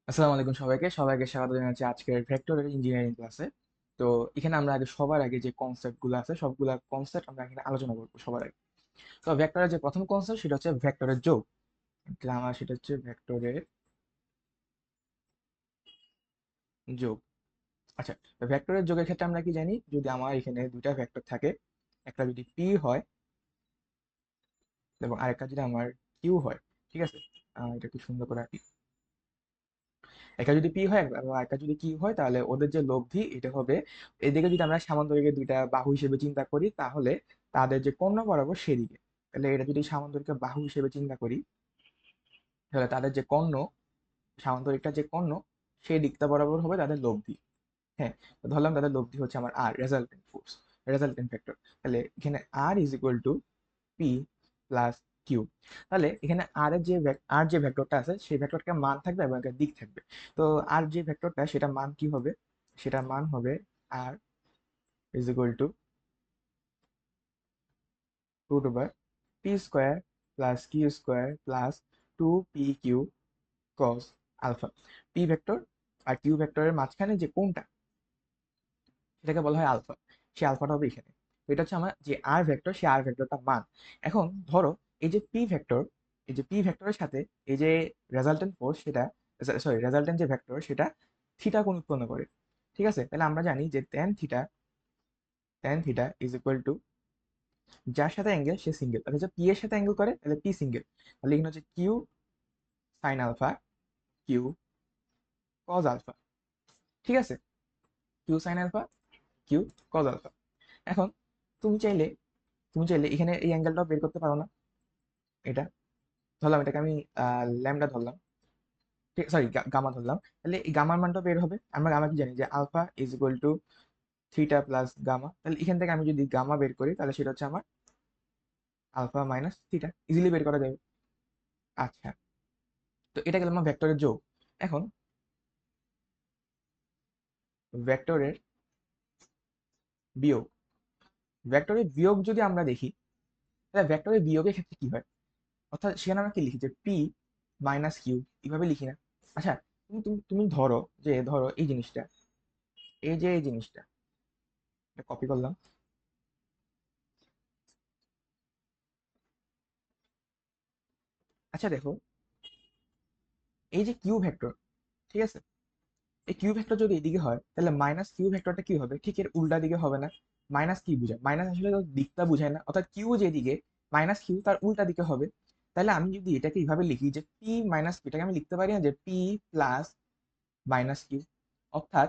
আসসালামু আলাইকুম সবাইকে স্বাগত জানাচ্ছি আজকের ভেক্টরের ইঞ্জিনিয়ারিং ক্লাসে। তো এখানে আমরা সবার আগে যে কনসেপ্ট গুলো আছে সবগুলা কনসেপ্ট আমরা এখানে আলোচনা করবো সবার আগে। তো ভেক্টরের যে প্রথম কনসেপ্ট সেটা হচ্ছে ভেক্টরের যোগ। সেটা হচ্ছে ভেক্টরের যোগ। আচ্ছা, ভেক্টরের যোগের ক্ষেত্রে আমরা কি জানি, যদি আমার এখানে দুইটা ভেক্টর থাকে, একটা যদি পি হয় এবং আরেকটা যদি আমার কিউ হয়, ঠিক আছে। এটা কি সুন্দর করে আঁকি। একা যদি পি হয় এবং একা যদি কিউ হয়, তাহলে ওদের যে লব্ধি এটা হবে, এদিকে যদি আমরা সামান্তরিকের দুইটা বাহু হিসেবে চিন্তা করি, তাহলে তাদের যে কর্ণ বরাবর সেদিকে, তাহলে এটা যদি সামান্তরিকের বাহু হিসেবে চিন্তা করি, তাহলে তাদের যে কর্ণ, সামান্তরিকটা যে কর্ণ, সেই দিকটা বরাবর হবে তাদের লব্ধি। হ্যাঁ, তো ধরলাম তাদের লব্ধি হচ্ছে আমার আর, রেজাল্টেন্ট ফোর্স, রেজাল্টেন্ট ভেক্টর। তাহলে এখানে R is equal to P plus Q. তাহলে এখানে আর যে ভেক্টরটা আছে সেই ভেক্টরটা মান থাকবে এবং একটা দিক থাকবে। তো আর যে ভেক্টরটা সেটা মান কি হবে, সেটা মান হবে R is equal to root over P square plus Q square plus two P Q cos alpha. P vector আর কিউ ভেক্টরের মাঝখানে যে কোণটা, সেটাকে বলা হয় আলফা। সেই আলফাটা হবে এখানে। তো এটা হচ্ছে আমার যে আর ভেক্টর, সেই আর ভেক্টরটা মান। এখন ধরো এই যে পি ভেক্টর, এই যে পি ভেক্টরের সাথে এই যে রেজাল্টেন্ট ফোর্স সেটা, সরি রেজাল্টেন্ট যে ভেক্টর সেটা থিটা কোণ উৎপন্ন করে। ঠিক আছে, তাহলে আমরা জানি যে tan theta is equal two, যার সাথে অ্যাঙ্গেল সে সিঙ্গেল, অর্থাৎ যে পি এর সাথে অ্যাঙ্গেল করে তাহলে পি সিঙ্গেল। তাহলে এখানে হচ্ছে q sine alpha, q cos alpha. ঠিক আছে, q sine alpha, q cos alpha. এখন তুমি চাইলে তুমি চাইলে এখানে এই অ্যাঙ্গেলটাও বের করতে পারো না। এটা ধরলাম, এটাকে আমি ল্যামডা ধরলাম, ঠিক সরি গামা ধরলাম, তাহলে এই গামার মানটা বের হবে। আমরা কি জানি যে alpha is equal to theta plus gamma. তাহলে এখান থেকে আমি যদি গামা বের করি, তাহলে সেটা হচ্ছে আমার আলফা মাইনাস থিটা, ইজিলি বের করা যাবে। আচ্ছা, তো এটা গেল আমার ভেক্টরের যোগ। এখন ভেক্টরের বিয়োগ। ভেক্টরের বিয়োগ যদি আমরা দেখি, তাহলে ভেক্টরের বিয়োগের ক্ষেত্রে কি হয়, অর্থাৎ সেখানে আমরা কি লিখি যে পি মাইনাস কিউ, এইভাবে লিখি না। আচ্ছা, তুমি ধরো এই জিনিসটা, এই জিনিসটা কপি করলাম। আচ্ছা দেখো, এই যে কিউ ভেক্টর, ঠিক আছে, এই কিউ ভেক্টর যদি এদিকে হয়, তাহলে মাইনাস কিউ ভেক্টরটা কি হবে, ঠিক এর উল্টা দিকে হবে না? মাইনাস কি বোঝায়, মাইনাস আসলে তো দিকটা বোঝায় না, অর্থাৎ কিউ যেদিকে, মাইনাস কিউ তার উল্টা দিকে হবে। তাহলে আমি যদি এটাকে এইভাবে লিখি যে পি মাইনাস, এটাকে আমি লিখতে পারি না যে পি প্লাস মাইনাস কিউ, অর্থাৎ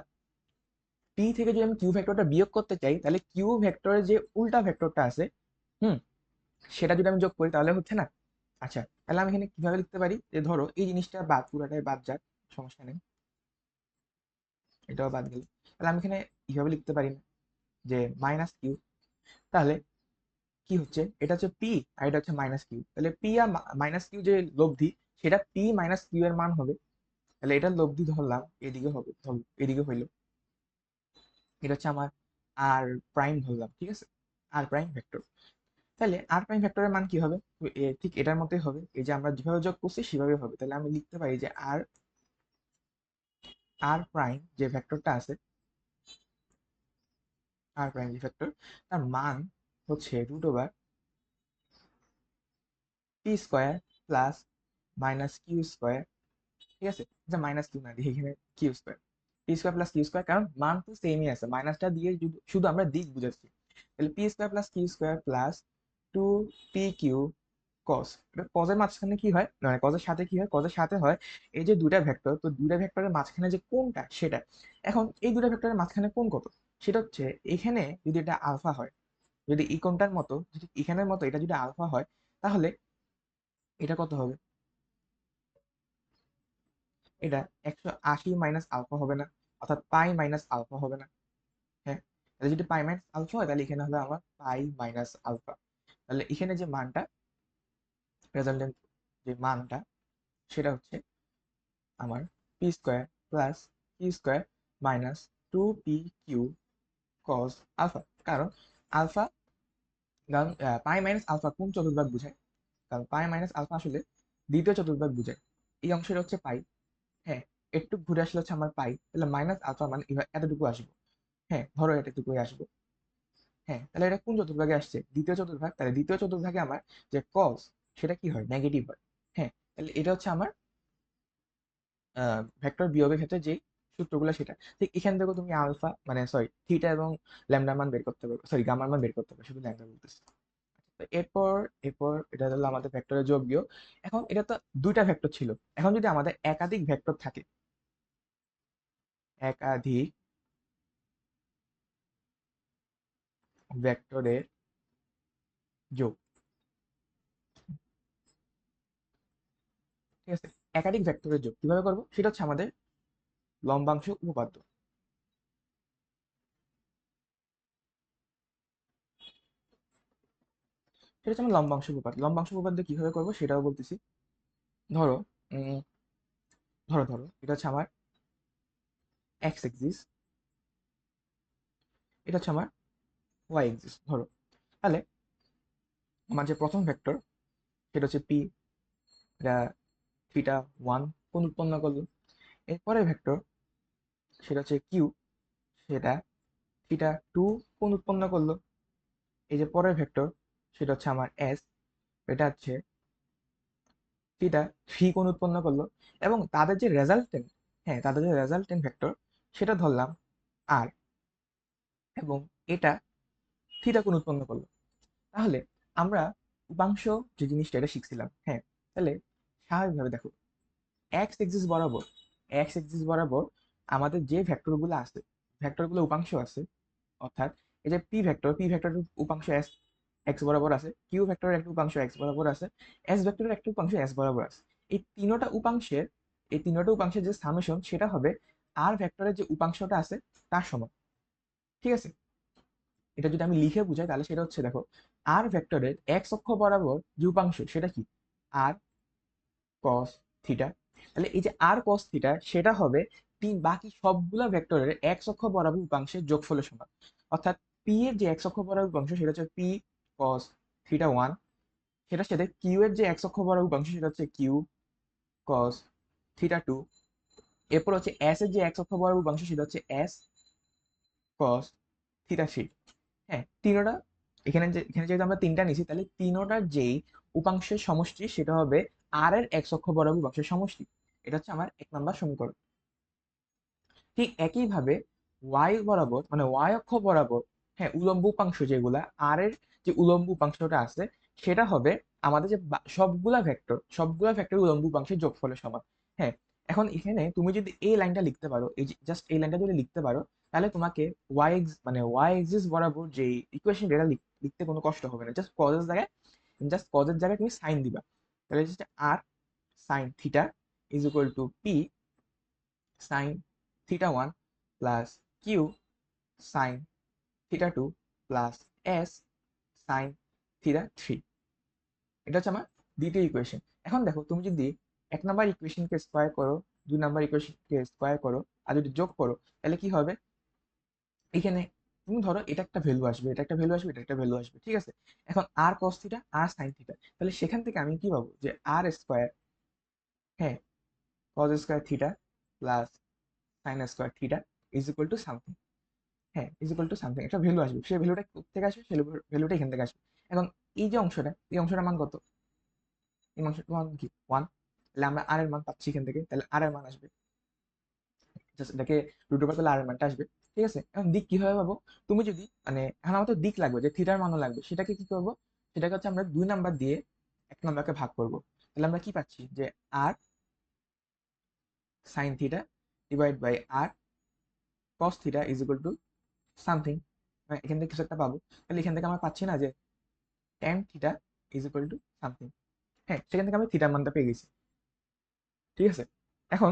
পি থেকে যদি আমি কিউ ভেক্টরটা বিয়োগ করতে চাই, তাহলে কিউ ভেক্টরের যে উল্টা ভেক্টরটা আছে, হুম, সেটা যদি আমি যোগ করি তাহলে হচ্ছে না। আচ্ছা, তাহলে আমি এখানে কিভাবে লিখতে পারি, যে ধরো এই জিনিসটা বাদ, পুরাটাই বাদ যাক, সমস্যা নেই, এটাও বাদ গেল। তাহলে আমি এখানে কিভাবে লিখতে পারি না যে মাইনাস কিউ, তাহলে কি হচ্ছে, এটা হচ্ছে পি আর এটা হচ্ছে মাইনাস কিউ, তাহলে পি আর মাইনাস কিউ যে লব্ধি, সেটা পি মাইনাস কিউ এর মান হবে। তাহলে এটার লব্ধি ধরলাম এদিকে হবে, এদিকে হইলো, এটা হচ্ছে আমার আর প্রাইম ধরলাম, ঠিক আছে, আর প্রাইম ভেক্টর। তাহলে আর প্রাইম ভেক্টরের মান কি হবে, তো ঠিক এটার মতোই হবে, এই যে আমরা যেভাবে যোগ করছি সেভাবে হবে। তাহলে আমি লিখতে পারি যে আর, আর প্রাইম যে ভেক্টরটা আছে, আর প্রাইম যে ভেক্টর, তার মান হচ্ছে root over P square plus minus q square. ঠিক আছে, আচ্ছা মাইনাস কিউ না দিয়ে এখানে q square, p square plus Q square, কারণ মান তো সেমই আছে, মাইনাসটা দিয়ে শুধু আমরা দিক বুঝাচ্ছি। তাহলে P square plus Q square plus two P Q cos. কজের মাঝখানে কি হয়, মানে কজের সাথে কি হয়, কজের সাথে হয় এই যে দুইটা ভেক্টর, তো দুইটা ভেক্টরের মাঝখানে যে কোণটা সেটা। এখন এই দুইটা ভেক্টরের মাঝখানে কোণ কত, সেটা হচ্ছে এখানে যদি এটা আলফা হয়, যদি এই কোণটার মতো, যদি এখানের মতো এটা যদি আলফা হয়, তাহলে এটা কত হবে, এটা 180 মাইনাস আলফা হবে না, অর্থাৎ পাই মাইনাস আলফা হবে না? হ্যাঁ, তাহলে যদি পাই মাইনাস আলফা হয়, তাহলে এখানে হবে আমার পাই মাইনাস আলফা। তাহলে এখানে যে মানটা, রেজাল্টেন্ট যে মানটা, সেটা হচ্ছে আমার p square plus Q square minus two P Q cos alpha. কারণ আলফা, কারণ পাই মাইনাস আলফা কোন চতুর্ভাগ বোঝায়, কারণ পাই মাইনাস আলফা আসলে দ্বিতীয় চতুর্ভাগ বোঝায়। এই অংশটা হচ্ছে পাই। হ্যাঁ, একটু ঘুরে আসলে হচ্ছে আমার পাই, তাহলে মাইনাস আলফা মানে এতটুকু আসবে। হ্যাঁ, ধরো এতটুকুই আসবে। হ্যাঁ, তাহলে এটা কোন চতুর্ভাগে আসছে? দ্বিতীয় চতুর্ভাগ। তাহলে দ্বিতীয় চতুর্ভাগে আমার যে কস সেটা কি হয়? নেগেটিভ হয়। হ্যাঁ, তাহলে এটা হচ্ছে আমার ভেক্টর বিয়োগের ক্ষেত্রে যে সূত্রগুলো সেটা। ঠিক এখান থেকে তুমি আলফা মানে সরি থিটা এবং ল্যামডার মান বের করতে পারবে, সরি গামার মান বের করতে পারবে, শুধু ল্যামডা বলতেছি। তো এরপর এরপর এটা হলো আমাদের ভেক্টরের যোগ বিয়োগ। এখন এটা তো দুইটা ভেক্টর ছিল, এখন যদি আমাদের একাধিক ভেক্টর থাকে, একাধিক ভেক্টরের যোগ, ঠিক আছে, একাধিক ভেক্টরের যোগ কিভাবে করবো সেটা হচ্ছে আমাদের লম্বাংশ উপপাদ্য। সেটা হচ্ছে আমার লম্বাংশ উপপাদ্য। লম্বাংশ উপপাদ্য কিভাবে করবো সেটাও বলতেছি। ধরো উম, ধরো এটা হচ্ছে আমার এক্স এক্সিস, এটা হচ্ছে আমার ওয়াই এক্সিস। ধরো তাহলে আমার যে প্রথম ভেক্টর সেটা হচ্ছে পি, এটা থিটা ওয়ান কোণ উৎপন্ন করলো। এরপরের ভেক্টর সেটা হচ্ছে কিউ, সেটা থিটা টু কোণ উৎপন্ন করলো। এই যে পরের ভেক্টর সেটা হচ্ছে আমার এস, এটা হচ্ছে থিটা থ্রি কোণ উৎপন্ন করলো। এবং তাদের যে রেজাল্টেন্ট, হ্যাঁ তাদের যে রেজাল্টেন্ট ভেক্টর সেটা ধরলাম আর, এবং এটা থিটা কোণ উৎপন্ন করলো। তাহলে আমরা উপাংশ যে জিনিসটা এটা শিখছিলাম। হ্যাঁ, তাহলে স্বাভাবিকভাবে দেখো এক্স এক্সিস বরাবর, এক্স এক্সিস বরাবর আমাদের যে ভেক্টরগুলো আছে, ভেক্টরগুলো উপাংশ আছে, অর্থাৎ এই যে পি ভেক্টর, পি ভেক্টরের উপাংশ এস এক্স বরাবর আছে, কিউ ভেক্টরের একটা উপাংশ এক্স বরাবর আছে, এস ভেক্টরের একটা উপাংশ এস বরাবর আছে। এই তিনোটা উপাংশের, এই তিনোটা উপাংশের যে সামেশন সেটা হবে আর ভেক্টরের যে উপাংশটা আছে তার সমান। ঠিক আছে, এটা যদি আমি লিখে বুঝাই তাহলে সেটা হচ্ছে দেখো আর ভেক্টরের এক্স অক্ষ বরাবর যে উপাংশ সেটা কি? আর কস থিটা। তাহলে এই যে আর কস থিটা সেটা হবে তিন বাকি সবগুলা ভেক্টরের এক্স অক্ষ বরাবর উপাংশের যোগফলের সমান। অর্থাৎ পি এর যে এক্স অক্ষ বরাবর উপাংশ সেটা হচ্ছে পি কস থিটা ওয়ান, সেটার সাথে কিউ এর যে এক্স অক্ষ বরাবর উপাংশ সেটা হচ্ছে কিউ কস থিটা টু। এরপর হচ্ছে এস এর যে এক্স অক্ষ বরাবর উপাংশ সেটা হচ্ছে এস কস থিটা থ্রি। হ্যাঁ, তিনোটা এখানে যেহেতু আমরা তিনটা নিছি তাহলে তিনোটার যেই উপাংশের সমষ্টি সেটা হবে আর এর এক্স অক্ষ বরাবর উপাংশের সমষ্টি। এটা হচ্ছে আমার এক নম্বর সমীকরণ। ঠিক একইভাবে ওয়াই বরাবর মানে ওয়াই অক্ষ বরাবর, হ্যাঁ উলম্ব উপাংশ যেগুলা আর এর যে উলম্ব উপাংশটা আছে সেটা হবে আমাদের যে সবগুলা ভেক্টর উলম্ব উপাংশের যোগফলের সমান। হ্যাঁ, এখন এখানে তুমি যদি এই লাইনটা লিখতে পারো, এই জাস্ট এই লাইনটা যদি লিখতে পারো তাহলে তোমাকে ওয়াই এক্স মানে ওয়াই এক্সিস বরাবর যে ইকুয়েশন এটা লিখতে কোনো কষ্ট হবে না। জাস্ট কজের জায়গায় তুমি সাইন দিবা। তাহলে হচ্ছে R sine theta is equal to P sine theta one plus Q sine theta two plus S sine theta three. এটা হচ্ছে আমার দ্বিতীয় ইকুয়েশন। এখন দেখো তুমি যদি এক নাম্বার ইকুয়েশনকে স্কোয়ার করো, দুই নাম্বার ইকুয়েশনকে স্কোয়ার করো, আর যদি যোগ করো তাহলে কি হবে? এখানে তুমি ধরো এটা একটা ভ্যালু আসবে, এটা একটা ভ্যালু আসবে, এটা একটা ভ্যালু আসবে, ঠিক আছে। এখন আর কস থিটা আর সাইন থিটা, তাহলে সেখান থেকে আমি কি পাবো যে আর স্কোয়ার, হ্যাঁ cos square theta plus sine square theta is equal to something. হ্যাঁ, ইজ ইকুয়াল টু সামথিং একটা ভ্যালু আসবে, সেই ভ্যালুটা থেকে আসবে, সেই ভ্যালুটা এখান থেকে আসবে। এখন এই যে অংশটা, এই অংশটার মান কত? এই অংশটার মান কি? ওয়ান। তাহলে আমরা আর এর মান পাচ্ছি এখান থেকে, তাহলে আর এর মান আসবে, জাস্ট এটাকে রুট ওভার করলে আর এর মানটা আসবে। ঠিক আছে, এখন দিক কিভাবে পাবো? তুমি যদি মানে এখন আমাদের দিক লাগবে, যে থিটার মানও লাগবে, সেটাকে কি করবো? সেটাকে হচ্ছে আমরা দুই নাম্বার দিয়ে এক নাম্বারকে ভাগ করবো। তাহলে আমরা কি পাচ্ছি যে R sine theta divide by R cos theta is equal to something, এখান থেকে কিছু একটা পাবো। তাহলে এখান থেকে আমরা পাচ্ছি না যে tan theta is equal to something. হ্যাঁ, সেখান থেকে আমি থিটার মানটা পেয়ে গেছি। ঠিক আছে, এখন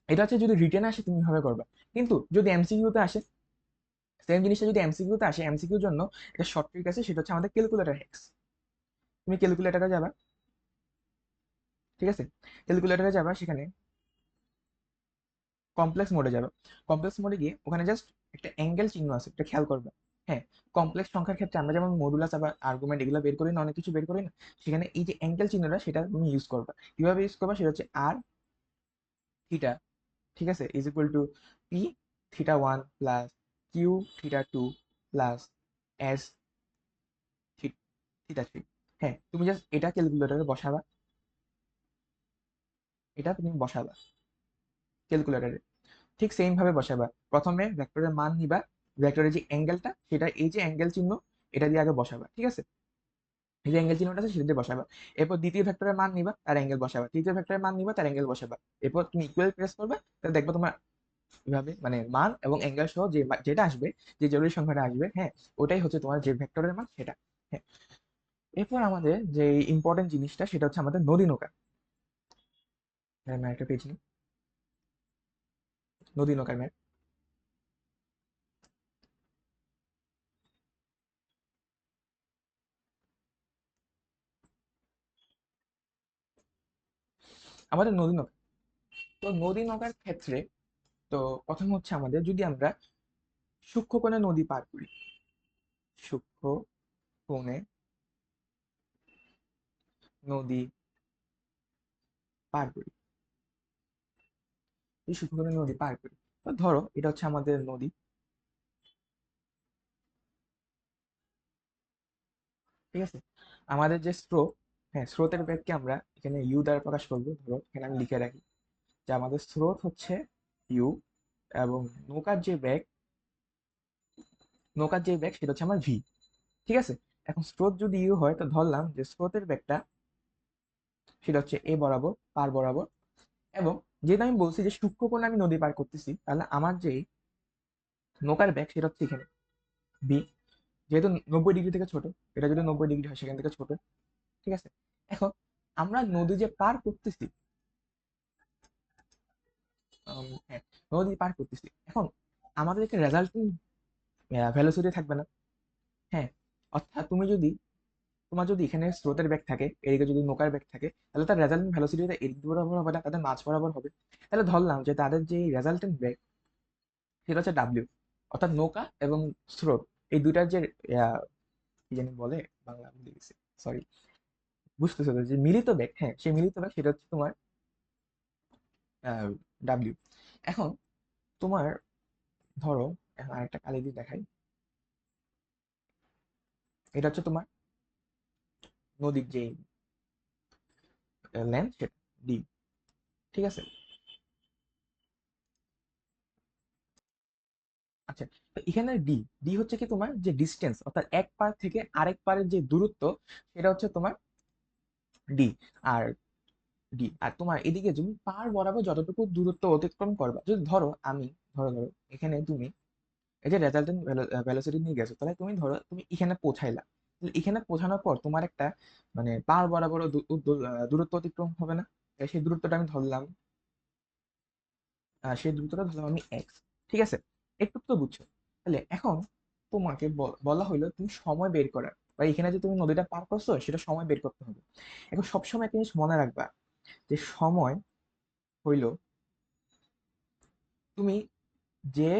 এটা হচ্ছে যদি রিটেন আসে তুমি ভাবে করবা, কিন্তু যদি এমসিকিউতে আসে সেম জিনিসটা, যদি এমসিকিউতে আসে এমসিকিউর জন্য একটা শর্ট ট্রিক আছে, সেটা হচ্ছে আমাদের ক্যালকুলেটর হ্যাক্স। তুমি ক্যালকুলেটরে যাবা, ঠিক আছে, ক্যালকুলেটরে যাবা, সেখানে কমপ্লেক্স মোডে যাবে। কমপ্লেক্স মোডে গিয়ে ওখানে জাস্ট একটা অ্যাঙ্গেল চিহ্ন আছে, এটা খেয়াল করবে। হ্যাঁ, কমপ্লেক্স সংখ্যার ক্ষেত্রে আমরা যেমন মডুলাস আবার আর্গুমেন্ট এগুলো বের করি না, অনেক কিছু বের করি না, সেখানে এই যে অ্যাঙ্গেল চিহ্নটা সেটা তুমি ইউজ করবা। কিভাবে ইউজ করবা সেটা হচ্ছে আর থিটা ঠিক আছে, is equal to p theta one plus q theta two plus s theta three. হ্যাঁ, তুমি জাস্ট এটা ক্যালকুলেটরে বসাবা, এটা তুমি বসাবা ক্যালকুলেটরে, ঠিক সেম ভাবে বসাবা। প্রথমে ভেক্টরের মান নিবা, ভেক্টরের যে অ্যাঙ্গেলটা সেটা এই যে অ্যাঙ্গেল চিহ্ন এটা দিয়ে আগে বসাবা, ঠিক আছে, এই যে অ্যাঙ্গেল চিহ্নটা আছে সেটা দিয়ে বসাবা। এরপর দ্বিতীয় ভেক্টরের মান নিবা, তার অ্যাঙ্গেল বসাবা, তৃতীয় ভেক্টরের মান নিবা, তার অ্যাঙ্গেল বসাবা। এরপর তুমি ইকুয়াল প্রেস করবে, তাহলে দেখবে তোমার এভাবে মানে মান এবং অ্যাঙ্গেল সহ যে যেটা আসবে, যে জরুরি সংখ্যাটা আসবে, হ্যাঁ, ওটাই হচ্ছে তোমার যে ভেক্টরের মান সেটা। হ্যাঁ, এরপর আমাদের যে ইম্পর্টেন্ট জিনিসটা সেটা হচ্ছে আমাদের নদী নৌকা। একটা পেজ নিই, নদী নৌকার ম্যাপ। আমাদের নদী নৌকা, তো নদী নৌকার ক্ষেত্রে তো প্রথম হচ্ছে আমাদের যদি আমরা সূক্ষ্মকোণে নদী পার করি, সূক্ষ্মকোণে নদী পার করি, এই সূক্ষ্মকোণে নদী পার করি, তো ধরো এটা হচ্ছে আমাদের নদী, ঠিক আছে, আমাদের যে স্রোত, হ্যাঁ, স্রোতের বেগকে আমরা এখানে ইউ দ্বারা প্রকাশ করবো। ধরো এখানে আমি লিখে রাখি যে আমাদের স্রোত হচ্ছে ইউ, এবং নৌকার যে বেগ, নৌকার যে বেগ সেটা হচ্ছে আমার ভি, ঠিক আছে। এখন স্রোত যদি ইউ হয় তো ধরলাম যে স্রোতের বেগটা সেটা হচ্ছে এ বরাবর, পার বরাবর, এবং যেহেতু আমি বলছি যে সূক্ষ্মকোণে আমি নদী পার করতেছি, তাহলে আমার যে নৌকার বেগ সেটা হচ্ছে এখানে বি, যেহেতু 90 ডিগ্রি থেকে ছোট, এটা যদি 90 ডিগ্রি হয় সেখান থেকে ছোট, ঠিক আছে। এখন আমরা নদী যে পার করতেছি, হ্যাঁ, নদী পার করতেছি, এখন আমাদের একটা রেজাল্টিং ভেলোসিটি থাকবে না, হ্যাঁ, অর্থাৎ তোমার যদি এখানে স্রোতের বেগ থাকে, এদিকে যদি নৌকার বেগ থাকে, তাহলে তার রেজাল্টিং ভেলোসিটিটা এদিক বরাবর হবে না, তাদের মাঝ বরাবর হবে। তাহলে ধরলাম যে তাদের যে রেজাল্টেন্ট বেগ সেটা হচ্ছে ডাব্লিউ, অর্থাৎ নৌকা এবং স্রোত এই দুইটার যে কি জানি বলে, বাংলা ভুলে গেছি, সরি, বুঝতেছো তো, যে মিলিত বেগ, হ্যাঁ, সেই মিলিত বেগ সেটা হচ্ছে তোমার ডাব্লিউ। এখন তোমার ধরো, এখন আরেকটা কালি দিয়ে দেখাই, এটা হচ্ছে তোমার নদীর যে লেন্থ সেটা ডি, ঠিক আছে। আচ্ছা, তো এখানে ডি, ডি হচ্ছে কি তোমার যে ডিস্টেন্স, অর্থাৎ এক পার থেকে আরেক পারের যে দূরত্ব সেটা হচ্ছে তোমার ডি। আর তোমার এদিকে তুমি পার বরাবর যতটুকু দূরত্ব অতিক্রম করবা, যদি ধরো আমি, ধরো এখানে তুমি এই যে রেজাল্টেন্ট ভেলোসিটি নিয়ে গেছো, তাহলে তুমি ধরো তুমি এখানে পৌঁছাইলা, তাহলে এখানে পৌঁছানোর পর তোমার একটা মানে পার বরাবর দূরত্ব অতিক্রম হবে না, সেই দূরত্বটা আমি ধরলাম, সেই দূরত্বটা ধরলাম আমি এক্স, ঠিক আছে, একটু তো বুঝছো। তাহলে এখন তোমাকে বলা হইলো তুমি সময় বের করার, বা এখানে যে তুমি নদীটা পার করছো সেটা সময় বের করতে হবে। এখন সবসময় একটা জিনিস মনে রাখবা যে সময় হইল তুমি যে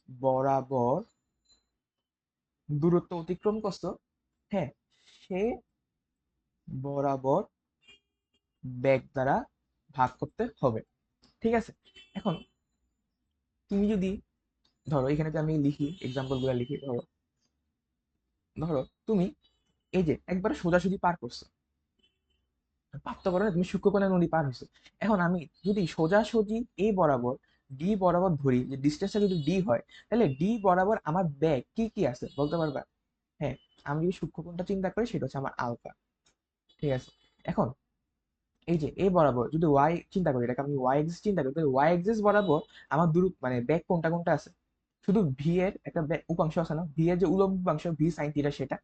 বরাবর দূরত্ব অতিক্রম করছো, হ্যাঁ, সে বরাবর বেগ দ্বারা ভাগ করতে হবে, ঠিক আছে। এখন তুমি যদি ধরো এখানে যে আমি লিখি এক্সাম্পল গুলা লিখি, ধরো ধরো তুমি এই যে একবার সোজাসুজি পার করছো, প্রাপ্ত করো না, তুমি সূক্ষ্মকোণে নদী পার হয়েছো। এখন আমি যদি সোজাসুজি এ বরাবর ডি বরাবর ধরি, যে ডিস্টেন্সটা যদি ডি হয়, তাহলে ডি বরাবর আমার ব্যাগ কি কি আছে বলতে পারবা? হ্যাঁ, আমি যদি সূক্ষ্মকোণটা চিন্তা করি সেটা হচ্ছে আমার আলফা, ঠিক আছে। এখন এই যে এ বরাবর যদি ওয়াই চিন্তা করি, এটাকে আমি ওয়াই এক্সিস চিন্তা করি, তাহলে ওয়াই এক্সিস বরাবর আমার দূরত্ব মানে ব্যাগ কোনটা কোনটা আছে, শুধু ভি এর একটা উপাংশ আছে না, ভি এর যে উলম্ব উপাংশ ভি সাইন থিটা সেটা,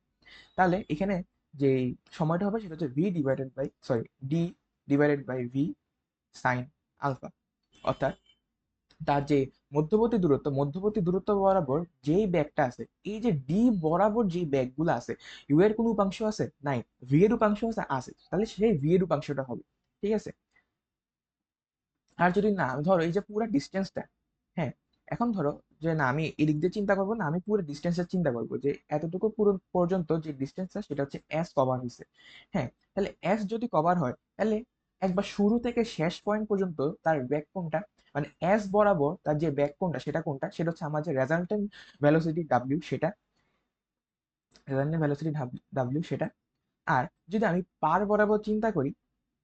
তাহলে এখানে যে সময়টা হবে সেটা হচ্ছে v divided by sorry d divided by V sine alpha, অর্থাৎ তার যে মধ্যবর্তী দূরত্ব বরাবর যেই ব্যাগটা আছে, এই যে ডি বরাবর যে ব্যাগগুলো আছে, ইউ এর কোনো উপাংশ আছে নাই, ভি এর উপাংশ আছে আছে, তাহলে সেই ভি এর উপাংশটা হবে, ঠিক আছে। আর যদি না, ধরো এই যে পুরো ডিস্টেন্সটা, হ্যাঁ, এখন ধরো যে না আমি এদিক দিয়ে চিন্তা করবো না, আমি পুরো ডিস্টেন্সের চিন্তা করবো, যে এতটুকু পুরো পর্যন্ত যে ডিস্টেন্সটা সেটা হচ্ছে এস কভার হয়েছে, হ্যাঁ, তাহলে এস যদি কভার হয়, তাহলে একবার শুরু থেকে শেষ পয়েন্ট পর্যন্ত তার ব্যাক কোণটা মানে এস বরাবর তার যে ব্যাক কোনটা সেটা হচ্ছে আমার যে রেজাল্টেন্ট ভেলোসিটি ডাব্লিউ সেটা, রেজাল্টেন্ট ভেলোসিটি ডাব্লিউ সেটা। আর যদি আমি পার বরাবর চিন্তা করি,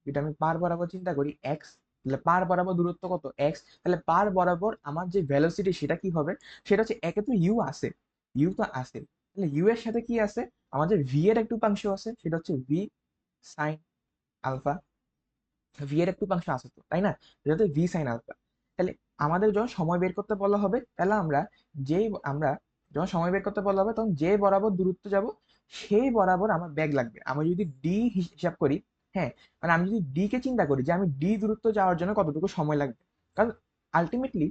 যদি আমি পার বরাবর চিন্তা করি এক্স, তাহলে পার বরাবর দূরত্ব কত এক্স, তাহলে পার বরাবর আমার যে ভেলোসিটি সেটা কি হবে, সেটা হচ্ছে একে তো ইউ আছে, ইউ তো আছে, তাহলে ইউ এর সাথে কি আছে, আমাদের ভি এর একটু উপাংশ আছে, সেটা হচ্ছে ভি সাইন আলফা, ভি এর একটু উপাংশ আছে তো, তাই না, এটা হচ্ছে ভি সাইন আলফা। তাহলে আমাদের যখন সময় বের করতে বলা হবে, তাহলে আমরা যখন সময় বের করতে বলা হবে তখন যে বরাবর দূরত্ব যাব সেই বরাবর আমার ব্যাগ লাগবে। আমি যদি ডি হিসাব করি, হ্যাঁ, মানে আমি যদি ডি কে চিন্তা করি যে আমি ডি দূরত্ব যাওয়ার জন্য কতটুকু সময় লাগবে, কারণ আলটিমেটলি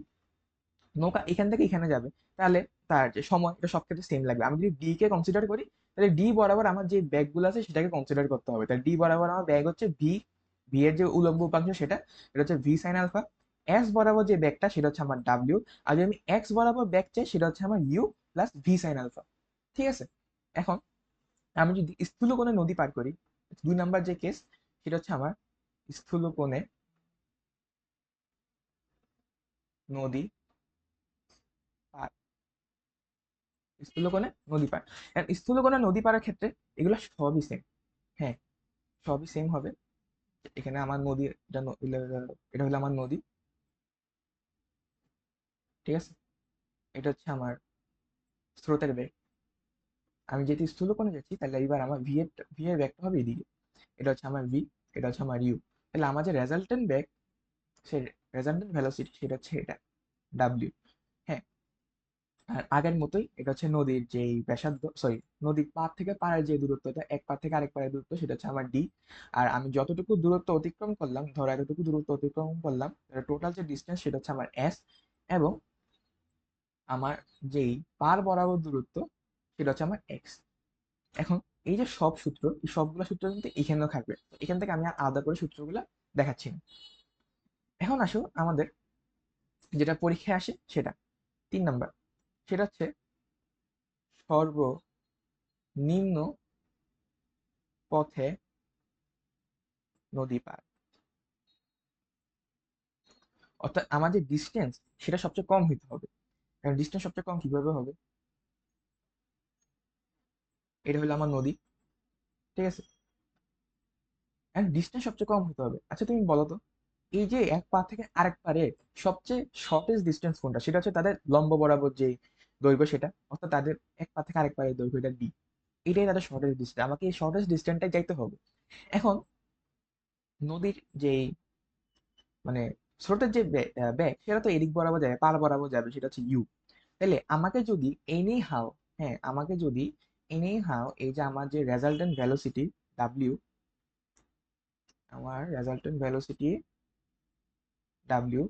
নৌকা এখান থেকে এখানে যাবে, তাহলে তার যে সময় এটা সব ক্ষেত্রে সেম লাগবে। আমি যদি ডি কে কনসিডার করি, তাহলে ডি বরাবর আমার যে ব্যাগগুলো আছে সেটাকে কনসিডার করতে হবে। তাহলে ডি বরাবর আমার ব্যাগ হচ্ছে ভি, ভি এর যে উলম্ব উপাংশ সেটা, এটা হচ্ছে ভি সাইন আলফা। এস বরাবর যে ব্যাগটা সেটা হচ্ছে আমার ডাব্লিউ, আর যদি আমি এক্স বরাবর ব্যাগ চাই সেটা হচ্ছে আমার u plus v sine alpha. ঠিক আছে, এখন আমি যদি স্থূলকোণে নদী পার করি, 2 নাম্বার যে কেস, সেটা হচ্ছে আমার স্থূলকোণে নদী পার, স্থূলকোণে নদী পার। স্থূলকোণে নদী পারের ক্ষেত্রে এগুলো সবই সেম, হ্যাঁ, সবই সেম হবে। এখানে আমার নদী, এটা হলো আমার নদী, ঠিক আছে, এটা হচ্ছে আমার স্রোতের বেগ। আমি যেহেতু স্থূলকোণে যাচ্ছি, তাহলে এবার আমার ভি এর ব্যাগটা হবে এদিকে, এটা হচ্ছে আমার ভি, এটা হচ্ছে আমার ইউ। তাহলে আমার যে রেজাল্টেন্ট ব্যাগ, সে রেজাল্টেন্ট ভেলোসিটি সেটা হচ্ছে এটা ডাব্লিউ। হ্যাঁ, আর আগের মতোই এটা হচ্ছে নদীর যেই ব্যাসার্ধ, সরি, নদীর পার থেকে পাড়ের যে দূরত্বটা, এক পার থেকে আরেক পাড়ের দূরত্ব সেটা হচ্ছে আমার ডি। আর আমি যতটুকু দূরত্ব অতিক্রম করলাম, ধরো এতটুকু দূরত্ব অতিক্রম করলাম, টোটাল যে ডিস্টেন্স সেটা হচ্ছে আমার এস, এবং আমার যেই পার বরাবর দূরত্ব সেটা হচ্ছে আমার এক্স। এখন এই যে সব সূত্র, এই সবগুলো সূত্র কিন্তু এখানেও থাকবে, তো এখান থেকে আমি আর আলাদা করে সূত্রগুলো দেখাচ্ছি না। এখন আসো আমাদের যেটা পরীক্ষায় আসে সেটা 3 নাম্বার, সেটা হচ্ছে সর্বনিম্ন পথে নদী পার। অর্থাৎ আমার যে ডিস্টেন্স সেটা সবচেয়ে কম হইতে হবে। কারণ ডিস্টেন্স সবচেয়ে কম কিভাবে হবে, এটা হলো আমার নদী, ঠিক আছে, এন্ড ডিস্টেন্স সবচেয়ে কম হতে হবে। আচ্ছা তুমি বলো তো, এই যে এক পা থেকে আরেক পারে সবচেয়ে শর্টেস্ট ডিস্টেন্স কোনটা, সেটা হচ্ছে তাদের লম্ব বরাবর যে দৈর্ঘ্য সেটা, অর্থাৎ তাদের এক পা থেকে আরেক পারের দৈর্ঘ্য, এটা ডি, এটাই তাদের শর্টেস্ট ডিস্টেন্স, আমাকে এই শর্টেস্ট ডিস্টেন্সটাই যাইতে হবে। এখন নদীর যে মানে স্রোতের যে ব্যাগ সেটা তো এদিক বরাবর যাবে, পার বরাবর যাবে, সেটা হচ্ছে ইউ। তাহলে আমাকে যদি এনি হাও, হ্যাঁ, আমাকে যদি এনি হাও এই যে আমার যে রেজাল্টেন্ট ভেলোসিটি ডাব্লিউ, আমার রেজাল্টেন্ট ভেলোসিটি ডাব্লিউ,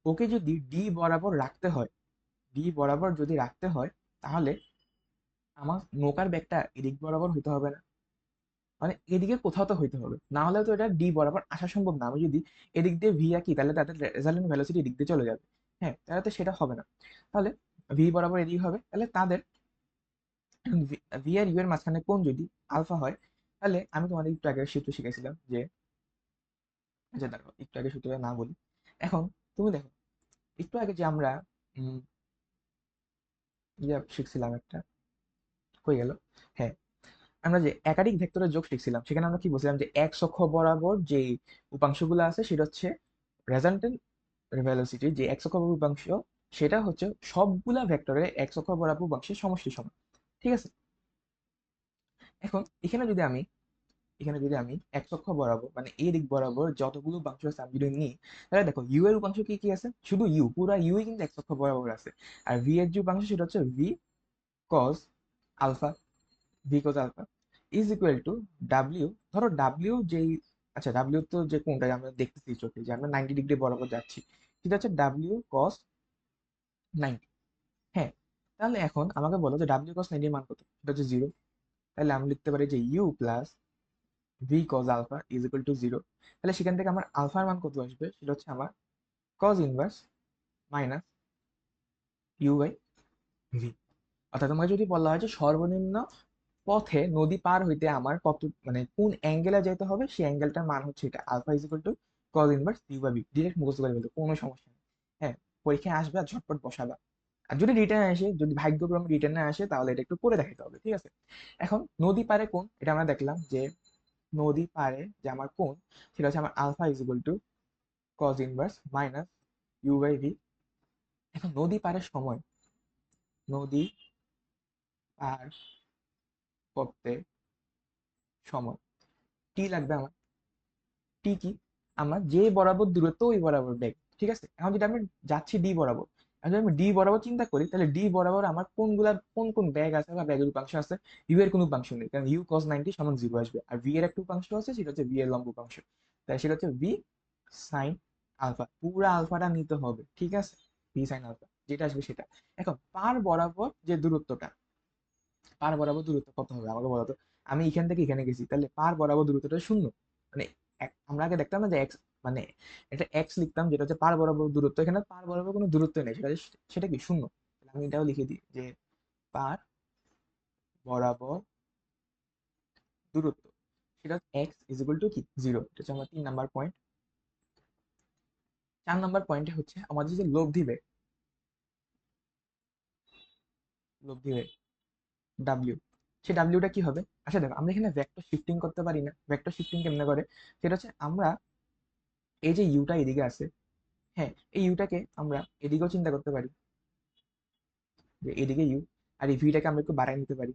ওকে যদি ডি বরাবর রাখতে হয়, ডি বরাবর যদি রাখতে হয়, তাহলে আমার নৌকার ব্যাগটা এদিক বরাবর হইতে হবে না, মানে এদিকে কোথাও তো হইতে হবে, না হলে তো এটা ডি বরাবর আসা সম্ভব না। আমি যদি এদিক দিয়ে ভি আঁকি তাহলে তাদের রেজাল্টেন্ট ভেলোসিটি এদিক দিয়ে চলে যাবে, হ্যাঁ, তাহলে তো সেটা হবে না। তাহলে ভি বরাবর এদিক হবে, তাহলে তাদের ভি আর ইউ এর মাঝখানে কোণ যদি আলফা হয়, তাহলে আমি তোমাদের একটু আগে সূত্র শিখেছিলাম যে, আচ্ছা দেখো একটু আগে সূত্রটা না বলি, এখন তুমি দেখো একটু আগে যে আমরা উম, ইয়ে শিখছিলাম একটা, হয়ে গেল, হ্যাঁ, আমরা যে একাধিক ভেক্টরের যোগ শিখছিলাম, সেখানে আমরা কি বলছিলাম যে এক্স অক্ষ বরাবর যে উপাংশগুলো আছে সেটা হচ্ছে রেজাল্টেন্ট ভেলোসিটি, যে এক্স অক্ষ বরাবর উপাংশ সেটা হচ্ছে সবগুলা ভেক্টরের এক্স অক্ষ বরাবর উপাংশের সমষ্টি সমান, ঠিক আছে। এখন এখানে যদি আমি এক্স অক্ষ বরাবর মানে এই দিক বরাবর যতগুলো উপাংশ আছে আমি যদি নিই, তাহলে দেখো ইউ এর উপাংশ কি কি আছে, শুধু ইউ, পুরা ইউ কিন্তু এক্স অক্ষ বরাবর আছে। আর ভি এর যে উপাংশ সেটা হচ্ছে v cos alpha, v cos alpha is equal to ডাব্লিউ, ধরো ডাব্লিউ যেই, আচ্ছা ডাব্লিউ তো যে কোনটা আমরা দেখতেছি চোখে যে আমরা 90 ডিগ্রি বরাবর যাচ্ছি, সেটা হচ্ছে ডাব্লিউ কস 90। হ্যাঁ, তাহলে এখন আমাকে বলো যে ডাব্লিউ কস 90 এর মান কত, সেটা হচ্ছে 0। তাহলে আমি লিখতে পারি যে u plus V cos alpha is equal to 0। তাহলে সেখান থেকে আমার আলফার মান কত আসবে, সেটা হচ্ছে আমার cos inverse minus you by v. অর্থাৎ তোমাকে যদি বলা হয় যে সর্বনিম্ন পথে নদী পার হইতে আমার কত, মানে কোন অ্যাঙ্গেলে যেতে হবে, সেই অ্যাঙ্গেলটার মান হচ্ছে এটা, alpha is equal to cos inverse u by v. Direct মুখস্থ করে ফেলতে কোনো সমস্যা নেই। হ্যাঁ, পরীক্ষায় আসবে আর ঝটপট বসাবা। আর যদি রিটার্ন আসে, যদি ভাগ্যক্রমে রিটার্ন না আসে, তাহলে এটা একটু করে দেখাতে হবে, ঠিক আছে? এখন নদী পারে কোণ, এটা আমরা দেখলাম যে নদী পারে যে আমার কোণ, সেটা হচ্ছে আমার alpha is equal to cos inverse minus you by v. এখন নদী পারের সময়, নদী পার করতে সময় টি লাগবে আমার। টি কি? আমার যে বরাবর দূরত্ব ওই বরাবর বেগ, ঠিক আছে? এখন যদি আমি যাচ্ছি ডি বরাবর, এখন যদি আমি ডি বরাবর চিন্তা করি, তাহলে ডি বরাবর আমার কোন কোন ব্যাগ আছে বা ব্যাগের উপাংশ আছে? ইউ এর কোনো উপাংশ নেই, কারণ ইউ কস 90 সমান 0 আসবে। আর ভি এর একটা উপাংশ আছে, সেটা হচ্ছে ভি এর লম্ব উপাংশ, তাই সেটা হচ্ছে ভি সাইন আলফা। পুরা আলফাটা নিতে হবে, ঠিক আছে? ভি সাইন আলফা যেটা আসবে সেটা। এখন পার বরাবর যে দূরত্বটা, পার বরাবর দূরত্ব কত হবে আমাকে বলো তো? আমি এখান থেকে এখানে গেছি, তাহলে পার বরাবর দূরত্বটা শূন্য। মানে আমরা আগে দেখতাম না যে এক্স, মানে এটা এক্স লিখতাম, যেটা হচ্ছে পার বরাবর দূরত্ব। এখানে পার বরাবর কোনো দূরত্ব নেই, সেটা কি শূন্য। তাহলে আমি এটাও লিখে দিই যে পার বরাবর দূরত্ব, সেটা এক্স ইজ ইকুয়াল টু কি, জিরো। এটা হচ্ছে আমার 3 নাম্বার পয়েন্ট। 4 নাম্বার পয়েন্টে হচ্ছে আমাদের যে লব্ধি বেগ, লব্ধি বেগ ডাব্লিউ, সেই ডাব্লিউটা কি হবে? আচ্ছা দেখো, আমরা এখানে ভেক্টর শিফটিং করতে পারি না? ভেক্টর শিফটিং কেমনে করে? সেটা হচ্ছে আমরা এই যে ইউটা এদিকে আছে, হ্যাঁ, এই ইউটাকে আমরা এদিকেও চিন্তা করতে পারি, যে এদিকে ইউ, আর এই ভিটাকে আমরা একটু বাড়াই নিতে পারি।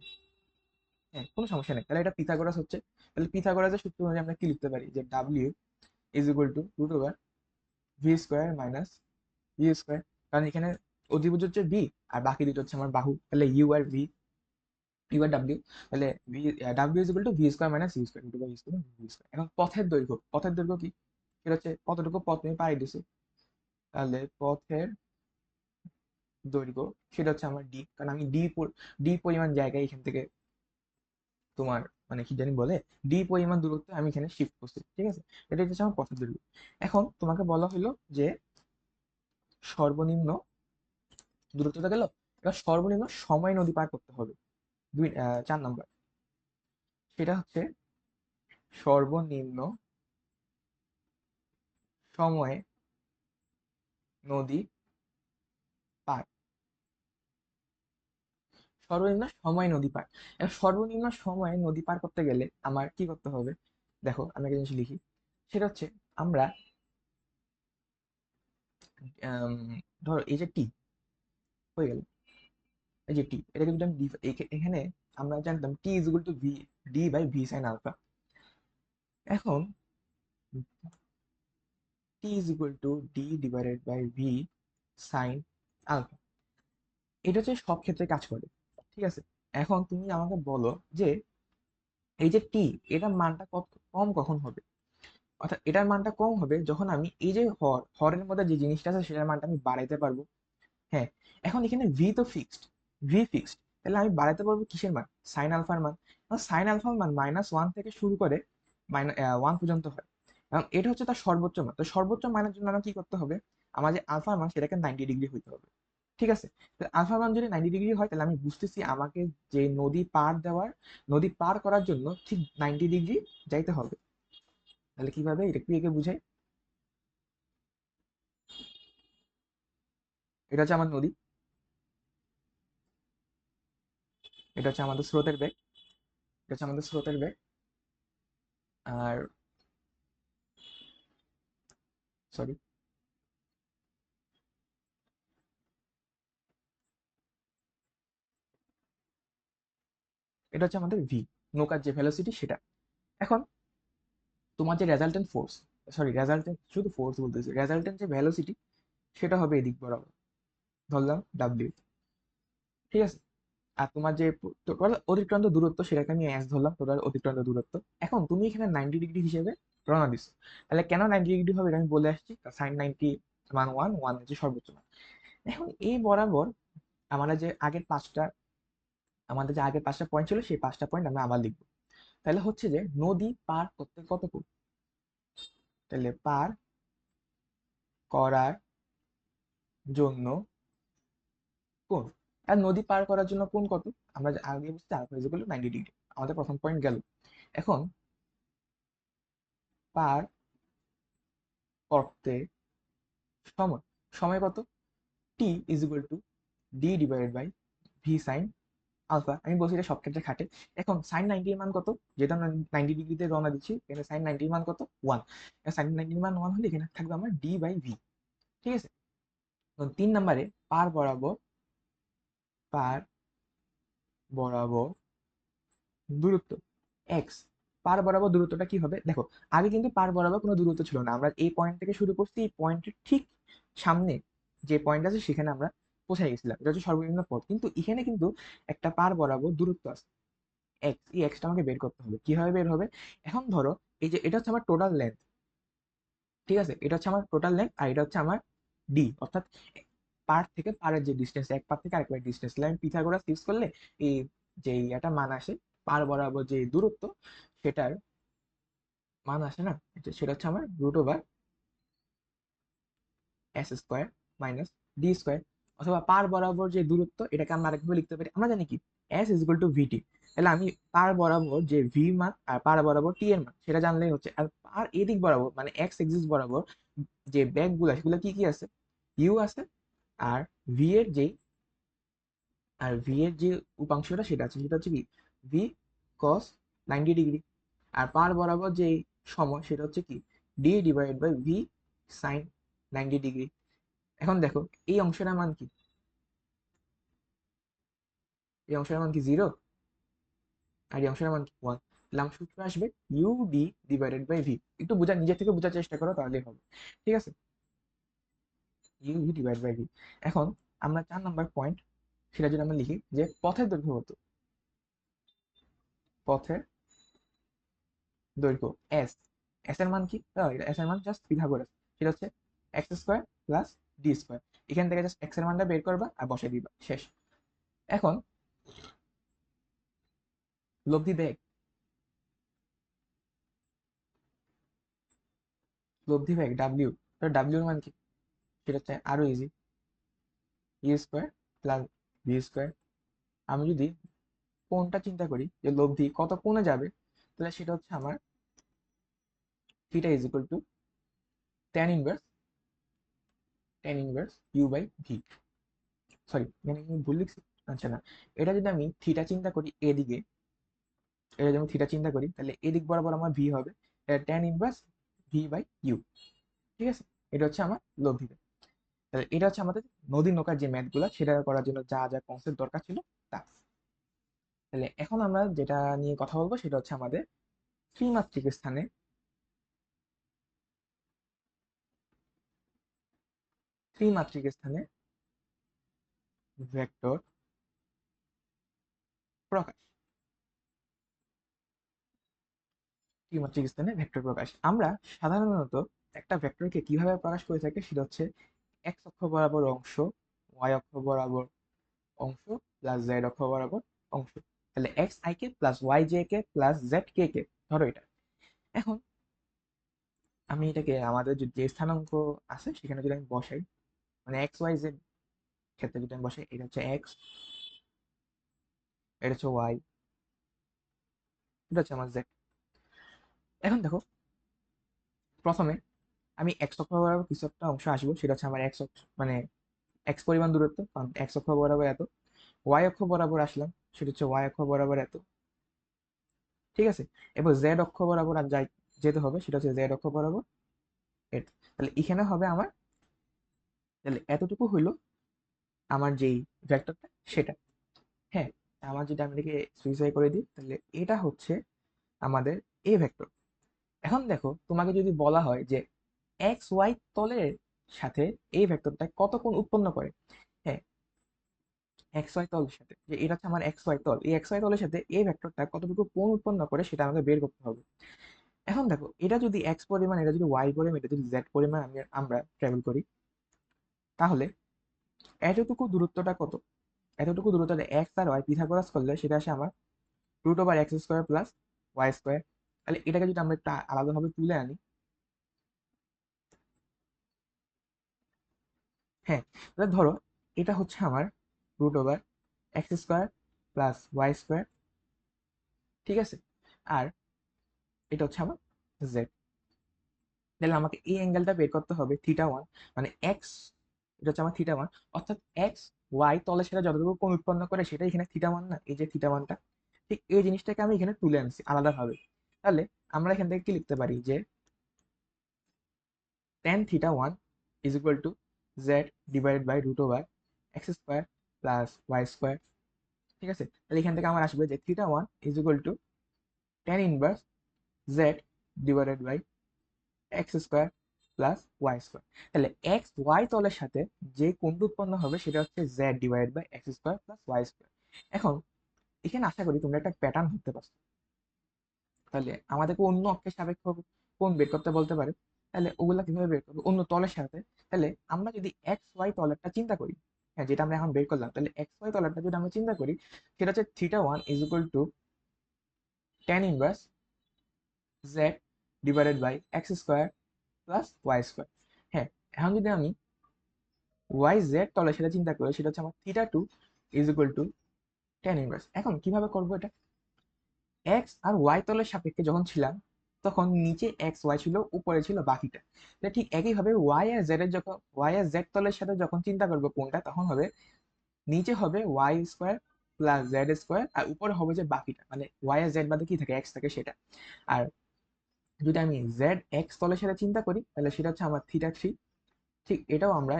হ্যাঁ, কোনো সমস্যা নেই। তাহলে এটা পিথাগোরাস হচ্ছে। তাহলে পিথাগোরাসের সূত্র অনুযায়ী আমরা কি লিখতে পারি, যে ডাব্লিউ is equal to root over v square minus you square. কারণ এখানে অধিভুজ হচ্ছে ভি, আর বাকি দুটো হচ্ছে আমার বাহু, তাহলে ইউ আর ভি, ইউ আর ডাব্লিউ। তাহলে V, W is equal to V square minus you square into by V square V square. এখন পথের দৈর্ঘ্য, পথের দৈর্ঘ্য কি? সেটা হচ্ছে কতটুকু পথ তুমি পাড়ি দিছো, তাহলে পথের দৈর্ঘ্য সেটা হচ্ছে আমার ডি, কারণ আমি ডি পরিমাণ জায়গায় এখান থেকে তোমার, মানে কি জানি বলে, ডি পরিমাণ দূরত্ব আমি এখানে শিফট করছি, ঠিক আছে? এটা হচ্ছে আমার পথের দৈর্ঘ্য। এখন তোমাকে বলা হলো যে সর্বনিম্ন দূরত্বটা গেল, এবার সর্বনিম্ন সময় নদী পার করতে হবে। 4 নাম্বার, সেটা হচ্ছে সর্বনিম্ন সময়ে নদী পার, সর্বনিম্ন সময় নদী পার। এবার সর্বনিম্ন সময়ে নদী পার করতে গেলে আমার কি করতে হবে? দেখো আমি একটা জিনিস লিখি, সেটা হচ্ছে আমরা আম, ধরো এই যে টি হয়ে গেল, এই যে টি, এটাকে যদি আমি এখানে আমরা জানতাম T is equal to V, D by V sine alpha. এখন T is equal to D divided by V sine alpha, এটা হচ্ছে সব ক্ষেত্রে কাজ করে, ঠিক আছে? এখন তুমি আমাকে বলো যে এই যে টি, এটার মানটা কম কখন হবে? অর্থাৎ এটার মানটা কম হবে যখন আমি এই যে হরের মধ্যে যে জিনিসটা আছে সেটার মানটা আমি বাড়াইতে পারবো। হ্যাঁ, এখন এখানে ভি তো ফিক্সড, ভি ফিক্সড, তাহলে আমি বাড়াতে পারবো কিসের মান? সাইন আলফার মান। সাইন আলফার মান -1 থেকে শুরু করে 1 পর্যন্ত হয়, এবং এটা হচ্ছে তার সর্বোচ্চ মান। তো সর্বোচ্চ মানের জন্য আমার কি করতে হবে? আমার যে আলফার মান সেটাকে 90 ডিগ্রি হইতে হবে, ঠিক আছে? আলফার মান যদি 90 ডিগ্রি হয়, তাহলে আমি বুঝতেছি আমাকে যে নদী পার করার জন্য ঠিক 90 ডিগ্রি যাইতে হবে। তাহলে কিভাবে এটা একটু একে বুঝাই। এটা হচ্ছে আমার নদী, এটা হচ্ছে আমাদের স্রোতের বেগ, এটা হচ্ছে আমাদের স্রোতের বেগ। আর সরি, এটা হচ্ছে আমাদের ভি, নৌকার যে ভেলোসিটি সেটা। এখন তোমার যে রেজাল্টেন্ট ফোর্স, সরি রেজাল্টেন্ট, শুধু ফোর্স বলতেছি, রেজাল্টেন্ট যে ভেলোসিটি সেটা হবে এদিক বরাবর, ধরলাম ডাব্লিউ, ঠিক আছে? আর তোমার যে টোটাল অতিক্রান্ত দূরত্ব সেটাকে আমি এস ধরলাম, টোটাল অতিক্রান্ত দূরত্ব। এখন তুমি এখানে 90 ডিগ্রি হিসেবে রওনা দিছো, তাহলে কেন 90 ডিগ্রি হবে এটা আমি বলে আসছি। সাইন 90 মান ওয়ান, ওয়ান হচ্ছে সর্বোচ্চ মান। এখন এই বরাবর আমরা যে আগের পাঁচটা, আমাদের যে আগের 5টা পয়েন্ট ছিল, সেই 5টা পয়েন্ট আমরা আবার লিখবো। তাহলে হচ্ছে যে নদী পার করতে কতটুকু, তাহলে পার করার জন্য কোণ, আর নদী পার করার জন্য কোণ কত? আমরা যে আগে বুঝতে alpha is equal to 90 degree, আমাদের প্রথম পয়েন্ট গেল। এখন পার করতে সময়, সময় কত? T is equal to D divided by V sine alpha. আমি বলছি এটা সব ক্ষেত্রে খাটে। এখন সাইন 90 এর মান কত? যেহেতু আমরা 90 ডিগ্রিতে রওনা দিচ্ছি, এখানে সাইন 90 এর মান কত? 1। সাইন 90 এর মান 1 হলে এখানে থাকবে আমার ডি বাই ভি। ঠিক আছে। এখন 3 নম্বরে পার বরাবর দূরত্ব এক্স। পার বরাবর দূরত্বটা কি হবে দেখো। আগে কিন্তু পার বরাবর কোনো দূরত্ব ছিল না, আমরা এই পয়েন্ট থেকে শুরু করছি, এই পয়েন্টের ঠিক সামনে যে পয়েন্ট আছে সেখানে আমরা পৌঁছে গেছিলাম, এটা হচ্ছে সর্বনিম্ন পথ। কিন্তু এখানে কিন্তু একটা পার বরাবর দূরত্ব আছে এক্স, এই এক্সটা আমাকে বের করতে হবে। কিভাবে বের হবে? এখন ধরো এই যে এটা হচ্ছে আমার টোটাল লেন্থ, ঠিক আছে, এটা হচ্ছে আমার টোটাল লেন্থ আর এটা হচ্ছে আমার ডি, অর্থাৎ পার থেকে পারের যে ডিস্টেন্স, এক পার থেকে আরেক পারের ডিস্টেন্স, আমি পিথাগোরাস ইউজ করলে এই যে একটা মান আসে পার বরাবর যে দূরত্ব সেটার মান আসে না, সেটা হচ্ছে আমার √/s² মাইনাস ডি স্কোয়ার। অথবা পার বরাবর যে দূরত্ব এটাকে আমরা আরেকভাবে লিখতে পারি, আমরা জানি কি এস ইজ ইকুয়াল টু ভিটি। তাহলে আমি পার বরাবর যে ভি মান আর পার বরাবর টি এর মান সেটা জানলেই হচ্ছে। আর পার এদিক বরাবর মানে এক্স এক্সিস বরাবর যে ব্যাগগুলো সেগুলো কি কি আছে? ইউ আছে, আর ভি এর যে আর ভি এর যে উপাংশটা সেটা আছে, সেটা হচ্ছে কি ভি কস 90 ডিগ্রি। আর পার বরাবর যে সময় সেটা হচ্ছে কি d divided by V sine 90 degree. এখন দেখো এই অংশের মান কি? এই অংশের মান কি 0, আর এই অংশের মান কি 1। তাহলে আমার সূত্র আসবে u d divided by v. একটু নিজে থেকে বোঝার চেষ্টা করো তাহলেই হবে। ঠিক আছে, u v divide by v. এখন আমরা 4 নম্বর পয়েন্ট, সেটা যদি আমরা লিখি যে পথের দৈর্ঘ্য কত। পথের দৈর্ঘ্য এস। এস এর মান কি? এস এর মান জাস্ট পিথাগোরাস, সেটা হচ্ছে x² প্লাস ডি স্কোয়ার। এখান থেকে জাস্ট এক্স এর মানটা বের করবা আর বসাই দিবা, শেষ। এখন লব্ধি বেগ, ডাব্লিউ। ডাব্লিউ এর মান কি? সেটা হচ্ছে আরো ইজি, ইউ² প্লাস ভি²। আমি যদি কোণটা চিন্তা করি যে লব্ধি কত কোণে যাবে, তাহলে সেটা হচ্ছে আমার theta is equal to tan inverse u by v. Sorry, এখানে আমি ভুল লিখছি। আচ্ছা না, এটা যদি আমি থিটা চিন্তা করি এদিকে, এটা যদি আমি থিটা চিন্তা করি তাহলে এদিক বরাবর আমার ভি হবে tan inverse v by u. ঠিক আছে, এটা হচ্ছে আমার লব্ধি। তাহলে এটা হচ্ছে আমাদের নদী নৌকার যে ম্যাথগুলো সেটা করার জন্য যা যা কনসেপ্ট দরকার ছিল তা। তাহলে এখন আমরা যেটা নিয়ে কথা বলবো সেটা হচ্ছে আমাদের ত্রিমাত্রিক স্থানে ভেক্টর প্রকাশ। ত্রিমাত্রিক স্থানে ভেক্টর প্রকাশ আমরা সাধারণত একটা ভেক্টরকে কিভাবে প্রকাশ করে থাকি সেটা হচ্ছে এক্স অক্ষ বরাবর অংশ, ওয়াই অক্ষ বরাবর অংশ প্লাস জেড অক্ষ বরাবর অংশ। তাহলে X I K plus Y J K plus Z K কে, ধরো এটা। এখন আমি এটাকে আমাদের যে স্থানাঙ্ক আছে সেখানে যদি আমি বসাই, মানে এক্স ওয়াই জেড ক্ষেত্রে যদি আমি বসাই, এটা হচ্ছে এক্স, এটা হচ্ছে ওয়াই, এটা হচ্ছে আমার জেড। এখন দেখো, প্রথমে আমি এক্স অক্ষ বরাবর কিছু একটা অংশ আসবো, সেটা হচ্ছে আমার এক্স অক্ষ মানে এক্স পরিমাণ দূরত্ব, কারণ এক্স অক্ষ বরাবর এত। ওয়াই অক্ষ বরাবর আসলাম, সেটা হচ্ছে ওয়াই অক্ষ বরাবর এত। ঠিক আছে, এবার জেড অক্ষ বরাবর আর যাই যেতে হবে, সেটা হচ্ছে জেড অক্ষ বরাবর এত। তাহলে এখানে হবে আমার, তাহলে এতটুকু হইলো আমার যেই ভেক্টরটা সেটা। হ্যাঁ, আমার যদি আমি এটাকে সুইসাই করে দিই তাহলে এটা হচ্ছে আমাদের এ ভেক্টর। এখন দেখো, তোমাকে যদি বলা হয় যে এক্স ওয়াই তলের সাথে এই ভেক্টরটা কত কোণ উৎপন্ন করে। হ্যাঁ, এক্স ওয়াই তলের সাথে, যে এটা হচ্ছে আমার এক্স ওয়াই তল, এই এক্স ওয়াই তলের সাথে এই ভেক্টরটা কতটুকু কোণ উৎপন্ন করে সেটা আমাকে বের করতে হবে। এখন দেখো, এটা যদি এক্স পরিমাণ, এটা যদি ওয়াই পরিমাণ, এটা যদি জেড পরিমাণ আমরা ট্রাভেল করি, তাহলে এতটুকু দূরত্বটা কত? এতটুকু দূরত্বটা এক্স আর ওয়াই পিথাগোরাস করলে সেটা আসে আমার √x² প্লাস y²। তাহলে এটাকে যদি আমরা একটা আলাদাভাবে তুলে আনি, হ্যাঁ, তাহলে ধরো এটা হচ্ছে আমার √x² প্লাস y²। ঠিক আছে, আর এটা হচ্ছে আমার জেড। তাহলে আমাকে এই অ্যাঙ্গেলটা বের করতে হবে θ1, মানে এক্স এটা হচ্ছে আমার θ1। অর্থাৎ এক্স ওয়াই তলের সাথে যতটুকু কোণ উৎপন্ন করে সেটা এখানে θ1 না, এই যে θ1টা, ঠিক এই জিনিসটাকে আমি এখানে তুলে আনছি আলাদাভাবে। তাহলে আমরা এখান থেকে কি লিখতে পারি যে tan θ1 is equal to z divided by root over x square plus y square। ঠিক আছে, তাহলে এখান থেকে আমার আসবে যে θ1 is equal to tan inverse z divided by x square plus Y square. তাহলে এক্স ওয়াই তলের সাথে যে কোণটা উৎপন্ন হবে সেটা হচ্ছে z divided by x square plus Y square. এখন এখানে আশা করি তোমরা একটা প্যাটার্ন ধরতে পারছো। তাহলে আমাদেরকে অন্য অক্ষের সাপেক্ষ কোণ বের করতে বলতে পারে, তাহলে ওগুলা কিভাবে বের করবো অন্য তলের সাথে। তাহলে আমরা যদি এক্স ওয়াই তলেরটা চিন্তা করি, হ্যাঁ যেটা আমরা এখন বের করলাম, তাহলে এক্স ওয়াই তলেরটা যদি আমরা চিন্তা করি সেটা হচ্ছে θ1 is equal to tan inverse z divided by x square plus Y square. হ্যাঁ, এখন যদি আমি ওয়াই জেড তলে সেটা চিন্তা করি সেটা হচ্ছে আমার θ2 is equal to tan inverse. এখন কিভাবে করবো এটা, এক্স আর ওয়াই তলের সাপেক্ষে যখন ছিলাম তখন নিচে এক্স ওয়াই ছিল, উপরে ছিল বাকিটা। তো ঠিক একইভাবে ওয়াই আর জেড তলের সাথে যখন চিন্তা করবো কোনটা, তখন হবে নিচে হবে Y square plus Z square, আর উপরে হবে যে বাকিটা, মানে ওয়াই আর জেড বাদে কি থাকে, এক্স থাকে সেটা। আর যদি আমি জেড এক্স তলের সাথে চিন্তা করি তাহলে সেটা হচ্ছে আমার θ3। ঠিক এটাও আমরা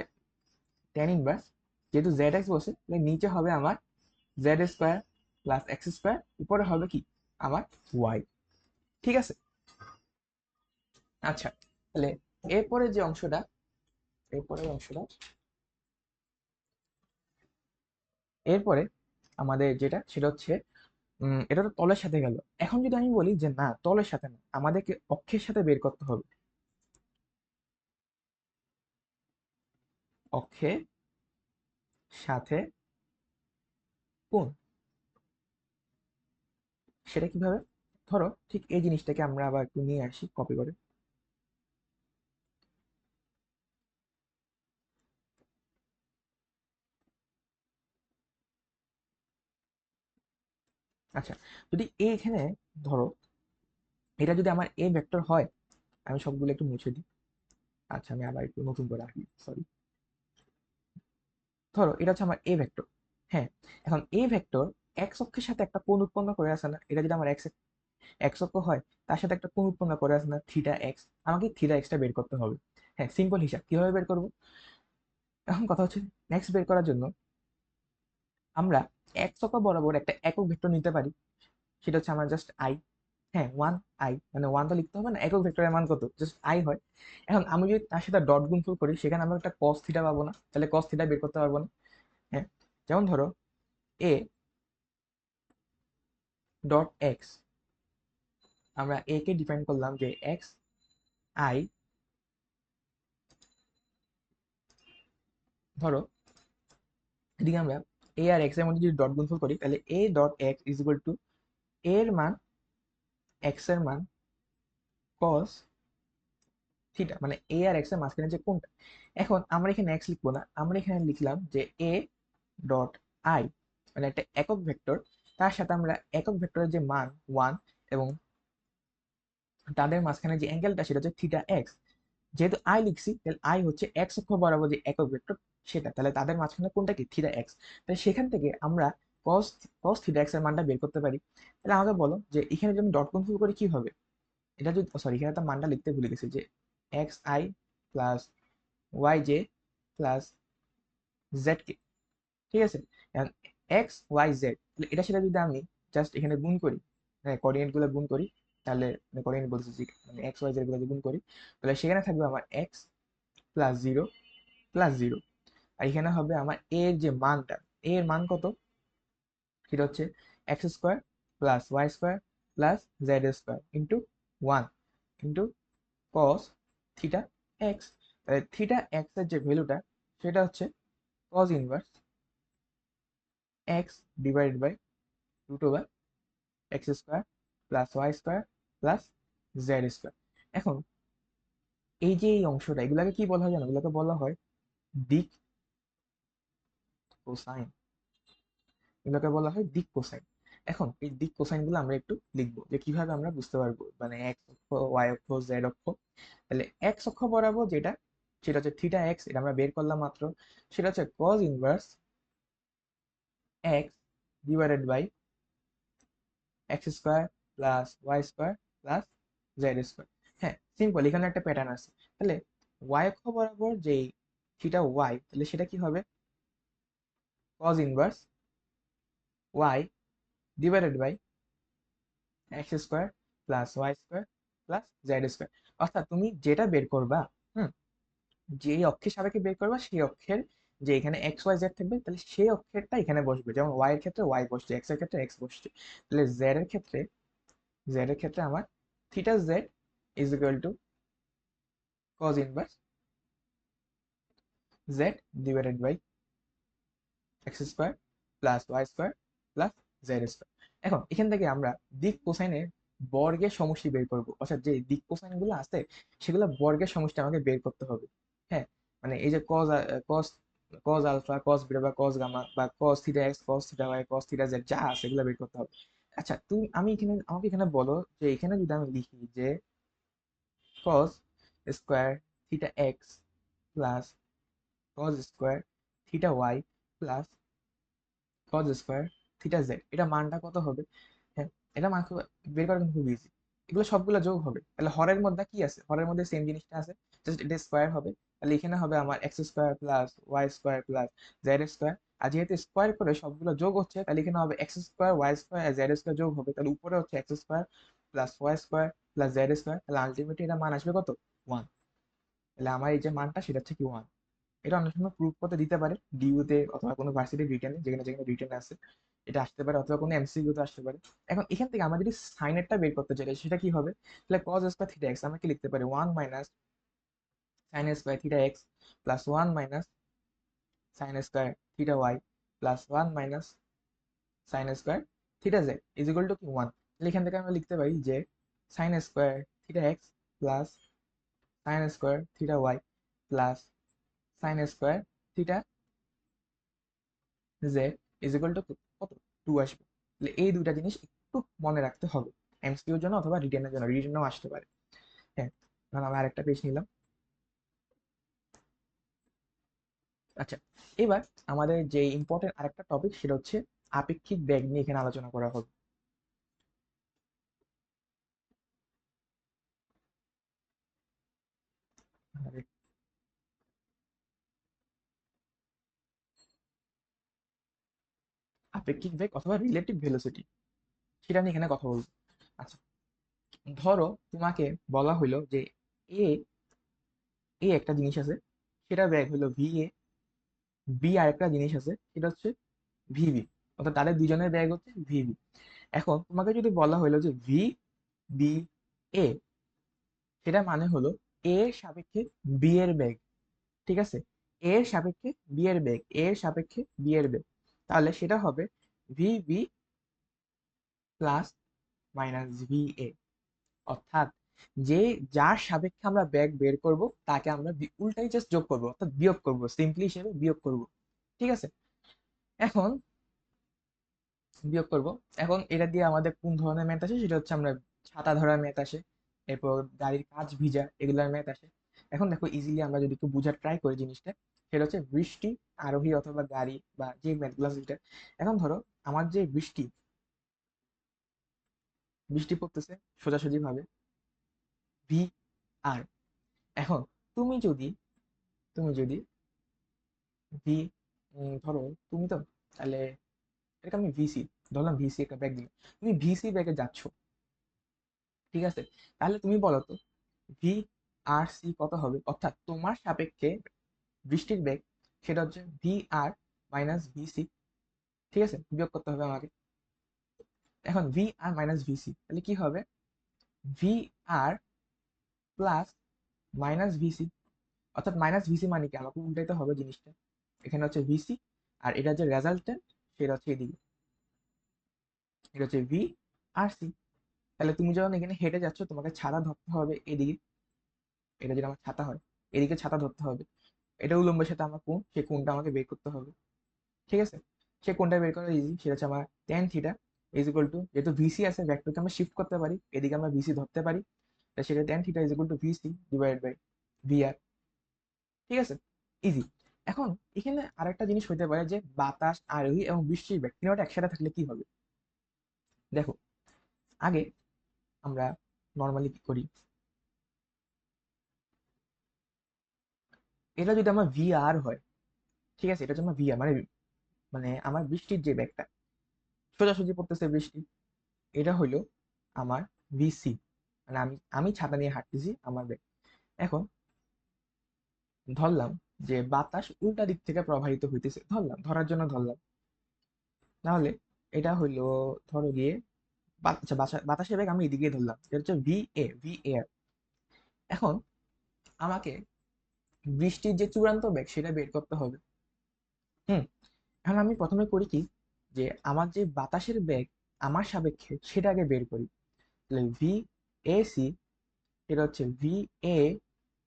tan ইনভার্স, যেহেতু জেড এক্স বসে তাহলে নিচে হবে আমার Z square plus x square, উপরে হবে কি আমার ওয়াই। ঠিক আছে, আচ্ছা তাহলে এরপরে যে অংশটা, এরপরের অংশটা, এরপরে আমাদের যেটা সেটা হচ্ছে এটা তো তলের সাথে গেল। এখন যদি আমি বলি যে না তলের সাথে না, আমাদেরকে অক্ষের সাথে বের করতে হবে, অক্ষের সাথে কোণ, সেটা কিভাবে, ধরো ঠিক এই জিনিসটাকে আমরা আবার একটু নিয়ে আসি কপি করে। আচ্ছা, যদি এইখানে ধরো এটা যদি আমার এ ভেক্টর হয়, আমি সবগুলো একটু মুছে দিই। আচ্ছা আমি আবার একটু নতুন করে আঁকি, সরি। ধরো এটা হচ্ছে আমার এ ভেক্টর। হ্যাঁ, এখন এ ভেক্টর এক্স অক্ষের সাথে একটা কোণ উৎপন্ন করে আছে না, এটা যদি আমার এক্স এক্স অক্ষ হয় তার সাথে একটা কোণ উৎপন্ন করে আছে না থিটা এক্স, আমাকে থিটা এক্সটা বের করতে হবে। হ্যাঁ, সিম্পল হিসাব কিভাবে বের করবো। এখন কথা হচ্ছে নেক্সট বের করার জন্য আমরা এক্স অক্ষ বরাবর একটা একক ভেক্টর নিতে পারি, সেটা হচ্ছে আমার জাস্ট আই। হ্যাঁ, ওয়ান আই, মানে ওয়ান তো লিখতে হবে না, একক ভেক্টরের মান কত, জাস্ট আই হয়। এখন আমি যদি তার সাথে ডট গুণফল করি সেখানে আমরা একটা কস থিটা পাবো না, তাহলে কস থিটা বের করতে পারবো না। হ্যাঁ, যেমন ধরো এ ডট এক্স, আমরা এ কে ডিফাইন করলাম যে এক্স আই, ধরো এদিকে আমরা এ আর এক্স এর মধ্যে যদি ডট গুণফল করি তাহলে A dot x is equal two এর মান এক্স এর মান কস থিটা, মানে এ আর এক্স এর মাঝখানে যে কোনটা। এখন আমরা এখানে এক্স লিখবো না, আমরা এখানে লিখলাম যে এ ডট আই, মানে একটা একক ভেক্টর, তার সাথে আমরা একক ভেক্টরের যে মান ওয়ান এবং তাদের মাঝখানে যে অ্যাঙ্গেলটা সেটা হচ্ছে থিটা এক্স। যেহেতু আই লিখছি তাহলে আই হচ্ছে এক্স অক্ষ বরাবর যে একক ভেক্টর সেটা, তাহলে তাদের মাঝখানে কোনটা কি থিটা এক্স। তাহলে সেখান থেকে আমরা কস কস থিটা এক্স এর মানটা বের করতে পারি। তাহলে আমাকে বলো যে এখানে যদি আমি ডট গুণফল করি কি হবে, এটা যদি সরি এখানে তো মানটা লিখতে ভুলে গেছি যে X I plus Y J plus Z K. ঠিক আছে, এক্স ওয়াই জেড, তাহলে এটা সেটা যদি আমি জাস্ট এখানে গুণ করি, হ্যাঁ কোঅর্ডিনেট গুলো গুণ করি, তাহলে কোঅর্ডিনেট বলতেছি মানে এক্স ওয়াই জেড গুলো গুণ করি, তাহলে সেখানে থাকবে আমার X plus zero plus zero. আর এখানে হবে আমার এ এর যে মানটা, এ এর মান কত, সেটা হচ্ছে x square plus Y square plus Z square into one into cos theta x. তাহলে থিটা এক্স এর যে ভ্যালুটা সেটা হচ্ছে cos inverse x divided by root over x square plus Y square plus Z square. এখন এই যে এই অংশটা এগুলাকে কি বলা হয় জানো, এগুলোকে বলা হয় দিক কোসাইন, এগুলোকে বলা হয় দিক কোসাইন। এখন এই দিক কোসাইন গুলো আমরা একটু লিখবো যে কিভাবে আমরা বুঝতে পারবো, মানে এক্স অক্ষ ওয়াই অক্ষ জেড অক্ষ। তাহলে এক্স অক্ষ বরাবর যেটা সেটা হচ্ছে থিটা এক্স, এটা আমরা বের করলাম মাত্র। সেটা হচ্ছে cos inverse x divided by x square plus Y square plus Z square. হ্যাঁ, সিম্পল, এখানে একটা প্যাটার্ন আছে। তাহলে ওয়াই অক্ষ বরাবর যেই থিটা ওয়াই, তাহলে সেটা কি হবে? Cos inverse y divided by x square plus Y square plus Z square. অর্থাৎ তুমি যেটা বের করবা, হুম, যেই অক্ষের সাপেক্ষে বের করবা সেই অক্ষের যে এখানে এক্স ওয়াই জেড থাকবে, তাহলে সেই অক্ষেরটা এখানে বসবে। যেমন ওয়াই এর ক্ষেত্রে ওয়াই বসছে, এক্স এর ক্ষেত্রে এক্স বসছে। তাহলে জেড এর ক্ষেত্রে আমার theta z is equal to cos inverse z divided by x square plus Y square plus Z square. এখন এখান থেকে আমরা দিক কোসাইনের বর্গের সমষ্টি বের করব, অর্থাৎ যে দিক কোসাইন গুলো আছে সেগুলো বর্গের সমষ্টি আমাকে বের করতে হবে। হ্যাঁ, মানে এই যে cos cos cos alpha, cos beta বা কজ গামা বা cos theta x, cos theta y, cos theta z যা আছে এগুলো বের করতে হবে। আচ্ছা, তুমি আমি এখানে আমাকে এখানে বলো যে এখানে যদি আমি লিখি যে cos square theta x plus cos square theta y plus cos square theta z, এটা মানটা কত হবে? হ্যাঁ, এটা মান বের করা কিন্তু খুব ইজি। এগুলো সবগুলো যোগ হবে, তাহলে হরের মধ্যে কি আছে? হরের মধ্যে সেম জিনিসটা আছে, জাস্ট এটা স্কোয়ার হবে। তাহলে এখানে হবে আমার X square plus Y square plus Z square. আর যেহেতু স্কোয়ার করে সবগুলো যোগ হচ্ছে, তাহলে এখানে হবে এক্স স্কোয়ার ওয়াই স্কোয়ার আর জেড স্কোয়ার যোগ হবে। তাহলে উপরে হচ্ছে x square plus Y square plus Z square. তাহলে আলটিমেটলি এটা মান আসবে কত? 1। তাহলে আমার এই যে মানটা সেটা হচ্ছে কি 1। এটা অনেক সময় প্রুফ করতে দিতে পারে ডিউতে অথবা কোনো ভার্সিটির রিটেনে, যেখানে যেখানে রিটেন আছে এটা আসতে পারে, অথবা কোনো এমসিকিউতে আসতে পারে। এখন এখান থেকে আমরা যদি সাইনেরটা বের করতে চাই সেটা কি হবে? তাহলে কজ স্কয়ার থিটা এক্স আমরা কি লিখতে পারি? 1 minus sine square theta x plus 1 minus sine square theta y plus 1 minus sine square theta z is equal to কি 1। তাহলে এখান থেকে আমরা লিখতে পারি যে sine square theta x plus sine square theta y plus sine square theta z is equal to কত? 2 আসবে। তাহলে এই দুইটা জিনিস একটু মনে রাখতে হবে এমসিকিউর জন্য অথবা রিটেনের জন্য, রিটেনেও আসতে পারে। হ্যাঁ, এখন আমি আরেকটা পেজ নিলাম। আচ্ছা, এবার আমাদের যে ইম্পর্টেন্ট আরেকটা টপিক সেটা হচ্ছে আপেক্ষিক বেগ নিয়ে এখানে আলোচনা করা হবে। আপেক্ষিক বেগ অথবা রিলেটিভ ভেলোসিটি সেটা নিয়ে এখানে কথা বলবো। আচ্ছা, ধরো তোমাকে বলা হইলো যে এ এ একটা জিনিস আছে, সেটা বেগ হলো ভি এ, বি আরেকটা জিনিস আছে সেটা হচ্ছে ভিবি, অর্থাৎ তাদের দুজনের বেগ হচ্ছে ভিবি। এখন তোমাকে যদি বলা হলো যে ভি বি এ, সেটা মানে হলো এ এর সাপেক্ষে বি এর বেগ। ঠিক আছে, এ এর সাপেক্ষে বি এর বেগ, এ এর সাপেক্ষে বি এর বেগ। তাহলে সেটা হবে v b plus minus v a. অর্থাৎ যে যার সাপেক্ষে আমরা বেগ বের করব তাকে আমরা উল্টাই জাস্ট যোগ করব, অর্থাৎ বিয়োগ করব, সিম্পলি হিসেবে বিয়োগ করব। ঠিক আছে, এখন বিয়োগ করব। এখন এটা দিয়ে আমাদের কোন ধরনের ম্যাথ আসে? সেটা হচ্ছে আমরা ছাতা ধরার ম্যাথ আসে, এরপর গাড়ির কাঁচ ভিজা এগুলার ম্যাথ আসে। এখন দেখো ইজিলি আমরা যদি একটু বোঝার ট্রাই করি জিনিসটা, সেটা হচ্ছে বৃষ্টি আরোহী অথবা গাড়ি বা যে ম্যাথগুলো আছে সেটা। এখন ধরো আমার যে বৃষ্টি বৃষ্টি পড়তেছে সোজাসুজি ভাবে ভি আর। এখন তুমি যদি তুমি যদি ভি ধরো তুমি তো, তাহলে এটাকে আমি ভিসি ধরলাম, ভিসি একটা ব্যাগ দিলাম, তুমি ভিসি ব্যাগে যাচ্ছ। ঠিক আছে, তাহলে তুমি বলো তো ভি আর সি কত হবে? অর্থাৎ তোমার সাপেক্ষে বৃষ্টির বেগ সেটা হচ্ছে ভি আর মাইনাস ভিসি। ঠিক আছে, বিয়োগ করতে হবে আমাকে। এখন ভি আর মাইনাস ভিসি তাহলে কি হবে? V r plus minus VC. অর্থাৎ মাইনাস ভিসি মানে কি? আমাকে উল্টাইতে হবে জিনিসটা। এখানে হচ্ছে ভিসি আর এটা যে রেজাল্টেন্ট সেটা হচ্ছে এদিকে, এটা হচ্ছে ভি আর সি। তাহলে তুমি যখন এখানে হেঁটে যাচ্ছ তোমাকে ছাতা ধরতে হবে এদিকে, এটা যদি আমার ছাতা হয় এদিকে ছাতা ধরতে হবে। এটা উলম্বের সাথে আমার কোণ, সেই কোণটা আমাকে বের করতে হবে। ঠিক আছে, সে কোণটা বের করা ইজি, সেটা হচ্ছে আমার tan theta is equal two, যেহেতু ভিসি আছে ভেক্টরকে আমরা শিফট করতে পারি, এদিকে আমরা ভিসি ধরতে পারি, তাই সেটা tan theta is equal to V C divided by V R. ঠিক আছে, ইজি। এখন এখানে আরেকটা জিনিস হতে পারে যে বাতাস, আরোহী এবং বৃষ্টির বেগ তিনটা একসাথে থাকলে কি হবে। দেখো, আগে আমরা নর্মালি কি করি, এটা যদি আমার ভি আর হয়, ঠিক আছে, এটা যদি আমার ভি আর মানে মানে আমার বৃষ্টির যে ব্যাগটা সোজাসুজি পড়তেছে বৃষ্টি, এটা হইলো আমার ভিসি, মানে আমি আমি ছাতা নিয়ে হাঁটতেছি আমার ব্যাগ। এখন ধরলাম যে বাতাস উল্টা দিক থেকে প্রবাহিত হইতেছে, ধরলাম, ধরার জন্য ধরলাম, তাহলে এটা হইলো, ধরো গিয়ে আচ্ছা, বাতাসের বেগ আমি এদিকে ধরলাম, এটা হচ্ছে ভি এ। এখন আমাকে বৃষ্টির যে চূড়ান্ত বেগ সেটা বের করতে হবে। হুম, এখন আমি প্রথমে করি কি, যে আমার যে বাতাসের বেগ আমার সাপেক্ষে সেটা আগে বের করি। তাহলে ভি এ সি, এটা হচ্ছে ভি এ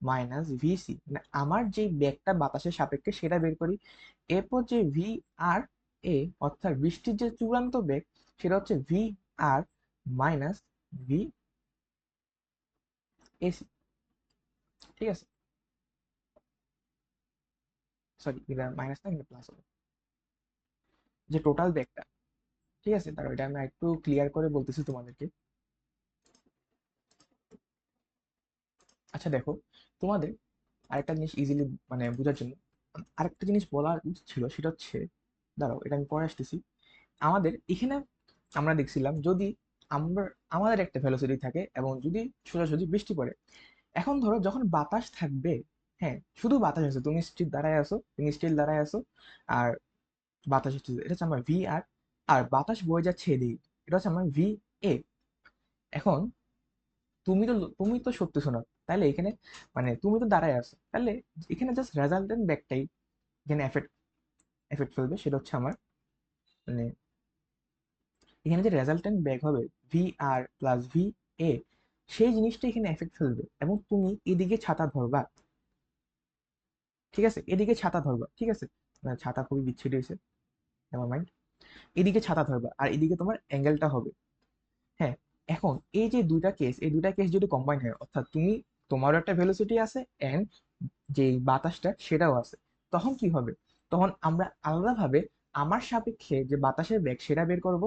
মাইনাস ভিসি, মানে আমার যে বেগটা বাতাসের সাপেক্ষে সেটা বের করি। এরপর যে ভি আর এ, অর্থাৎ বৃষ্টির যে চূড়ান্ত বেগ সেটা হচ্ছে ভি আর মাইনাস ভি এসি। ঠিক আছে, সরি, এটা মাইনাস না, এটা প্লাস হবে, যে টোটাল বেগটা। ঠিক আছে, তারপর এটা আমি একটু ক্লিয়ার করে বলতেছি তোমাদেরকে। আচ্ছা দেখো, তোমাদের আরেকটা জিনিস ইজিলি মানে বোঝার জন্য আরেকটা জিনিস বলার উচিত ছিল, সেটা হচ্ছে, দাঁড়াও এটা আমি পরে আসতেছি। আমাদের এখানে আমরা দেখছিলাম যদি আমরা আমাদের একটা ভেলোসিটি থাকে এবং যদি সোজাসুজি বৃষ্টি পড়ে। এখন ধরো যখন বাতাস থাকবে, হ্যাঁ, শুধু বাতাস আছে, তুমি স্টিল দাঁড়ায় আছো, তুমি স্টিল দাঁড়ায় আছো, আর বাতাস হচ্ছে, এটা হচ্ছে আমার ভি আর, আর বাতাস বয়ে যাচ্ছে এদিকে, এটা হচ্ছে আমার ভি এ। এখন তুমি তো সরতেছো না, তাহলে এখানে মানে তুমি তো দাঁড়ায় আছো, তাহলে এখানে জাস্ট রেজাল্টেন্ট ব্যাগটাই এখানে এফেক্ট এফেক্ট ফেলবে, সেটা হচ্ছে আমার মানে এখানে যে রেজাল্টেন্ট ব্যাগ হবে v r plus v a, সেই জিনিসটা এখানে এফেক্ট ফেলবে, এবং তুমি এদিকে ছাতা ধরবা। ঠিক আছে, এদিকে ছাতা ধরবা, ঠিক আছে, ছাতা খুবই বিচ্ছিরি হয়েছে, নেভার মাইন্ড, এদিকে ছাতা ধরবা আর এদিকে তোমার অ্যাঙ্গেলটা হবে। হ্যাঁ, এখন এই দুইটা কেস যদি কম্বাইন হয়, অর্থাৎ তোমারও একটা ভেলোসিটি আছে এন্ড যে বাতাসটা সেটাও আছে, তখন কি হবে, তখন আমরা আলাদাভাবে আমার সাপেক্ষে যে বাতাসের বেগ সেটা বের করব,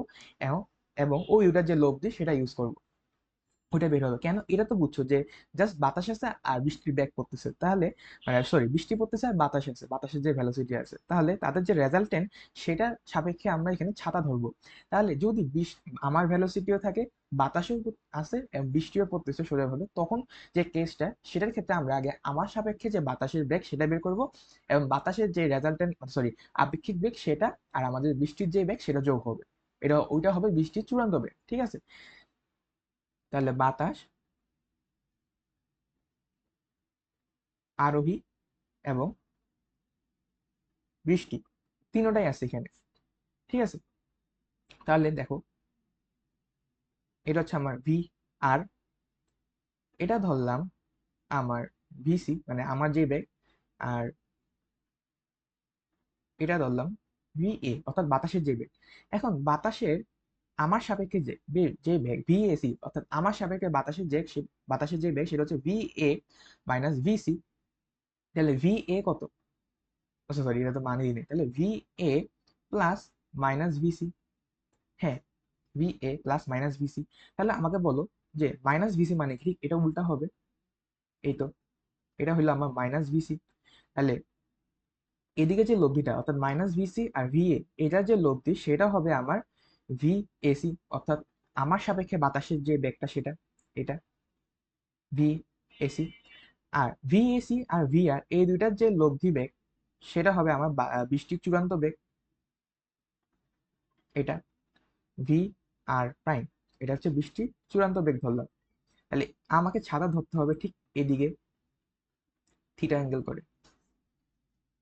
এবং এবং ওইটার যে লব্ধি সেটা ইউজ করব, ওইটা বের হবে। কেন, এটা তো বুঝছো যে জাস্ট বাতাস আছে আর বৃষ্টির ব্যাগ পড়তেছে, তাহলে মানে সরি, বৃষ্টি পড়তেছে আর বাতাস আছে, বাতাসের যে ভেলোসিটি আছে, তাহলে তাদের যে রেজাল্টেন্ট সেটার সাপেক্ষে আমরা এখানে ছাতা ধরবো। তাহলে যদি আমার ভেলোসিটিও থাকে, বাতাসও আছে এবং বৃষ্টিও পড়তেছে সোজাভাবে, তখন যে কেসটা সেটার ক্ষেত্রে আমরা আগে আমার সাপেক্ষে যে বাতাসের বেগ সেটা বের করব, এবং বাতাসের যে রেজাল্টেন্ট সরি আপেক্ষিক বেগ সেটা, আর আমাদের বৃষ্টির যে বেগ সেটা যোগ হবে, এটা ওইটা হবে বৃষ্টির চূড়ান্ত বেগ। ঠিক আছে, তাহলে বাতাস, আরোহী এবং বৃষ্টি তিনোটাই আছে এখানে। ঠিক আছে, তাহলে দেখো, এটা হচ্ছে আমার ভি আর, এটা ধরলাম আমার ভিসি মানে আমার যে বেগ, আর এটা ধরলাম ভি এ অর্থাৎ বাতাসের যে বেগ। এখন বাতাসের আমার সাপেক্ষে যে বেগ ভিএসি, অর্থাৎ আমার সাপেক্ষে বাতাসের যে বেগ সেটা হচ্ছে ভি এ মাইনাস ভিসি। তাহলে ভি এ কত, আচ্ছা সরি, এটা তো মানেই নেই, তাহলে V A plus minus V C. হ্যাঁ, V A plus minus V C. তাহলে আমাকে বলো যে মাইনাস ভিসি মানে কি, ঠিক এটা উল্টা হবে, এই তো, এটা হলো আমার মাইনাস ভিসি। তাহলে এদিকে যে লব্ধিটা অর্থাৎ মাইনাস ভিসি আর ভিএ, এটার যে লব্ধি সেটা হবে আমার ভি এসি, অর্থাৎ আমার সাপেক্ষে বাতাসের যে বেগটা সেটা, এটা ভি এসি। আর ভিএসি আর ভিআর এই দুইটার যে লব্ধি বেগ সেটা হবে আমার বৃষ্টির চূড়ান্ত বেগ, এটা ভি আর প্রাইম, এটা হচ্ছে বৃষ্টির চূড়ান্ত বেগ ধরলাম। তাহলে আমাকে ছাতা ধরতে হবে ঠিক এদিকে থিটা অ্যাঙ্গেল করে।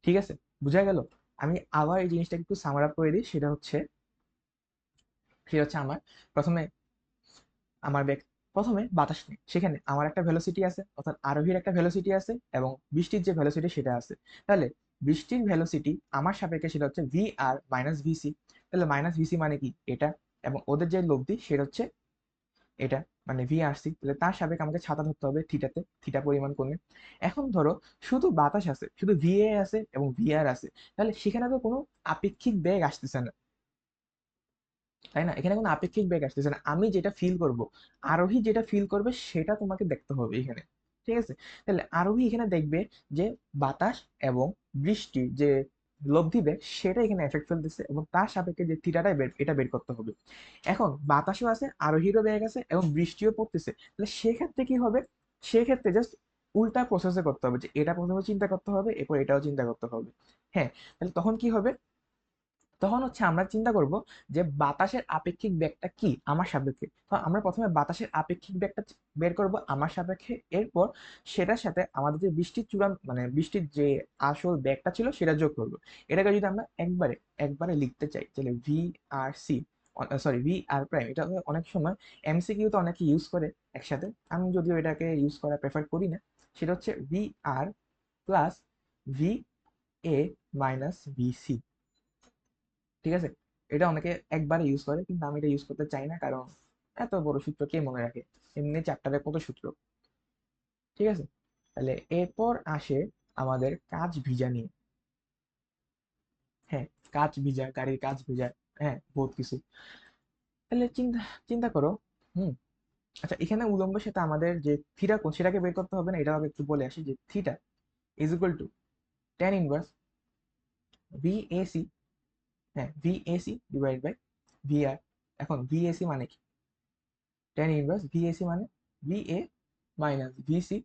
ঠিক আছে, বুঝা গেল। আমি আবার এই জিনিসটাকে একটু সামার আপ করে দিই, সেটা হচ্ছে আমার প্রথমে আমার ব্যাগ, প্রথমে বাতাস নেই, সেখানে আমার একটা ভেলোসিটি আছে, অর্থাৎ আরোহীর একটা ভেলোসিটি আছে এবং বৃষ্টির যে ভেলোসিটি সেটা আছে। তাহলে বৃষ্টির ভেলোসিটি আমার সাপেক্ষে সেটা হচ্ছে ভি আর মাইনাস ভিসি। তাহলে মাইনাস ভিসি মানে কি, এটা, এবং ওদের যে লব্ধি সেটা হচ্ছে এটা মানে ভি আসছি, তাহলে তার সাপেক্ষে আমাকে ছাতা ধরতে হবে থিটাতে, থিটা পরিমাণ কোণে। এখন ধরো শুধু বাতাস আছে, শুধু ভিএ আছে এবং ভিআর আছে, তাহলে সেখানে তো কোনো আপেক্ষিক বেগ আসতেছে না, তাই না? এখানে কোনো আপেক্ষিক বেগ আসতেছে না। আমি যেটা ফিল করব, আরোহী যেটা ফিল করবে সেটা তোমাকে দেখতে হবে এখানে। ঠিক আছে? তাহলে আরোহী এখানে দেখবে যে বাতাস এবং বৃষ্টির যে লব্ধি বেগ সেটা এখানে এফেক্ট ফেলতেছে, এবং তার সাপেক্ষে যে থিটাটা বের, এটা বের করতে হবে। এখন বাতাসও আছে, আরোহীরও বেগ আছে এবং বৃষ্টিও পড়তেছে, তাহলে সেক্ষেত্রে কি হবে? সেক্ষেত্রে জাস্ট উল্টা প্রসেসে করতে হবে, যে এটা প্রথমে চিন্তা করতে হবে, এরপর এটাও চিন্তা করতে হবে। হ্যাঁ, তাহলে তখন কি হবে? তখন হচ্ছে আমরা চিন্তা করব যে বাতাসের আপেক্ষিক বেগটা কি আমার সাপেক্ষে। তো আমরা প্রথমে বাতাসের আপেক্ষিক বেগটা বের করব আমার সাপেক্ষে, এরপর সেটার সাথে আমাদের যে বৃষ্টির চূড়ান্ত মানে বৃষ্টির যে আসল বেগটা ছিল সেটা যোগ করব। এটাকে যদি আমরা একবারে একবারে লিখতে চাই, তাহলে V R C, sorry V আর প্রাইম, এটা অনেক সময় এমসিকিউতে অনেকে ইউজ করে একসাথে, আমি যদিও এটাকে ইউজ করা প্রেফার করি না। সেটা হচ্ছে ভি আর প্লাস ভি এ মাইনাস ভি সি। ঠিক আছে? এটা অনেকে একবারে ইউজ করে, কিন্তু আমি এটা ইউজ করতে চাই না, কারণ এত বড় সূত্র কে মনে রাখে? এমনি চ্যাপ্টারে কত সূত্র। ঠিক আছে? তাহলে এরপর আসে আমাদের কাঁচ ভিজা নিয়ে। হ্যাঁ, কাঁচ ভিজা, গাড়ির কাঁচ ভিজা, হ্যাঁ বহুত কিছু। তাহলে চিন্তা চিন্তা করো। হুম। আচ্ছা, এখানে উলম্বের সাথে আমাদের যে থিটা কোণ সেটাকে বের করতে হবে না, এটা আগে একটু বলে আসি, যে theta is equal two tan inverse ভিএসি। হ্যাঁ, ভিএসি ডিভাইড বাই ভিআর। এখন ভিএসি মানে কি? ট্যান ইনভার্স ভিএসি মানে v a minus v c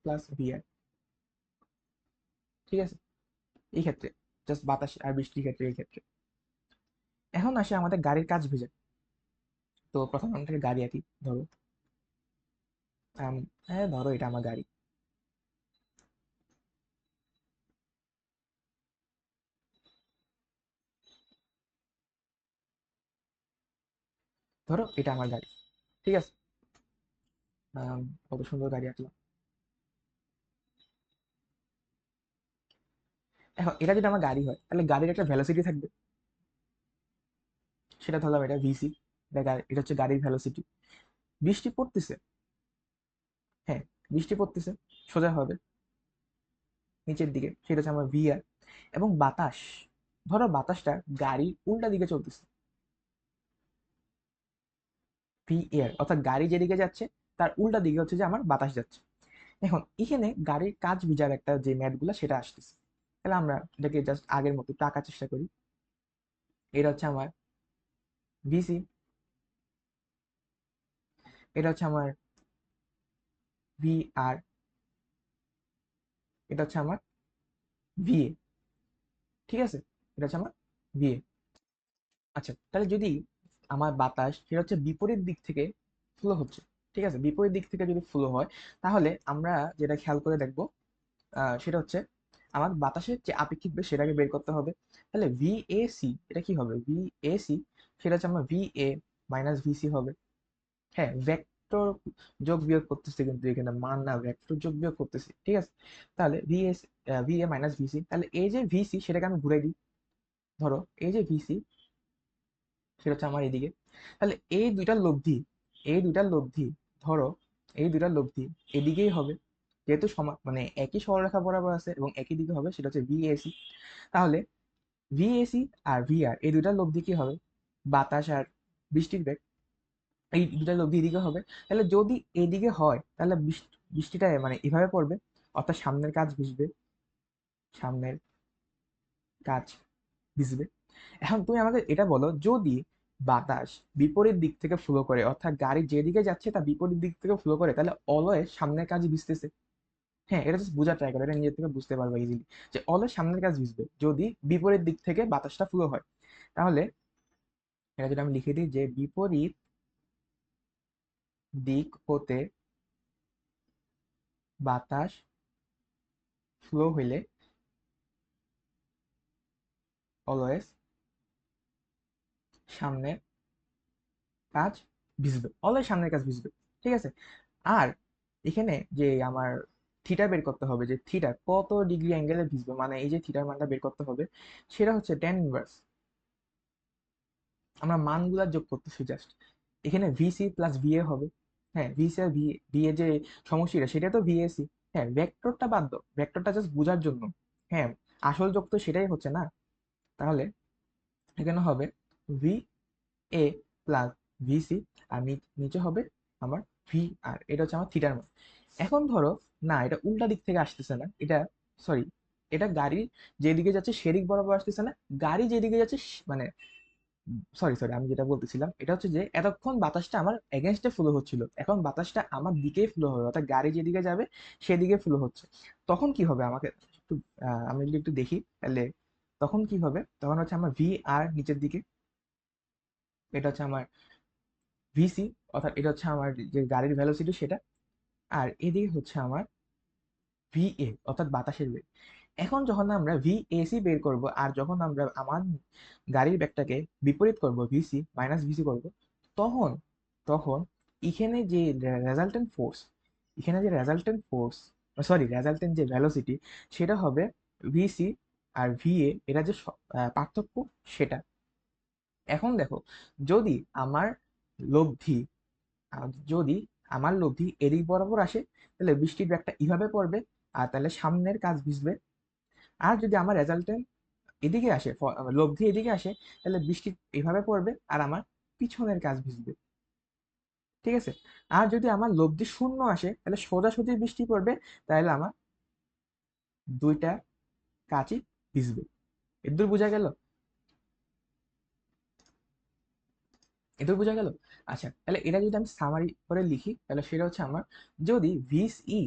plus v r. ঠিক আছে? এই ক্ষেত্রে জাস্ট বাতাস আর বৃষ্টির ক্ষেত্রে, এই ক্ষেত্রে। এখন আসে আমাদের গাড়ির কাজ ভেজা। তো প্রথম আমাদের গাড়ি আঁকি, ধরো হ্যাঁ ধরো এটা আমার গাড়ি। ধরো এটা আমার গাড়ি। ঠিক আছে? কত সুন্দর গাড়ি আঁকলাম। এখন এটা যদি আমার গাড়ি হয়, তাহলে গাড়ির একটা ভেলোসিটি থাকবে, সেটা ধরলাম এটা ভিসি। এটা হচ্ছে গাড়ির ভেলোসিটি। বৃষ্টি পড়তেছে। হ্যাঁ, বৃষ্টি পড়তেছে, সোজা হবে নিচের দিকে, সেটা হচ্ছে আমার ভিআর। এবং বাতাস, ধরো বাতাসটা গাড়ির উল্টা দিকে চলতেছে, ভি এয়ার, অর্থাৎ গাড়ি যেদিকে যাচ্ছে তার উল্টা দিকে হচ্ছে যে আমার বাতাস যাচ্ছে। এখন এখানে গাড়ির কাজ বিজার একটা যে ম্যাথগুলো সেটা আসতেছে, তাহলে আমরা এটাকে জাস্ট আগের মতো একটু আঁকার চেষ্টা করি। এটা হচ্ছে আমার ভিসি, এটা হচ্ছে আমার ভি আর, এটা হচ্ছে আমার ভিএ। ঠিক আছে? এটা হচ্ছে আমার ভিএ। আচ্ছা, তাহলে যদি আমার বাতাস সেটা হচ্ছে বিপরীত দিক থেকে ফ্লো হচ্ছে, ঠিক আছে, বিপরীত দিক থেকে যদি ফ্লো হয়, তাহলে আমরা যেটা খেয়াল করে দেখবো, সেটা হচ্ছে আমার বাতাসের যে আপেক্ষিক বেগ সেটাকে বের করতে হবে। তাহলে ভিএসি এটা কি হবে? ভিএসি সেটা হচ্ছে আমার ভিএ মাইনাস ভিসি হবে। হ্যাঁ, ভেক্টর যোগ বিয়োগ করতেছি, কিন্তু এখানে মান না, ভেক্টর যোগ বিয়োগ করতেছি। ঠিক আছে? তাহলে ভিএস ভিএ মাইনাস ভিসি, তাহলে এই যে ভিসি সেটাকে আমি ঘুরে দিই। ধরো এই যে ভিসি সেটা হচ্ছে আমার এদিকে, তাহলে এই দুইটার লব্ধি, ধরো এই দুইটার লব্ধি এদিকেই হবে, যেহেতু সমান মানে একই সরলরেখা বরাবর আছে এবং একই দিকে হবে, সেটা হচ্ছে ভিএসি। তাহলে ভিএসি আর ভিআর এই দুইটার লব্ধি কি হবে? বাতাস আর বৃষ্টির বেগ, এই দুটার লব্ধি এদিকে হবে। তাহলে যদি এদিকে হয়, তাহলে বৃষ্টিটা মানে এভাবে পড়বে, অর্থাৎ সামনের কাজ ভিজবে, সামনের কাজ ভিজবে। এখন তুমি আমাকে এটা বলো, যদি বাতাস বিপরীত দিক থেকে ফ্লো করে, অর্থাৎ গাড়ি যেদিকে যাচ্ছে তার বিপরীত দিক থেকে ফ্লো করে, তাহলে অলওয়েজ সামনের কাজ ভিজতেছে। হ্যাঁ, এটা জাস্ট বোঝার ট্রাই করো, এটা নিজের থেকে বুঝতে পারবে ইজিলি, যে অলওয়েজ সামনের কাজ ভিজবে যদি বিপরীত দিক থেকে বাতাসটা ফ্লো হয়। তাহলে এটা যদি আমি লিখে দিই যে বিপরীত দিক হতে বাতাস ফ্লো হইলে অলওয়েজ সামনের কাজ ভিজবে, অলওয়েজ সামনের কাজ ভিজবে। ঠিক আছে? আর এখানে যে আমার থিটা বের করতে হবে, যে থিটা কত ডিগ্রি অ্যাঙ্গেলে ভিজবে, মানে এই যে থিটার মানটা বের করতে হবে, সেটা হচ্ছে ট্যান ইনভার্স, আমরা মানগুলা যোগ করতেছি জাস্ট, এখানে ভিসি প্লাস ভিএ হবে। হ্যাঁ, ভিসি আর ভিএ যে সমষ্টিটা সেটা তো ভিএসি। হ্যাঁ, ভেক্টরটা বাদ দাও, ভেক্টরটা জাস্ট বোঝার জন্য। হ্যাঁ, আসল যোগ তো সেটাই হচ্ছে না। তাহলে এখানে হবে ভি এ প্লাস ভিসি, আর নিচে হবে আমার ভি আর, এটা হচ্ছে আমার থিটার মান। এখন ধরো না, এটা উল্টা দিক থেকে আসতেছে না, এটা সরি, এটা গাড়ি যেদিকে যাচ্ছে সেদিক বরাবর আসতেছে না, গাড়ি যেদিকে যাচ্ছে মানে সরি সরি, আমি যেটা বলতেছিলাম এটা হচ্ছে যে এতক্ষণ বাতাসটা আমার এগেনস্টে ফ্লো হচ্ছিল, এখন বাতাসটা আমার দিকেই ফ্লো হবে, অর্থাৎ গাড়ি যেদিকে যাবে সেদিকে ফ্লো হচ্ছে। তখন কি হবে আমাকে একটু আমি যদি একটু দেখি তাহলে তখন কি হবে, তখন হচ্ছে আমার ভি আর নিচের দিকে, এটা হচ্ছে আমার ভিসি, অর্থাৎ এটা হচ্ছে আমার যে গাড়ির ভেলোসিটি সেটা, আর এদিকে হচ্ছে আমার ভিএ অর্থাৎ বাতাসের বেগ। এখন যখন আমরা ভিএসি বের করব আর যখন আমরা আমার গাড়ির বেগটাকে বিপরীত করব, ভিসি মাইনাস ভিসি করব, তখন তখন এখানে যে রেজাল্টেন্ট ফোর্স, এখানে যে রেজাল্টেন্ট ফোর্স সরি রেজাল্টেন্ট যে ভেলোসিটি, সেটা হবে ভিসি আর ভিএ এটা যে পার্থক্য সেটা। এখন দেখো, যদি আমার লব্ধি যদি আমার লব্ধি এদিক বরাবর আসে, তাহলে বৃষ্টির ব্যাগটা এইভাবে পড়বে, আর তাহলে সামনের কাজ ভিজবে। আর যদি আমার রেজাল্টেন্ট এদিকে আসে, লব্ধি এদিকে আসে, তাহলে বৃষ্টি এইভাবে পড়বে আর আমার পিছনের কাজ ভিজবে। ঠিক আছে? আর যদি আমার লব্ধি শূন্য আসে, তাহলে সোজাসুজি বৃষ্টি পড়বে, তাহলে আমার দুইটা কাজই ভিজবে। এদূর বোঝা গেল? এদূর বোঝা গেল? আচ্ছা, তাহলে এটা যদি আমি সামারি করে লিখি, তাহলে সেটা হচ্ছে আমার, যদি ভিসই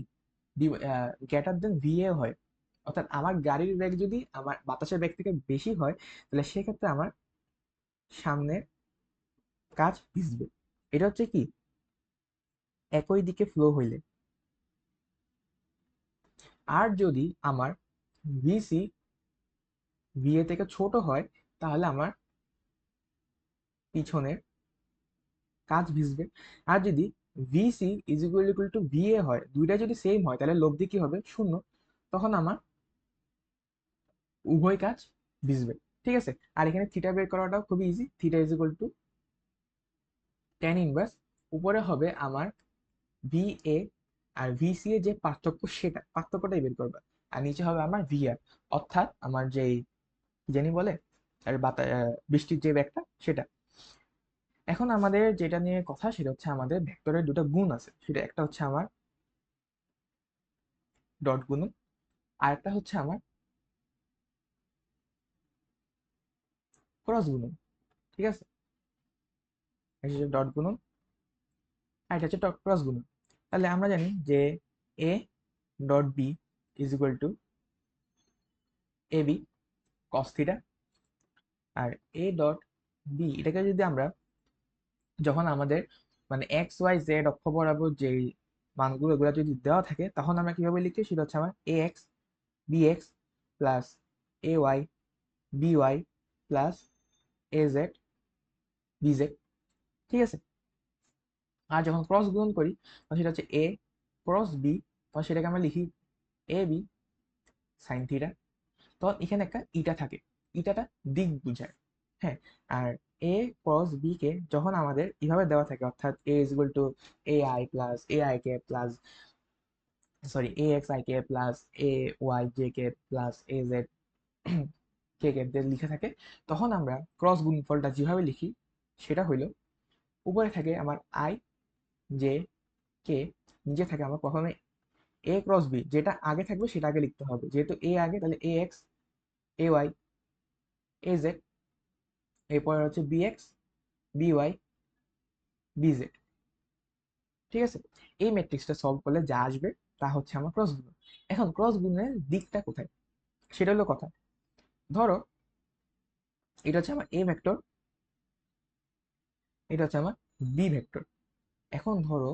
গ্রেটার দেন ভিএ হয়, অর্থাৎ আমার গাড়ির বেগ যদি আমার বাতাসের বেগ থেকে বেশি হয়, তাহলে সেক্ষেত্রে আমার সামনের কাজ ভিজবে। এটা হচ্ছে কি একই দিকে ফ্লো হইলে। আর যদি আমার ভিসি ভিএ থেকে ছোট হয়, তাহলে আমার পিছনের কাজ ভিজবে। আর যদি v c is equal to v a হয়, দুইটা যদি সেম হয়, তাহলে লব্ধি কি হবে শূন্য, তখন আমার উভয় কাজ ভিজবে। ঠিক আছে? আর এখানে থিটা বের করাটাও খুবই easy, theta is equal two tan inverse, উপরে হবে আমার ভি এ আর ভিসি এর যে পার্থক্য সেটা পার্থক্যটাই বের করবা, আর নিচে হবে আমার ভি আর, অর্থাৎ আমার যেই কি জানি বলে আর বৃষ্টির যে ব্যাগটা সেটা। এখন আমাদের যেটা নিয়ে কথা সেটা হচ্ছে আমাদের ভেক্টরের দুটো গুণ আছে, সেটা একটা হচ্ছে আমার ডট গুণন, আর একটা হচ্ছে আমার ক্রস গুণন। ঠিক আছে? এটা হচ্ছে ডট গুণন আর এটা হচ্ছে ক্রস গুণন। তাহলে আমরা জানি যে a dot B is equal to A B cos theta, আর এ ডট বি এটাকে যদি আমরা যখন আমাদের মানে এক্স ওয়াই জেড অক্ষ বরাবর যে মানগুলো এগুলো যদি দেওয়া থাকে, তখন আমরা কিভাবে লিখি সেটা হচ্ছে আমার A X B X plus A Y B Y plus A Z B Z. ঠিক আছে? আর যখন ক্রস গুণন করি, তখন সেটা হচ্ছে এ ক্রস বি, তখন সেটাকে আমরা লিখি এ বি সাইন থিটা। তখন এখানে একটা ইটা থাকে, ইটাটা দিক বুঝায়। হ্যাঁ, আর এ ক্রস বি কে যখন আমাদের এইভাবে দেওয়া থাকে, অর্থাৎ A is equal to A I plus A I K plus sorry A X I K plus A Y J K plus A Z K কে লিখে থাকে, তখন আমরা ক্রস গুণফলটা যেভাবে লিখি সেটা হইল, উপরে থাকে আমার আই জে কে, নিচে থাকে আমার প্রথমে এ ক্রস বি, যেটা আগে থাকবে সেটা আগে লিখতে হবে, যেহেতু এ আগে তাহলে A X A Y A Z, এরপরে হচ্ছে B X B Y B Z. ঠিক আছে? এই ম্যাট্রিক্সটা সলভ করলে যা আসবে তা হচ্ছে আমার ক্রস গুণ। এখন ক্রস গুণের দিকটা কোথায় সেটা হলো কথা। ধরো এটা হচ্ছে আমার এ ভেক্টর, এটা হচ্ছে আমার বি ভেক্টর। এখন ধরো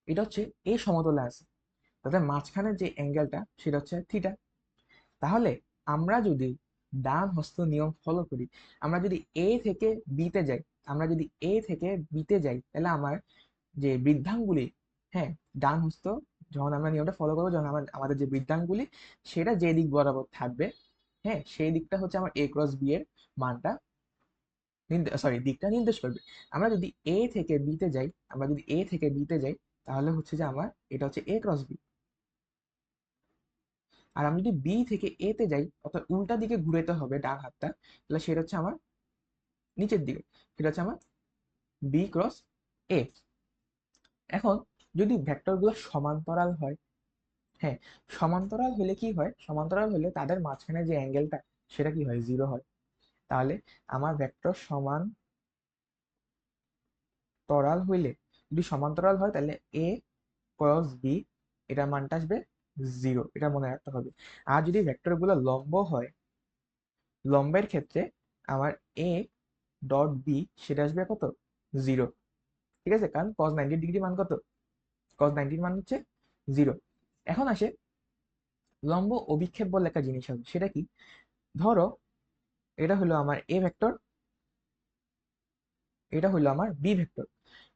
এটা হচ্ছে এ সমতলে আছে, তাদের মাঝখানে যে অ্যাঙ্গেলটা সেটা হচ্ছে থিটা। তাহলে আমরা যদি ডান হস্ত নিয়ম ফলো করি, আমরা যদি এ থেকে বিতে যাই, আমরা যদি এ থেকে বিতে যাই, তাহলে আমার যে বৃদ্ধাঙ্গুলি, হ্যাঁ, ডান হস্ত যখন আমরা নিয়মটা ফলো করবো, যখন আমাদের যে বৃদ্ধাঙ্গুলি সেটা যে দিক বরাবর থাকবে, হ্যাঁ, সেই দিকটা হচ্ছে আমার এ ক্রস বি এর মানটা দিকটা নির্দেশ করবে। আমরা যদি এ থেকে বিতে যাই, তাহলে হচ্ছে যে আমার এটা হচ্ছে এ ক্রস বি। আর আমি যদি বি থেকে এ তে যাই, অর্থাৎ উল্টা দিকে ঘুরাতে হবে ডান হাতটা, তাহলে সেটা হচ্ছে আমার নিচের দিকে, সেটা হচ্ছে আমার বি ক্রস এ। এখন যদি ভেক্টরগুলো সমান্তরাল হয়, হ্যাঁ, সমান্তরাল হলে কি হয়, সমান্তরাল হলে তাদের মাঝখানে যে অ্যাঙ্গেলটা সেটা কি হয়, জিরো হয়। তাহলে আমার ভেক্টর সমান্তরাল হইলে, যদি সমান্তরাল হয় তাহলে এ ক্রস বি এটার মানটা আসবে জিরো, এটা মনে রাখতে হবে। আর যদি ভেক্টরগুলো লম্ব হয়, লম্বের ক্ষেত্রে আমার এ ডট বি সেটা আসবে কত, জিরো। ঠিক আছে, কারণ কস 90 ডিগ্রি মান কত, কস 90 মান হচ্ছে জিরো। এখন আসে লম্ব অভিক্ষেপ বলে একটা জিনিস হবে, সেটা কি, ধরো এটা হলো আমার এ ভেক্টর, এটা হলো আমার বি ভেক্টর।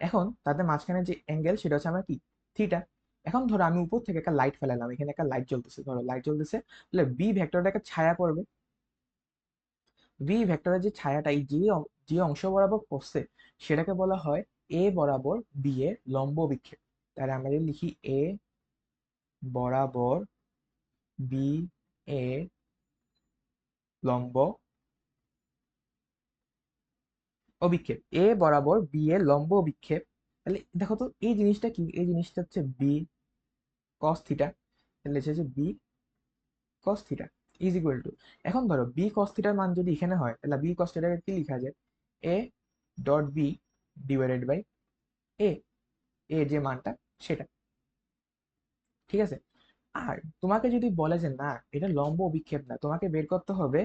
এখন তাদের মাঝখানে যে অ্যাঙ্গেল সেটা হচ্ছে আমার কি, থিটা। এখন ধরো আমি উপর থেকে একটা লাইট ফেলালাম, এখানে একটা লাইট জ্বলতেছে, ধরো লাইট জ্বলতেছে, তাহলে বি ভেক্টরটা একটা ছায়া পড়বে। বি ভেক্টরের যে ছায়াটা এই যে অংশ বরাবর পড়ছে সেটাকে বলা হয় এ বরাবর বি এর লম্ব বিক্ষেপ। তাহলে আমরা যদি লিখি এ বরাবর বি এ লম্ব অভিক্ষেপ, এ বরাবর বি এর লম্ব অভিক্ষেপ। তাহলে দেখো তো এই জিনিসটা কি, এই জিনিসটা হচ্ছে বি কস থিটা। তাহলে হচ্ছে b cos theta is equal to, এখন ধরো বি কস থিটার মান যদি এখানে হয় তাহলে বি কস থিটাকে কি লেখা যায়, A dot B divided by A, এর যে মানটা সেটা। ঠিক আছে, আর তোমাকে যদি বলে যে না এটা লম্ব অভিক্ষেপ না, তোমাকে বের করতে হবে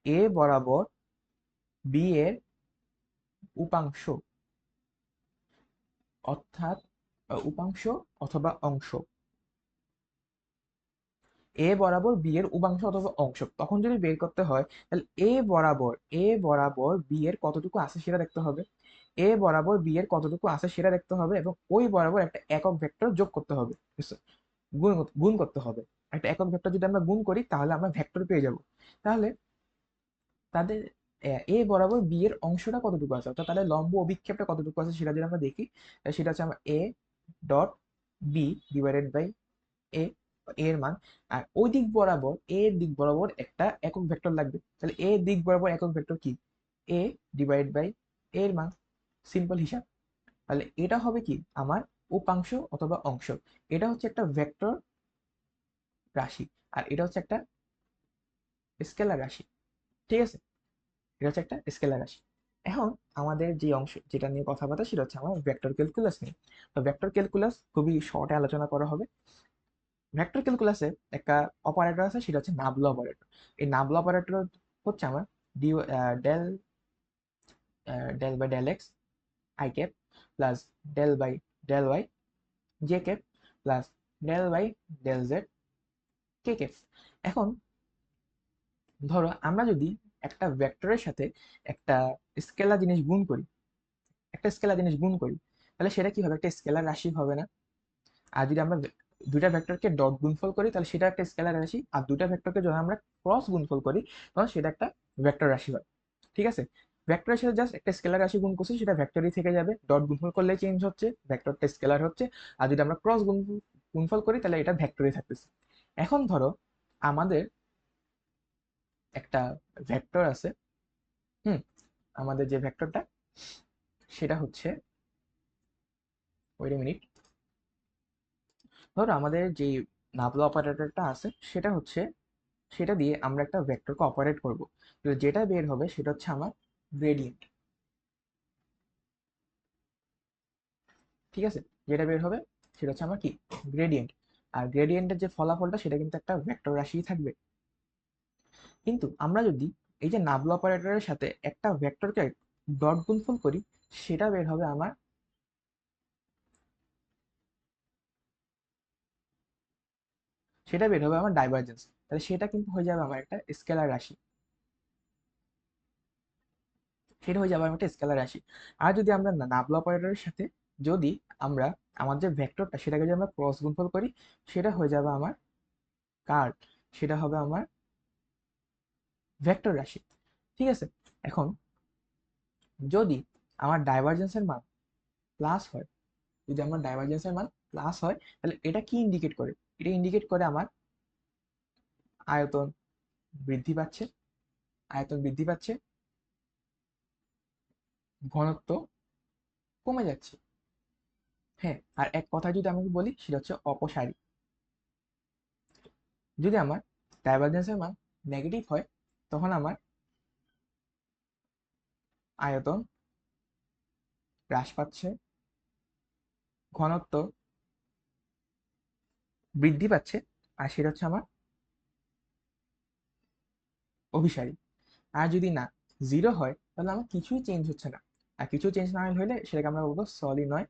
এ বরাবর বি এর উপাংশ, অর্থাৎ উপাংশ অথবা অংশ, এ বরাবর বি এর উপাংশ অথবা অংশ। তখন যদি বের করতে হয় তাহলে এ বরাবর বি এর কতটুকু আছে সেটা দেখতে হবে, এ বরাবর বি এর কতটুকু আছে সেটা দেখতে হবে, এবং ওই বরাবর একটা একক ভেক্টর যোগ করতে হবে, গুণ গুণ করতে হবে। একটা একক ভেক্টর যদি আমরা গুণ করি তাহলে আমরা ভেক্টর পেয়ে যাব। তাহলে তাদের এ বরাবর বি এর অংশটা কতটুকু আছে, অর্থাৎ তাদের লম্ব অভিক্ষেপটা কতটুকু আছে সেটা যদি আমরা দেখি, তাহলে সেটা হচ্ছে আমার A dot B divided by A, এর মান। আর ওই দিক বরাবর, এর দিক বরাবর একটা একক ভেক্টর লাগবে, তাহলে এ দিক বরাবর একক ভেক্টর কি, এ ডিভাইড বাই এর মান, সিম্পল হিসাব। তাহলে এটা হবে কি আমার উপাংশ অথবা অংশ। এটা হচ্ছে একটা ভেক্টর রাশি, আর এটা হচ্ছে একটা স্কেলার রাশি। ঠিক আছে, এটা হচ্ছে একটা স্কেলার রাশি। এখন আমাদের যে অংশ যেটা নিয়ে কথাবার্তা সেটা হচ্ছে আমার ভেক্টর ক্যালকুলাস নিয়ে। তো ভেক্টর ক্যালকুলাস খুবই শর্টে আলোচনা করা হবে। ভেক্টর ক্যালকুলাসে একটা অপারেটর আছে, সেটা হচ্ছে নাবলা অপারেটর। এই নাবলা অপারেটর হচ্ছে আমার D del del by del X I cap plus del by del Y J cap plus del by del Z K cap. এখন ধরো আমরা যদি একটা ভেক্টরের সাথে একটা স্কেলার জিনিস গুণ করি, তাহলে সেটা কি হবে, একটা স্কেলার রাশি হবে না? আর যদি আমরা দুইটা ভেক্টরকে ডট গুণফল করি তাহলে সেটা একটা স্কেলার রাশি, আর দুইটা ভেক্টরকে যখন আমরা ক্রস গুণফল করি তখন সেটা একটা ভেক্টর রাশি হয়। ঠিক আছে, ভেক্টরের সাথে জাস্ট একটা স্কেলার রাশি গুণ করছি, সেটা ভেক্টরই থেকে যাবে, ডট গুণফল করলে চেঞ্জ হচ্ছে, ভেক্টরটা স্কেলার হচ্ছে। আর যদি আমরা ক্রস গুণফল করি তাহলে এটা ভেক্টরই থাকতেছে। এখন ধরো আমাদের একটা ভেক্টর আছে, হুম, আমাদের যে ভেক্টরটা সেটা হচ্ছে, ওয়েট এ মিনিট, ধরো আমাদের যে নাবলা অপারেটরটা আছে সেটা হচ্ছে, সেটা দিয়ে আমরা একটা ভেক্টরকে অপারেট করব, তো যেটা বের হবে সেটা হচ্ছে আমার গ্রেডিয়েন্ট। ঠিক আছে, যেটা বের হবে সেটা হচ্ছে আমার কি, গ্রেডিয়েন্ট। আর গ্রেডিয়েন্টের যে ফলাফলটা সেটা কিন্তু একটা ভেক্টর রাশিই থাকবে। কিন্তু আমরা যদি এই যে নাবলা অপারেটরের সাথে একটা ভেক্টরকে ডট গুণফল করি, সেটা বের হবে আমার, ডাইভারজেন্স। তাহলে সেটা কিন্তু হয়ে যাবে আমার একটা স্কেলার রাশি, আর যদি আমরা নাবলা অপারেটরের সাথে যদি আমরা আমার যে ভেক্টরটা সেটাকে যদি আমরা ক্রস গুণফল করি, সেটা হয়ে যাবে আমার কার, সেটা হবে আমার ভেক্টর রাশি। ঠিক আছে, এখন যদি আমার ডাইভারজেন্সের মান প্লাস হয়, যদি আমার ডাইভারজেন্সের মান প্লাস হয়, তাহলে এটা কি ইন্ডিকেট করে? এটা ইন্ডিকেট করে আমার আয়তন বৃদ্ধি পাচ্ছে, আয়তন বৃদ্ধি পাচ্ছে, ঘনত্ব কমে যাচ্ছে। হ্যাঁ, আর এক কথা যদি আমি বলি সেটা হচ্ছে অপসারী। যদি আমার ডাইভারজেন্সের মান নেগেটিভ হয়, তখন আমার আয়তন হ্রাস পাচ্ছে, ঘনত্ব বৃদ্ধি পাচ্ছে, আর সেটা হচ্ছে আমার অভিসারী। আর যদি না জিরো হয়, তাহলে আমার কিছুই চেঞ্জ হচ্ছে না। আর কিছু চেঞ্জ না হলে সেটাকে আমরা বলবো সলি নয়,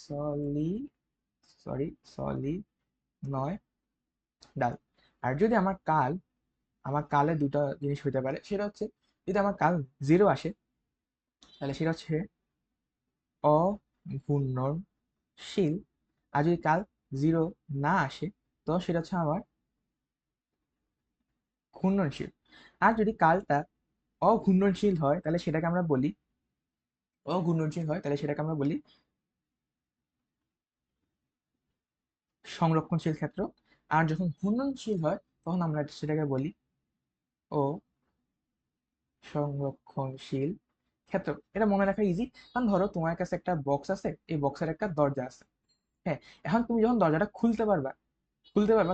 সলি সরি সলি নয় ডাল। আর যদি আমার কালে দুটো জিনিস হতে পারে, সেটা হচ্ছে যদি আমার কাল জিরো আসে, তাহলে সেটা হচ্ছে অঘূর্ণনশীল। আর যদি কাল জিরো না আসে, তো সেটা হচ্ছে আমার ঘূর্ণনশীল। আর যদি কালটা অঘূর্ণনশীল হয়, তাহলে সেটাকে আমরা বলি অঘূর্ণনশীল হয়, তাহলে সেটাকে আমরা বলি সংরক্ষণশীল ক্ষেত্র। আর যখন ঘূর্ণনশীল হয়, তখন আমরা সেটাকে বলি ও সংরক্ষণশীল ক্ষেত্র। এটা মনে রাখা ইজি। কারণ ধরো তোমার কাছে একটা বক্স আছে, এই বক্সের একটা দরজা আছে। হ্যাঁ, এখন তুমি যখন দরজাটা খুলতে পারবা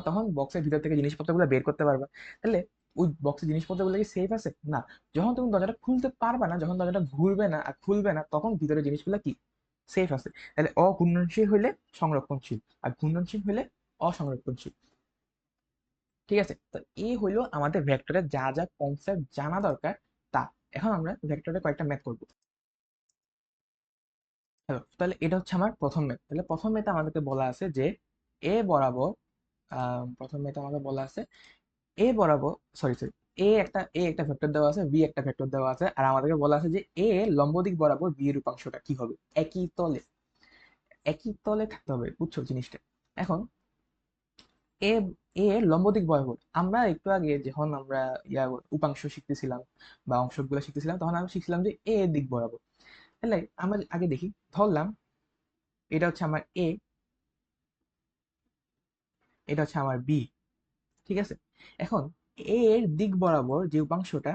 তখন বক্সের ভিতর থেকে জিনিসপত্রগুলো বের করতে পারবা। তাহলে ওই বক্সের জিনিসপত্রগুলো কি সেফ আছে? না। যখন তুমি দরজাটা খুলতে পারবা না, যখন দরজাটা ঘুরবে না আর খুলবে না, তখন ভিতরে জিনিসগুলো কি সেফ আছে। তাহলে অঘূর্ণনশীল হইলে সংরক্ষণশীল, আর ঘূর্ণনশীল হইলে অসংরক্ষণশীল। ঠিক আছে, তো এই হইলো আমাদের ভেক্টরের যা যা কনসেপ্ট জানা দরকার তা। এখন আমরা ভেক্টরের কয়েকটা ম্যাথ করব। হ্যালো, তাহলে এটা হচ্ছে আমার প্রথম ম্যাথ। তাহলে প্রথম ম্যাথে আমাদেরকে বলা আছে যে এ বরাবর, প্রথম ম্যাথে আমাদের বলা আছে এ বরাবর, সরি, এ একটা ভেক্টর দেওয়া আছে, বি একটা ভেক্টর দেওয়া আছে, আর আমাদেরকে বলা আছে যে এ লম্ব দিক বরাবর বি এর উপাংশটা কি হবে। একই তলে থাকতে হবে, বুঝছো জিনিসটা? এখন এ এ এর লম্ব দিক বরাবর আমরা একটু আগে যখন আমরা ইয়া উপাংশ শিখতেছিলাম বা অংশগুলো শিখতেছিলাম, তখন আমরা শিখছিলাম যে এ এর দিক বরাবর। তাহলে আমরা আগে দেখি, ধরলাম এটা হচ্ছে আমার এ, এটা হচ্ছে আমার বি। ঠিক আছে, এখন এ এর দিক বরাবর যে উপাংশটা,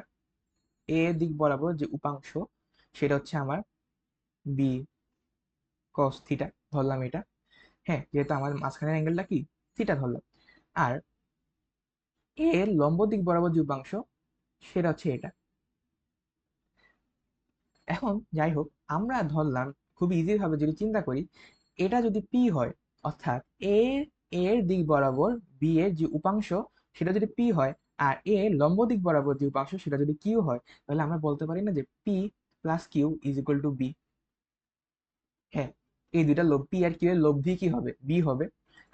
এ এর দিক বরাবর যে উপাংশ, সেটা হচ্ছে আমার বি কস থিটা ধরলাম এটা। হ্যাঁ, যেহেতু আমার মাঝখানের অ্যাঙ্গেলটা কি থিটা ধরলাম। আর এ এর লম্ব দিক বরাবর যে উপাংশ, সেটা হচ্ছে এটা। এখন যাই হোক, আমরা ধরলাম খুব ইজি ভাবে যদি চিন্তা করি, এটা যদি পি হয়, অর্থাৎ এ এর দিক বরাবর বি এর যে উপাংশ সেটা যদি পি হয়, আর এ লম্ব দিক বরাবর যে উপাংশ সেটা যদি কিউ হয়, তাহলে আমরা বলতে পারি না যে P plus Q is equal to B? হ্যাঁ, এই দুইটা লব পি আর কিউ এর লব্ধি কি হবে? বি হবে।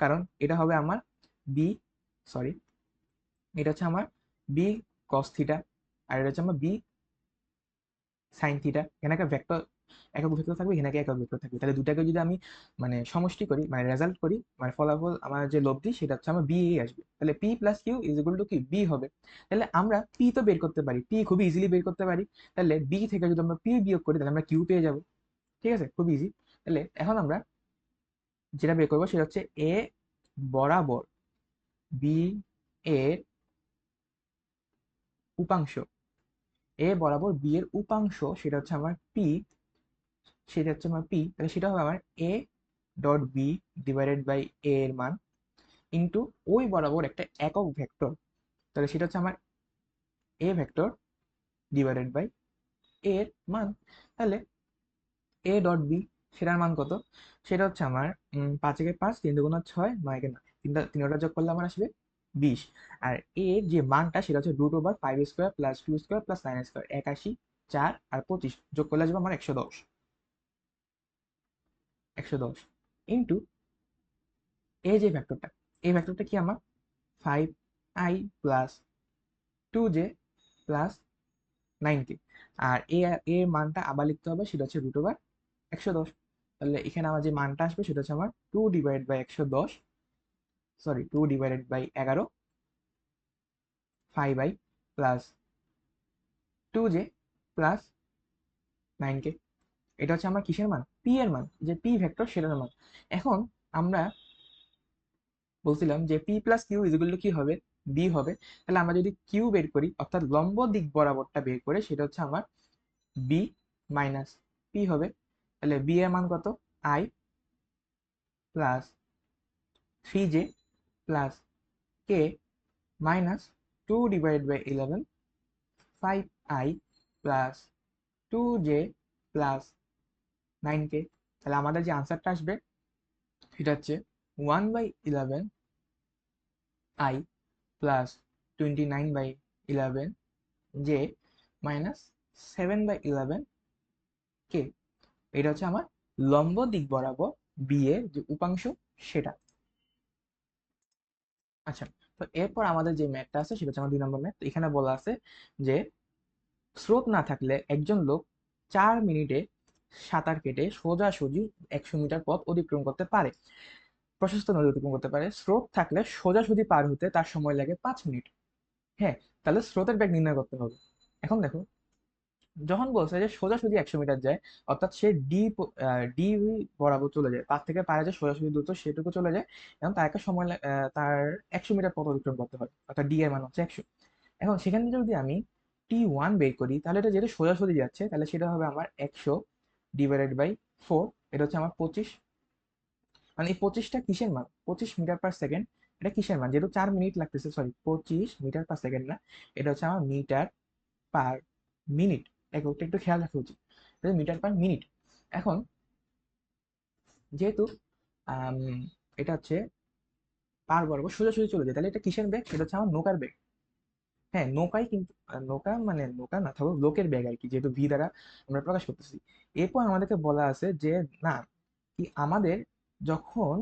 কারণ এটা হবে আমার বি, সরি, এটা হচ্ছে আমার বি কস থিটা, আর এটা হচ্ছে আমার বি সাইন থিটা। এখানে একটা ভেক্টর, একক ভেক্টর থাকবে, এখানে একক ভেক্টর থাকবে। তাহলে দুটাকে যদি আমি মানে সমষ্টি করি, মানে রেজাল্ট করি, মানে ফলাফল আমার যে লব্ধি সেটা হচ্ছে আমার বি আসবে। তাহলে P plus Q is equal to কি বি হবে। তাহলে আমরা পি তো বের করতে পারি, পি খুবই ইজিলি বের করতে পারি। তাহলে বি থেকে যদি আমরা পি বিয়োগ করি, তাহলে আমরা কিউ পেয়ে যাব। ঠিক আছে, খুব ইজি। তাহলে এখন আমরা যেটা বের করবো সেটা হচ্ছে এ বরাবর বি এর উপাংশ, এ বরাবর বি এর উপাংশ সেটা হচ্ছে আমার পি, সেটা হচ্ছে আমার পি। তাহলে সেটা হবে আমার A dot B divided by A এর মান ইন্টু ওই বরাবর একটা একক ভেক্টর, তাহলে সেটা হচ্ছে আমার এ ভেক্টর ডিভাইডেড বাই এ এর মান। তাহলে এ ডট বি, সেটার মান কত? সেটা হচ্ছে আমার 5 একে 5, 3 × 6, 9 × 9, তিনটা যোগ করলে আমার আসবে 20। আর এর যে মানটা সেটা হচ্ছে √5² প্লাস 2² প্লাস 9² 81, 4 আর 25 যোগ করলে আসবে আমার 110। 110 ইন্টু এই যে ভেক্টরটা, এই ভেক্টরটা কি আমার 5i plus 2j plus 9k। আর এর মানটা আবার লিখতে হবে, সেটা হচ্ছে √110। তাহলে এখানে আমার যে মানটা আসবে সেটা হচ্ছে আমার 2 divided by 11, 5i plus 2j plus 9k। এটা হচ্ছে আমার কিসের মান? পি এর মান, যে পি ভেক্টর সেটার মান। এখন আমরা বলছিলাম যে P plus Q is equal to কি হবে? বি হবে। তাহলে আমরা যদি কিউ বের করি, অর্থাৎ লম্ব দিক বরাবরটা বের করে, সেটা হচ্ছে আমার বি মাইনাস পি হবে। তাহলে বি এর মান কত? I plus 3j plus K minus 2/11 5i plus 2j plus 9k। তাহলে আমাদের যে আনসারটা আসবে সেটা হচ্ছে 1/11 i প্লাস 29/11 j মাইনাস 7/11 কে। এটা হচ্ছে আমার লম্ব দিক বরাবর বি এর যে উপাংশ সেটা। আচ্ছা, তো এরপর আমাদের যে ম্যাথটা আছে সেটা হচ্ছে আমার 2 নম্বর ম্যাথ। এখানে বলা আছে যে স্রোত না থাকলে একজন লোক 4 মিনিটে সাঁতার কেটে সোজাসুজি 100 মিটার পথ অতিক্রম করতে পারে, প্রশস্ত নদী অতিক্রম করতে পারে। স্রোত থাকলে সোজাসুজি পার হতে তার সময় লাগে 5 মিনিট। হ্যাঁ, তাহলে স্রোতের বেগ নির্ণয় করতে হবে। এখন দেখো, যখন বলছে যে সোজাসুজি 100 মিটার যায়, অর্থাৎ সে ডি বরাবর চলে যায়, তার থেকে পারে যে সোজাসুজি দ্রুত সেটুকু চলে যায়, এবং তার একটা সময় তার 100 মিটার পথ অতিক্রম করতে হয়, অর্থাৎ ডি এর মান হচ্ছে 100। এখন সেখানে যদি আমি T1 বের করি, তাহলে এটা যেটা সোজাসুজি যাচ্ছে, তাহলে সেটা হবে আমার 100/4। এটা হচ্ছে আমার 25। মানে এই 25টা কিসের মান? 25 মিটার পার সেকেন্ড। এটা কিসের মান? যেহেতু 4 মিনিট লাগতেছে, সরি 25 মিটার পার সেকেন্ড না, এটা হচ্ছে আমার মিটার পার মিনিট। এককটা একটু খেয়াল রাখা উচিত, এটা মিটার পার মিনিট। এখন যেহেতু আম, এটা হচ্ছে পার বরাবর সোজাসুজি চলে যায়, তাহলে এটা কিসের বেগ? সেটা হচ্ছে আমার নৌকার বেগ। হ্যাঁ, নৌকায় কিন্তু নৌকা মানে নৌকা না থাকো, লোকের ব্যাগ আর কি, যেহেতু ভি দ্বারা আমরা প্রকাশ করতেছি। এরপর আমাদেরকে বলা আছে যে না, কি আমাদের যখন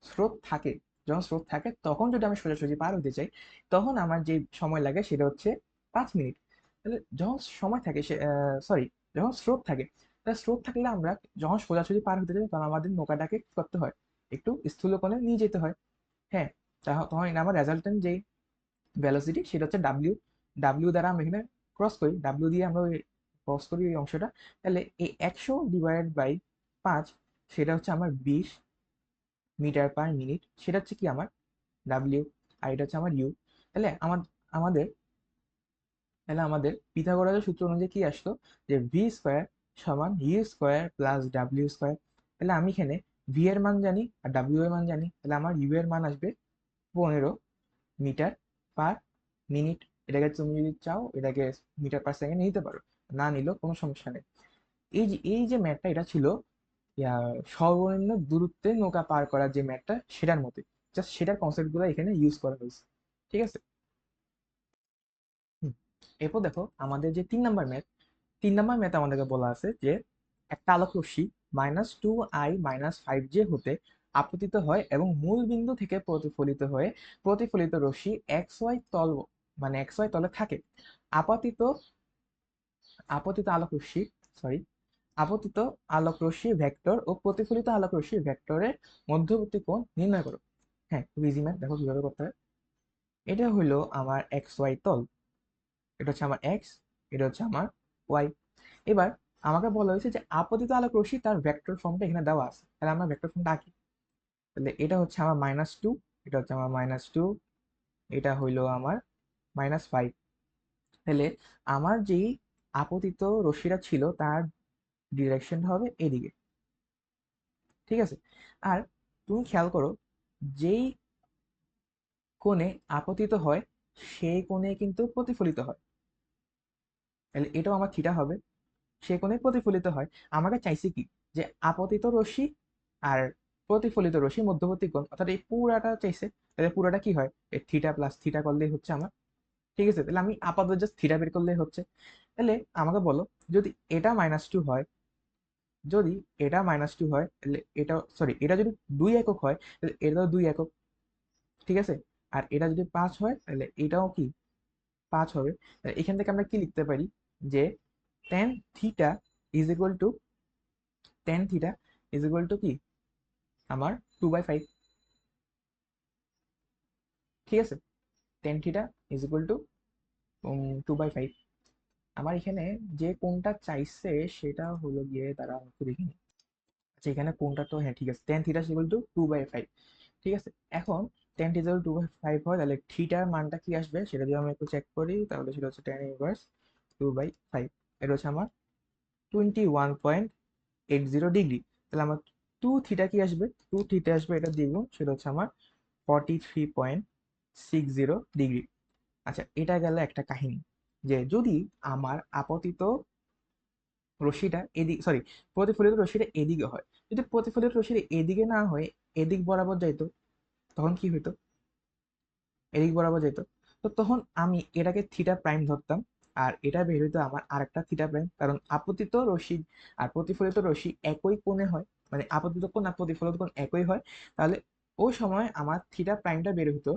স্রোত থাকে, যখন স্রোত থাকে তখন যদি আমি সোজাসুজি পার হতে চাই, তখন আমার যে সময় লাগে সেটা হচ্ছে 5 মিনিট। তাহলে যখন সময় থাকে সে, সরি, যখন স্রোত থাকে, তাহলে স্রোত থাকলে আমরা যখন সোজাসুজি পার হতে চাই, তখন আমাদের নৌকাটাকে কি করতে হয়? একটু স্থূল কোণে নিয়ে যেতে হয়। হ্যাঁ, তখন আমার রেজাল্টেন্ট যে ভেলোসিটি সেটা হচ্ছে ডাব্লিউ। ডাব্লিউ দ্বারা আমরা এখানে ক্রস করি, ডাব্লিউ দিয়ে আমরা ওই ক্রস করি এই অংশটা। তাহলে এই 100/5, সেটা হচ্ছে আমার 20 মিটার পার মিনিট। সেটা হচ্ছে কি আমার ডাব্লিউ, আর এটা হচ্ছে আমার ইউ। তাহলে আমাদের তাহলে আমাদের পিথাগোরাসের সূত্র অনুযায়ী কি আসতো? যে ভি স্কোয়ার সমান U square plus W square. তাহলে আমি এখানে ভি এর মান জানি আর ডাব্লিউ এর মান জানি, তাহলে আমার ইউ এর মান আসবে 15 মিটার পার মিনিট। এটাকে তুমি যদি চাও এটাকে মিটার পার সেকেন্ড নিতে পারো, না নিলেও কোনো সমস্যা নেই। এই যে ম্যাথটা, এটা ছিল সর্বনিম্ন দূরত্বে নৌকা পার করার যে ম্যাথটা সেটার মতোই, জাস্ট সেটার কনসেপ্টগুলো এখানে ইউজ করা হয়েছে। ঠিক আছে। হুম। এরপর দেখো আমাদের যে 3 নম্বর ম্যাথ, 3 নম্বর ম্যাথ আমাদেরকে বলা আছে যে একটা আলোক রশ্মি -2i-5j হতে আপতিত হয় এবং মূল বিন্দু থেকে প্রতিফলিত হয়ে প্রতিফলিত রশ্মি এক্স ওয়াই তল, মানে এক্স ওয়াই তলে থাকে। আপতিত আপতিত আলোক রশ্মি সরি আপতিত আলোক রশ্মি ভেক্টর ও প্রতিফলিত আলোক রশ্মি ভেক্টরের মধ্যবর্তী কোণ নির্ণয় করো। হ্যাঁ, খুব ইজি ম্যাথ, দেখো কিভাবে করতে হয়। এটা হলো আমার এক্স ওয়াই তল, এটা হচ্ছে আমার এক্স, এটা হচ্ছে আমার ওয়াই। এবার আমাকে বলা হয়েছে যে আপতিত আলোক রশ্মি তার ভেক্টর ফর্মটা এখানে দেওয়া আছে, তাহলে আমরা ভেক্টর ফর্মটা আঁকি। তাহলে এটা হচ্ছে আমার -2, এটা হচ্ছে আমার -2, এটা হইলো আমার -5। তাহলে আমার যেই আপতিত রশ্মিটা ছিল তার ডিরেকশনটা হবে এদিকে। ঠিক আছে। আর তুমি খেয়াল করো, যেই কোণে আপতিত হয় সেই কোণে কিন্তু প্রতিফলিত হয়, তাহলে এটাও আমার থিটা হবে। সে কোণে প্রতিফলিত হয়। আমাকে চাইছে কি, যে আপতিত রশ্মি আর প্রতিফলিত রশ্মি মধ্যবর্তী কোণ, অর্থাৎ এই পুরাটা চাইছে। তাহলে পুরাটা কি হয়? এই থিটা প্লাস থিটা করলেই হচ্ছে আমার। ঠিক আছে, তাহলে আমি আপাতত জাস্ট থিটা বের করলেই হচ্ছে। তাহলে আমাকে বলো, যদি এটা -2 হয়, যদি এটা -2 হয়, তাহলে এটা, সরি, এটা যদি 2 একক হয়, তাহলে এটাও 2 একক। ঠিক আছে। আর এটা যদি 5 হয়, তাহলে এটাও কি 5 হবে। তাহলে এখান থেকে আমরা কি লিখতে পারি? যে tan theta is equal to tan theta is equal to কি আমার 2/5। ঠিক আছে, tan theta is equal two 2/5। আমার এখানে যে কোনটা চাইছে সেটা হলো গিয়ে তারা একটু দেখিনি। আচ্ছা, এখানে কোনটা তো হ্যাঁ ঠিক আছে, টেন থিটা ইকুয়াল টু 2/5। ঠিক আছে, এখন টেন থিটা 2/5 হয়, তাহলে থিটার মানটা কি আসবে সেটা যদি আমি একটু চেক করি, তাহলে সেটা হচ্ছে টেন ইনভার্স 2/5। এটা হচ্ছে আমার 21.80 ডিগ্রি। তাহলে আমার টু থিটা কি আসবে, টু থিটা আসবে এটা দ্বিগুণ, সেটা হচ্ছে আমার 43.60 ডিগ্রি। আচ্ছা, এটা গেল একটা কাহিনী, যে যদি আমার আপতিত রশ্মিটা এদিকে, সরি, প্রতিফলিত রশ্মিটা এদিকে হয়, যদি প্রতিফলিত রশ্মিটা এদিকে না হয়ে এদিক বরাবর যাইতো, তখন কি হইতো, এদিক বরাবর যেত, তো তখন আমি এটাকে থিটা প্রাইম ধরতাম, আর এটা বের হইতো আমার আরেকটা থিটা প্রাইম, কারণ আপতিত রশ্মি আর প্রতিফলিত রশ্মি একই কোণে হয়, মানে আপতিত কোণ আর প্রতিফলিত কোণ একই হয়। তাহলে ওই সময় আমার থিটা প্রাইমটা বের হতো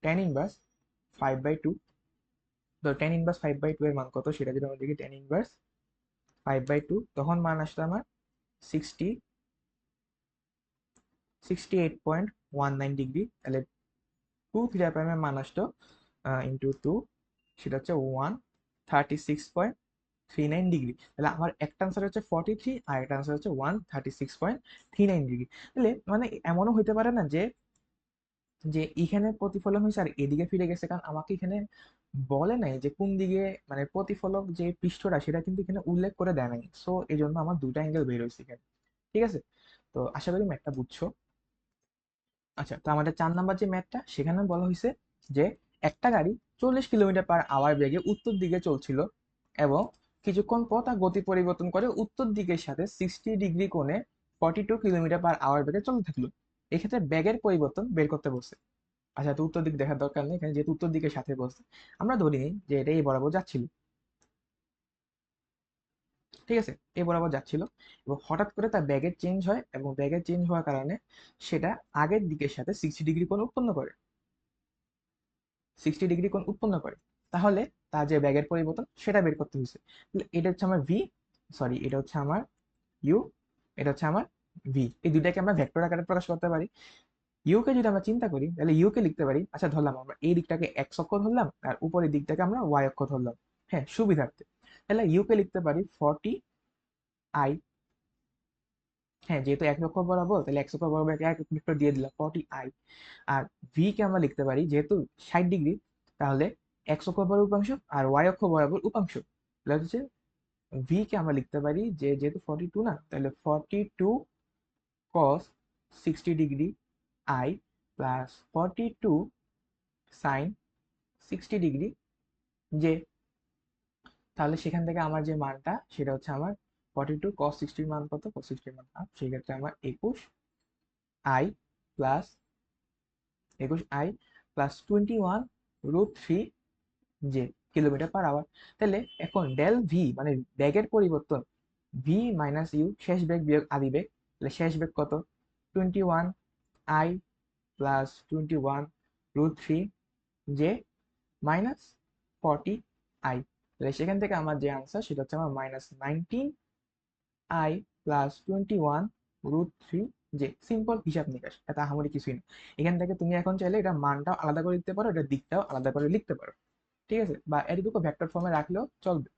টেন ইনভার্স 5/2। তো টেন ইনভার্স 5/2 এর মান কত সেটা যদি আমরা দেখি, টেন ইনভার্স 5/2, তখন মান আসতো আমার 68.19 ডিগ্রি। তাহলে টু থিটা প্রাইমের মান আসতো ইন্টু টু, সেটা হচ্ছে 136.39 ডিগ্রি। তাহলে আমার একটা আনসার হচ্ছে 43, আর একটা আনসার হচ্ছে 136.39 ডিগ্রি। তাহলে মানে এমনও হইতে পারে না যে যে এখানে প্রতিফলন হয়েছে আর এদিকে ফিরে গেছে, কারণ আমাকে এখানে বলে নাই যে কোন দিকে, মানে প্রতিফলক যে পৃষ্ঠটা সেটা কিন্তু এখানে উল্লেখ করে দেয় নাই, সো এই জন্য আমার দুটা অ্যাঙ্গেল বের হয়েছে এখানে। ঠিক আছে, তো আশা করি ম্যাথটা বুঝছো। আচ্ছা, তো আমাদের 4 নাম্বার যে ম্যাথটা, সেখানে বলা হয়েছে যে একটা গাড়ি 40 কিলোমিটার/আওয়ার বেগে উত্তর দিকে চলছিল, এবং কিছুক্ষণ পর তার গতি পরিবর্তন করে উত্তর দিকের সাথে 60 ডিগ্রি কোণে 42 কিলোমিটার/আওয়ার বেগে চলতে থাকলো। এক্ষেত্রে ব্যাগের পরিবর্তন বের করতে বলছে। আচ্ছা, তো উত্তর দিক দেখার দরকার নেই, এখানে যেহেতু উত্তর দিকের সাথে বলছে, আমরা ধরি নিই যে এটা এই বরাবর যাচ্ছিল। ঠিক আছে, এই বরাবর যাচ্ছিল, এবং হঠাৎ করে তার ব্যাগের চেঞ্জ হয়, এবং ব্যাগের চেঞ্জ হওয়ার কারণে সেটা আগের দিকের সাথে 60 ডিগ্রি কোণ উৎপন্ন করে, 60 ডিগ্রি কোণ উৎপন্ন করে। তাহলে তার যে ব্যাগের পরিবর্তন সেটা বের করতে হয়েছে। তাহলে এটা হচ্ছে আমার ভি, সরি এটা হচ্ছে আমার ইউ, এটা হচ্ছে আমার ভি। এই দুইটাকে আমরা ভেক্টর আকারে প্রকাশ করতে পারি। ইউ কে যদি আমরা চিন্তা করি, তাহলে ইউ কে লিখতে পারি, আচ্ছা ধরলাম আমরা এই দিকটাকে এক্স অক্ষ ধরলাম, আর উপরের দিকটাকে আমরা ওয়াই অক্ষ ধরলাম, হ্যাঁ সুবিধার্থে। তাহলে ইউ কে লিখতে পারি 40 আই, হ্যাঁ যেহেতু এক অক্ষ বরাবর, তাহলে এক্স অক্ষ বরাবর এক ভেক্টর দিয়ে দিলাম 40 আই। আর ভি কে আমরা লিখতে পারি, যেহেতু 60 ডিগ্রি, তাহলে এক্স অক্ষ বরাবর উপাংশ আর ওয়াই অক্ষ বরাবর উপাংশ, তাহলে হচ্ছে ভি কে আমরা লিখতে পারি যে যেহেতু 42 না, তাহলে 42 cos 60 degree I plus 42 sin 60 degree যে। তাহলে সেখান থেকে আমার যে মানটা সেটা হচ্ছে আমার 42 cos 60 মান কত, cos 60 মান হাফ, সেই ক্ষেত্রে আমার 21 আই প্লাস 21 √3 যে কিলোমিটার/আওয়ার। তাহলে এখন ডেল ভি মানে বেগের পরিবর্তন, ভি মাইনাস ইউ শেষ বেগ বিয়োগ আদি বেগ, তাহলে শেষ বেগ কত, 21 আই প্লাস 21 √3 যে মাইনাস 40 আই। তাহলে সেখান থেকে আমার যে আনসার সেটা হচ্ছে আমার -19 আই প্লাস 21 √3 যে। সিম্পল হিসাব নিকাশ, এটা আহামরি কিছুই না। এখান থেকে তুমি এখন চাইলে এটা মানটাও আলাদা করে লিখতে পারো, এটা দিকটাও আলাদা করে লিখতে পারো। ঠিক আছে, বা এটুকু ভেক্টর ফর্মে রাখলেও চলবে।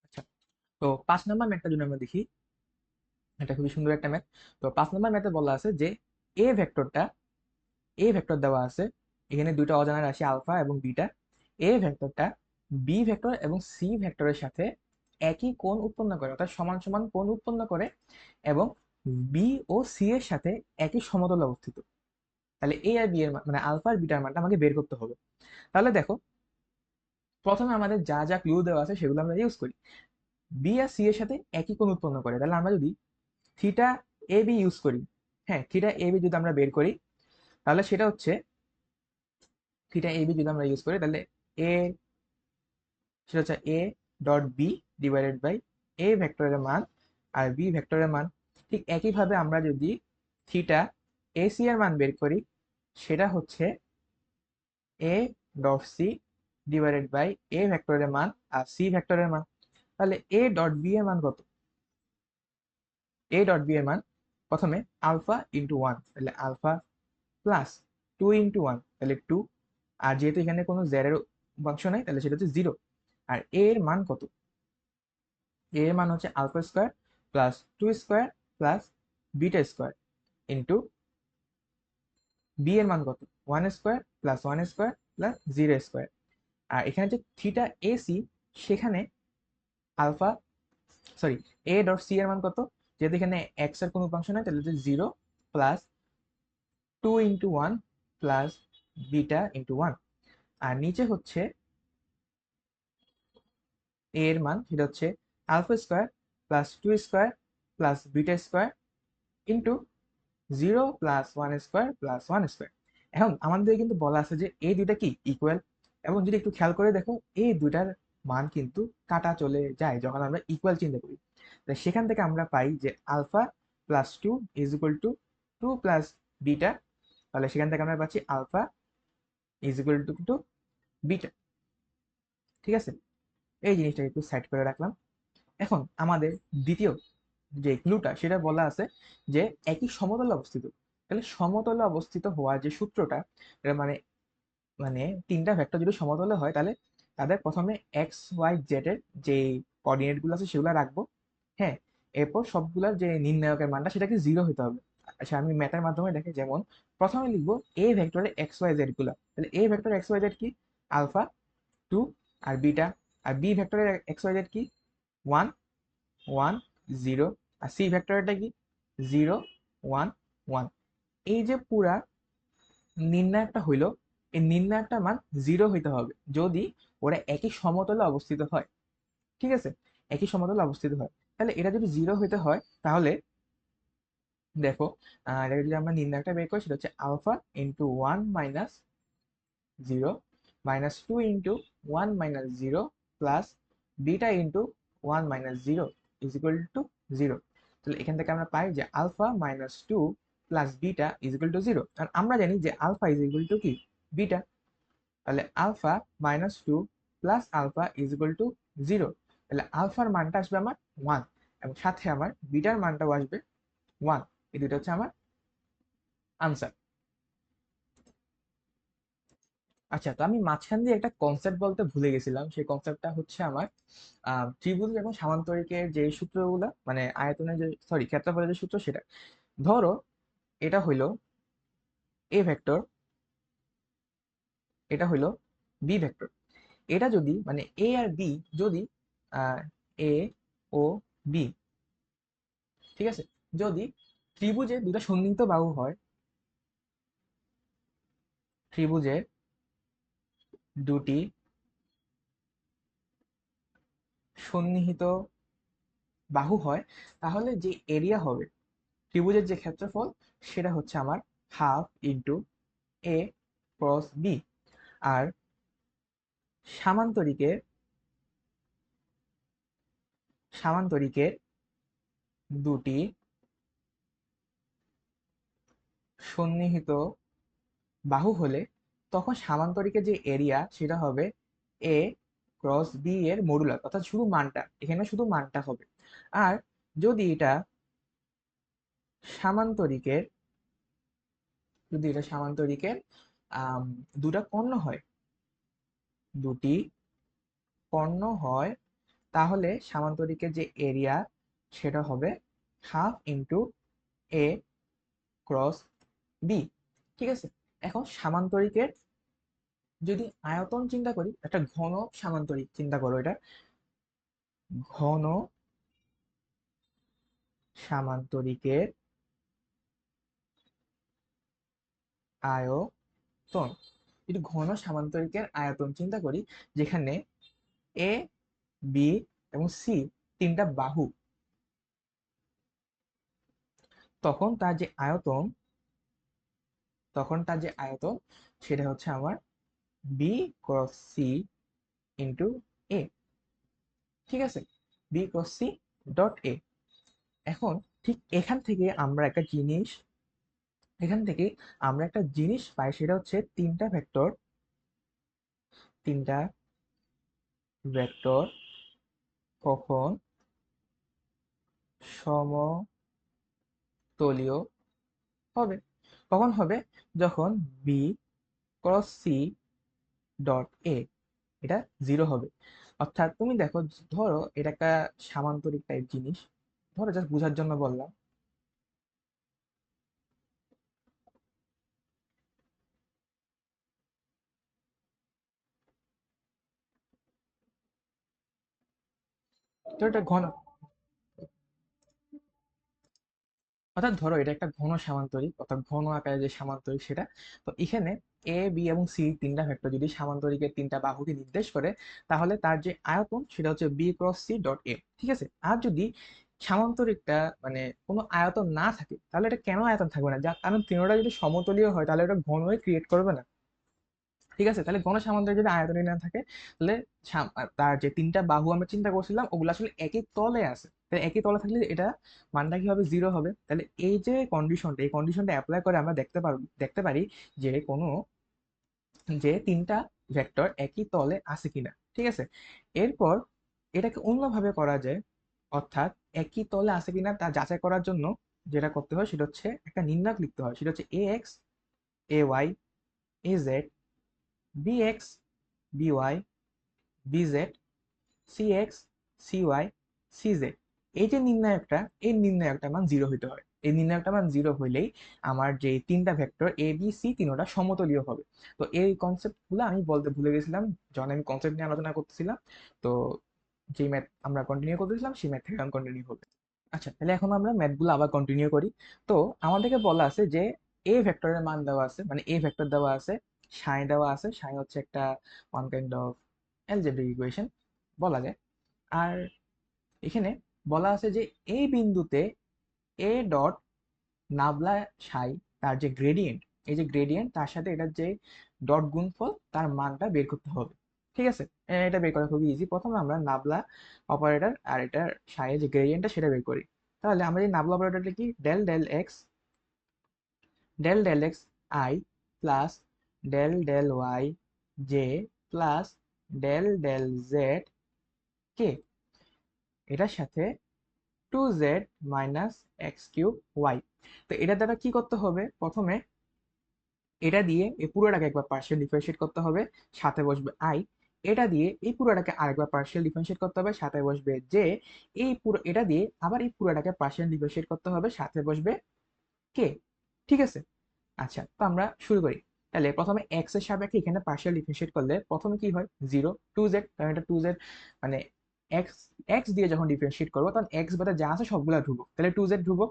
আচ্ছা, তো 5 নাম্বার ম্যাথটা যদি আমরা দেখি, এটা খুবই সুন্দর একটা ম্যাথ। তো 5 নাম্বার ম্যাথে বলা আছে যে এ ভেক্টরটা, এ ভেক্টর দেওয়া আছে, এখানে দুইটা অজানা রাশি আলফা এবং বিটা। এ ভেক্টরটা বি ভেক্টর এবং সি ভেক্টরের সাথে একই কোণ উৎপন্ন করে, অর্থাৎ সমান সমান কোণ উৎপন্ন করে, এবং বি ও সি এর সাথে একই সমতলে অবস্থিত। তাহলে এ আর বি এর মানে আলফা আর বিটার মানটা আমাকে বের করতে হবে। তাহলে দেখো, প্রথমে আমাদের যা যা ক্লু দেওয়া আছে সেগুলো আমরা ইউজ করি। বি আর সি এর সাথে একই কোণ উৎপন্ন করে, তাহলে আমরা যদি থিটা এ বি ইউজ করি, হ্যাঁ থিটা এ বি যদি আমরা বের করি, তাহলে সেটা হচ্ছে থিটা এ বি যদি আমরা ইউজ করি, তাহলে এ, সেটা হচ্ছে A dot B divided by A ভেক্টরের মান আর বি ভেক্টরের মান। ঠিক একইভাবে আমরা যদি থিটা এ সি এর মান বের করি, সেটা হচ্ছে A dot C divided by A ভেক্টরের মান আর সি ভেক্টরের মান। তাহলে এ ডট বি এর মান কত, এ ডট বি এর মান প্রথমে আলফা ইন্টু ওয়ান, তাহলে আলফা প্লাস 2 ইন্টু ওয়ান, তাহলে 2, আর যেহেতু এখানে কোনো জেড এর উপাংশ নাই, তাহলে সেটা হচ্ছে 0। আর এ এর মান কত? এ এর মান হচ্ছে alpha square plus 2 square plus beta square into B এর মান কত? 1 square plus 1 square plus 0 square. আর এখানে যে থিটা এ সি, সেখানে alpha, sorry, A dot C এর মান কত? যেহেতু এখানে এক্স এর কোনো উপাংশ নাই, তাহলে হচ্ছে 0 plus 2 into 1 plus beta into 1। আর নিচে হচ্ছে এ এর মান, সেটা হচ্ছে alpha square plus 2 square plus beta square into 0 plus 1 square plus 1 square. এখন আমাদের কিন্তু বলা আছে যে এই দুইটা কি ইকুয়াল, এবং যদি একটু খেয়াল করে দেখো এই দুইটার মান কিন্তু কাটা চলে যায় যখন আমরা ইকুয়াল চিন্তা করি। তাই সেখান থেকে আমরা পাই যে alpha plus 2 is equal to 2 plus beta. তাহলে সেখান থেকে আমরা পাচ্ছি alpha is equal to beta. ঠিক আছে, এই জিনিসটা একটু সাইড করে রাখলাম। এখন আমাদের দ্বিতীয় যে ক্লুটা, সেটা বলা আছে যে একই সমতলে অবস্থিত। তাহলে সমতলে অবস্থিত হওয়ার যে সূত্রটা, এটা মানে মানে তিনটা ভেক্টর যদি সমতলে হয়, তাহলে তাদের প্রথমে এক্স ওয়াই জেড এর যে কোঅর্ডিনেট গুলো আছে সেগুলো রাখবো। হ্যাঁ, এরপর সবগুলোর যে নির্ণায়কের মানটা সেটাকে 0 হতে হবে। আচ্ছা, আমি ম্যাথের মাধ্যমে দেখে, যেমন প্রথমে লিখবো এ ভেক্টরে এক্স ওয়াই জেড গুলা। তাহলে A vector X Y Z কি? আলফা, 2 আর বিটা। আর বি ভেক্টরের এক্স ওয়াই জেড কি? 1 1 0। আর সি ভেক্টরটা কি? 0 1 1। এই যে পুরা নির্ণায়কটা হইলো, এই নির্ণায়কটার মান 0 হইতে হবে যদি ওরা একই সমতলে অবস্থিত হয়। ঠিক আছে, একই সমতলে অবস্থিত হয়। তাহলে এটা যদি 0 হইতে হয়, তাহলে দেখো, এটা যদি আমরা নির্ণায়কটা বের করি, সেটা হচ্ছে alpha into 1 minus 0 minus 2 into 1 minus 0 plus beta into 1 minus 0 is equal to 0। তাহলে এখান থেকে আমরা পাই যে alpha minus 2 plus beta is equal to 0। কারণ আমরা জানি যে আলফা ইজ ইকুয়াল টু কি? বিটা। তাহলে alpha minus 2 plus alpha is equal to 0। তাহলে আলফার মানটা আসবে আমার 1, এবং সাথে আমার বিটার মানটাও আসবে 1। এই দুটো হচ্ছে আমার আনসার। আচ্ছা, তো আমি মাঝখান দিয়ে একটা কনসেপ্ট বলতে ভুলে গেছিলাম। সেই কনসেপ্টটা হচ্ছে আমার ত্রিভুজ এবং সামান্তরিকের যে সূত্রগুলো, মানে আয়তনের যে, সরি, ক্ষেত্রফলের যে সূত্র, সেটা ধরো এটা হইলো এ ভেক্টর, এটা হইলো বি ভেক্টর। এটা যদি মানে এ আর বি যদি এ ও বি, ঠিক আছে, যদি ত্রিভুজে দুটো সন্নিহিত বাহু হয়, ত্রিভুজে দুটি সন্নিহিত বাহু হয়, তাহলে যে এরিয়া হবে, ত্রিভুজের যে ক্ষেত্রফল, সেটা হচ্ছে আমার হাফ ইন্টু এ ক্রস বি। আর সামান্তরিকের সামান্তরিকের দুটি সন্নিহিত বাহু হলে তখন সামান্তরিকের যে এরিয়া, সেটা হবে এ ক্রস বি এর মডুলাস, অর্থাৎ শুধু মানটা, এখানে শুধু মানটা হবে। আর যদি এটা সামান্তরিকের যদি এটা সামান্তরিকের আম, দুটা কর্ণ হয়, দুটি কর্ণ হয়, তাহলে সামান্তরিকের যে এরিয়া, সেটা হবে হাফ ইন্টু এ ক্রস বি। ঠিক আছে, এখন সামান্তরিকের যদি আয়তন চিন্তা করি, একটা ঘন সামান্তরিক চিন্তা করো, এটা ঘন সামান্তরিকের আয়তন, যদি ঘন সামান্তরিকের আয়তন চিন্তা করি, যেখানে এ, বি এবং সি তিনটা বাহু, তখন তার যে আয়তন তখন তার যে আয়তন সেটা হচ্ছে আমার B cross C into A. ঠিক আছে, B cross C dot A. এখন ঠিক এখান থেকে আমরা একটা জিনিস পাই, সেটা হচ্ছে তিনটা ভেক্টর কখন সমতলীয় হবে। কখন হবে? যখন B cross C dot A, এটা 0 হবে। অর্থাৎ তুমি দেখো, ধরো এটা একটা সামান্তরিক টাইপ জিনিস, ধরো জাস্ট বোঝার জন্য বললাম। তো এটা ঘন, অর্থাৎ ধরো এটা একটা ঘন সামান্তরিক, অর্থাৎ ঘন আকারে যে সামান্তরিক সেটা। তো এখানে এ বি এবং সি তিনটা ভেক্টর যদি সামান্তরিকের তিনটা বাহুকে নির্দেশ করে, তাহলে তার যে আয়তন সেটা হচ্ছে B cross C dot A. ঠিক আছে, আর যদি সামান্তরিকটা মানে কোনো আয়তন না থাকে, তাহলে এটা কেন আয়তন থাকবে না? যা কারণ তিনটা যদি সমতলীয় হয় তাহলে এটা ঘনই ক্রিয়েট করবে না। ঠিক আছে, তাহলে ঘন সামান্তরিক যদি আয়তনই না থাকে, তাহলে তার যে তিনটা বাহু আমরা চিন্তা করছিলাম ওগুলো আসলে একই তলে আছে। তাহলে একই তলে থাকলে এটা মানটা কি হবে? 0 হবে। তাহলে এই যে কন্ডিশনটা, এই কন্ডিশনটা অ্যাপ্লাই করে আমরা দেখতে পারি যে কোনো যে তিনটা ভেক্টর একই তলে আছে কিনা। ঠিক আছে, এরপর এটাকে অন্যভাবে করা যায়, অর্থাৎ একই তলে আছে কিনা তা যাচাই করার জন্য যেটা করতে হয় সেটা হচ্ছে একটা নির্ণায়ক লিখতে হয়, সেটা হচ্ছে A X, A Y, A Z, B X, B Y, B Z, C X, C Y, C Z. এই যে নির্ণায়কটা, এই নির্ণায়কটা মান 0 হইতে হয়। এই নির্ণায়কটা মান 0 হইলেই আমার যে তিনটা ভেক্টর এ বি সি তিনটা সমতলীয় হবে। তো এই কনসেপ্টগুলো আমি বলতে ভুলে গেছিলাম যখন আমি কনসেপ্ট নিয়ে আলোচনা করতেছিলাম। তো যে ম্যাথ আমরা কন্টিনিউ করতেছিলাম সেই ম্যাথ থেকে এখন কন্টিনিউ হবে। আচ্ছা, তাহলে এখন আমরা ম্যাথগুলো আবার কন্টিনিউ করি। তো আমাদেরকে বলা আছে যে এ ভেক্টরের মান দেওয়া আছে, মানে এ ভেক্টর দেওয়া আছে, সাই দেওয়া আছে। সাই হচ্ছে একটা one kind of algebraic equation বলা যায়। আর এখানে বলা আছে যে এই বিন্দুতে এ ডট নাবলা সাই, তার যে গ্রেডিয়েন্ট, এই যে গ্রেডিয়েন্ট তার সাথে এটার যে ডট গুণফল তার মানটা বের করতে হবে। ঠিক আছে, এটা বের করা খুবই ইজি। প্রথমে আমরা নাবলা অপারেটর আর এটার সাইয়ের যে গ্রেডিয়েন্টটা সেটা বের করি। তাহলে আমরা এই নাবলা অপারেটরটা কি, del del X I plus del del Y J plus del del Z K, এটার সাথে 2z minus x cube Y. তো এটা দ্বারা কি করতে হবে? প্রথমে এটা দিয়ে এই পুরোটাকে একবার পার্শিয়াল ডিফারেন্সিয়েট করতে হবে, সাথে বসবে আই। এটা দিয়ে এই পুরোটাকে আরেকবার পার্শিয়াল ডিফারেন্সিয়েট করতে হবে, সাথে বসবে জে। এই পুরো এটা দিয়ে আবার এই পুরোটাকে পার্শিয়াল ডিফারেন্সিয়েট করতে হবে, সাথে বসবে কে। ঠিক আছে, আচ্ছা তো আমরা শুরু করি। তাহলে প্রথমে এক্স এর সাপেক্ষে এখানে পার্শিয়াল ডিফারেন্সিয়েট করলে প্রথমে কি হয়? 0, 2z, কারণ এটা 2z মানে এক্স, এক্স দিয়ে যখন ডিফারেন্সিয়েট করবো তখন এক্স বাদে যা আছে সবগুলা ধ্রুবক, তাহলে 2z ধ্রুবক,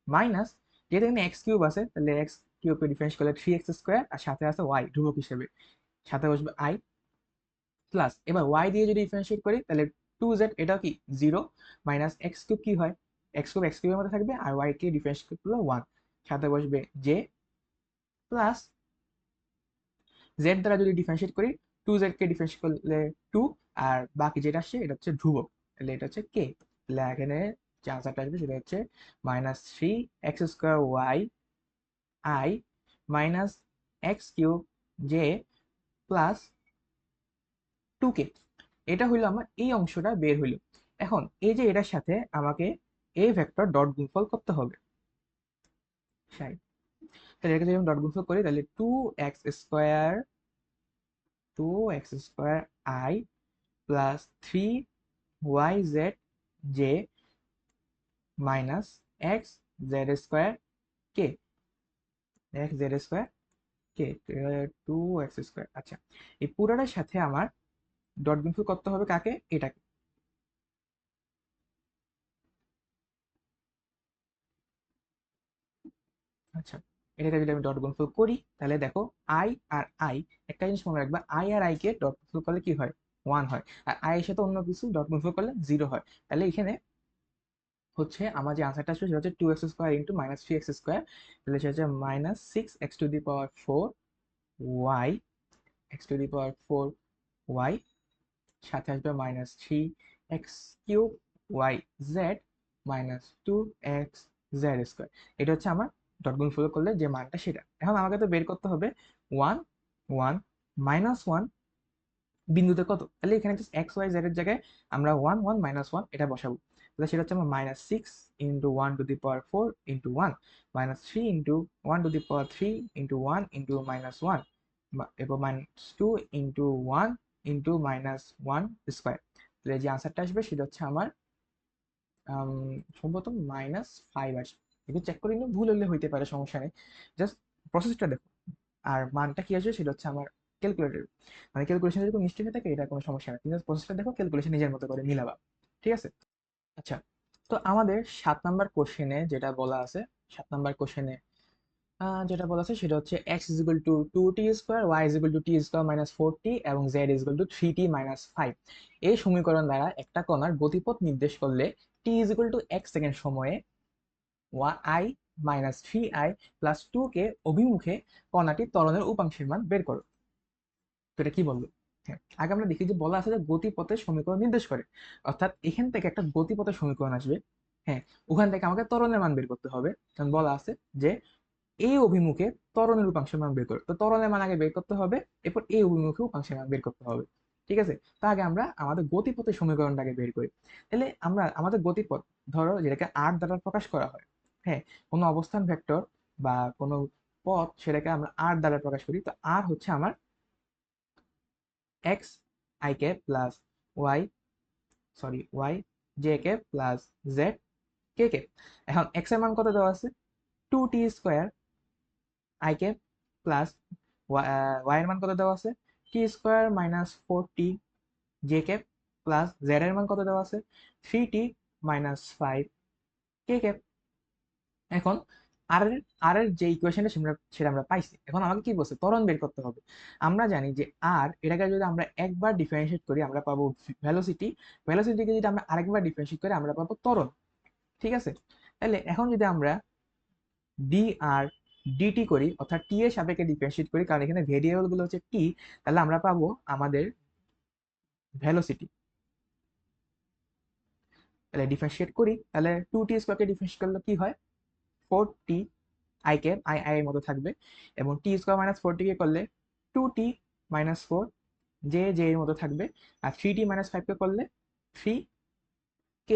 মাইনাস যেহেতু এখানে এক্স কিউব আছে তাহলে এক্স কিউবকে ডিফারেন্স করলে 3x স্কোয়ার, আর সাথে আছে ওয়াই ধ্রুবক হিসেবে, সাথে বসবে আই, প্লাস এবার ওয়াই দিয়ে যদি ডিফারেন্সিয়েট করি তাহলে 2z, এটাও কি 0, মাইনাস এক্স কিউব কি হয়? এক্স কিউবের মধ্যে থাকবে, আর ওয়াই কে ডিফারেন্সিয়েট করলে 1, সাথে বসবে জে, প্লাস জেড দ্বারা যদি ডিফারেন্সিয়েট করি 2z কে ডিফারেন্সিয়েট করলে 2, আর বাকি যেটা আসছে এটা হচ্ছে ধ্রুবক, তাহলে এটা হচ্ছে কে। তাহলে এখানে যে আনসারটা আসবে সেটা হচ্ছে -3x² I minus x cube J plus 2k। এটা হইলো আমার এই অংশটা বের হইলো। এখন এই যে এটার সাথে আমাকে এ ভেক্টর ডট গুণফল করতে হবে, সাই। তাহলে এটাকে যদি আমি ডট গুণফল করি তাহলে 2x² 2x² I plus 3yz J minus x z² K, x z² K, 2x²। আচ্ছা, এই পুরোটার সাথে আমার ডট গুণফল করতে হবে কাকে? এটাকে। আচ্ছা, এটাকে যদি আমি ডট গুণফল করি তাহলে দেখো আই আর আই, একটা জিনিস মনে রাখবা, আই আর আই কে ডট গুণফল করলে কি হয়? 1 হয়। আর আই এর সাথে অন্য কিছু ডট গুণফল করলে 0 হয়। তাহলে এখানে হচ্ছে আমার যে আনসারটা আসবে সেটা হচ্ছে 2x² ইন্টু -3x², তাহলে সেটা হচ্ছে -6x⁴ ওয়াই, x⁴ সাথে আসবে -3x³ -2xz²। এটা হচ্ছে আমার ডট গুণফল করলে যে মানটা সেটা। এখন আমাকে তো বের করতে হবে 1, 1, -1 বিন্দুতে কত। তাহলে এখানে জাস্ট x y z এর জায়গায় আমরা 1, 1, -1 এটা বসাবো। তাহলে সেটা হচ্ছে আমার -6 into 1⁴ into 1, -3 into 1⁴ into 1 into -1, এরপর -2 ইন্টু 1 ইন্টু -1 স্কোয়ার। তাহলে যে আনসারটা আসবে সেটা হচ্ছে আমার সম্ভবত -5 আসবে। একটু চেক করে নিও, ভুল হলে হইতে পারে, সমস্যা নেই। জাস্ট প্রসেসটা দেখো। আর মানটা কি আসবে সেটা হচ্ছে আমার ক্যালকুলেটর, মানে ক্যালকুলেশন যদি কোনো মিস্টেক হয়ে থাকে এটা কোনো সমস্যা নেই, কিন্তু প্রসেসটা দেখো, ক্যালকুলেশন নিজের মতো করে মিলাবা। ঠিক আছে? আচ্ছা, তো আমাদের 7 নাম্বার কোশ্চেনে যেটা বলা আছে, 7 নাম্বার কোশ্চেনে যেটা বলা আছে সেটা হচ্ছে x is equal two 2t square, y is equal two t square minus 4t এবং z is equal two 3t minus 5। এই সমীকরণ দ্বারা একটা কণার গতিপথ নির্দেশ করলে t is equal two x second সময়ে i মাইনাস 3i প্লাস 2 কে অভিমুখে কণাটির ত্বরণের উপাংশের মান বের করো। তো এটা কি বললো? হ্যাঁ, আগে আমরা দেখি যে বলা আছে যে গতিপথের সমীকরণ নির্দেশ করে, অর্থাৎ এখান থেকে একটা গতিপথের সমীকরণ আসবে। হ্যাঁ, ওখান থেকে আমাকে ত্বরণের মান বের করতে হবে, কারণ বলা আছে যে এই অভিমুখে ত্বরণের উপাংশের মান বের করে, তো ত্বরণের মান আগে বের করতে হবে, এরপর এই অভিমুখে উপাংশের মান বের করতে হবে। ঠিক আছে? তা আগে আমরা আমাদের গতিপথের সমীকরণটাকে বের করি। তাহলে আমরা আমাদের গতিপথ, ধরো যেটাকে আর দ্বারা প্রকাশ করা হয়। হ্যাঁ, কোনো অবস্থান ভেক্টর বা কোনো পথ, সেটাকে আমরা আর দ্বারা প্রকাশ করি। তো আর হচ্ছে আমার X I K plus Y, sorry Y J K plus Z K K. এখন এক্স এর মান কত দেওয়া আছে? 2t square I K plus Y এর মান কত দেওয়া আছে? T square minus 4t J K plus Z এর মান কত দেওয়া আছে? 3t মাইনাস 5 কে কে। এখন আর এর যে ইকুয়েশনটা সেটা আমরা পাইছি। এখন আমাকে কি বলছে? ত্বরণ বের করতে হবে। আমরা জানি যে আর এটাকে যদি আমরা একবার ডিফারেন্সিয়েট করি আমরা পাবো ভেলোসিটি, ভেলোসিটিকে যদি আমরা আরেকবার ডিফারেন্সিয়েট করি আমরা পাবো ত্বরণ। ঠিক আছে? তাহলে এখন যদি আমরা ডি আর ডিটি করি, অর্থাৎ টি এর সাপেক্ষে ডিফারেন্সিয়েট করি, কারণ এখানে ভেরিয়েবল গুলো হচ্ছে টি, তাহলে আমরা পাবো আমাদের ভেলোসিটি। তাহলে ডিফারেন্সিয়েট করি, তাহলে 2t স্কোয়ারকে ডিফারেন্সিয়েট করলে কি হয়? 4t I K I I এর মতো থাকবে, এবং টি স্কোয়ার মাইনাস 4t কে করলে 2t মাইনাস 4 জে জে এর মতো থাকবে, আর 3t মাইনাস 5 কে করলে 3k।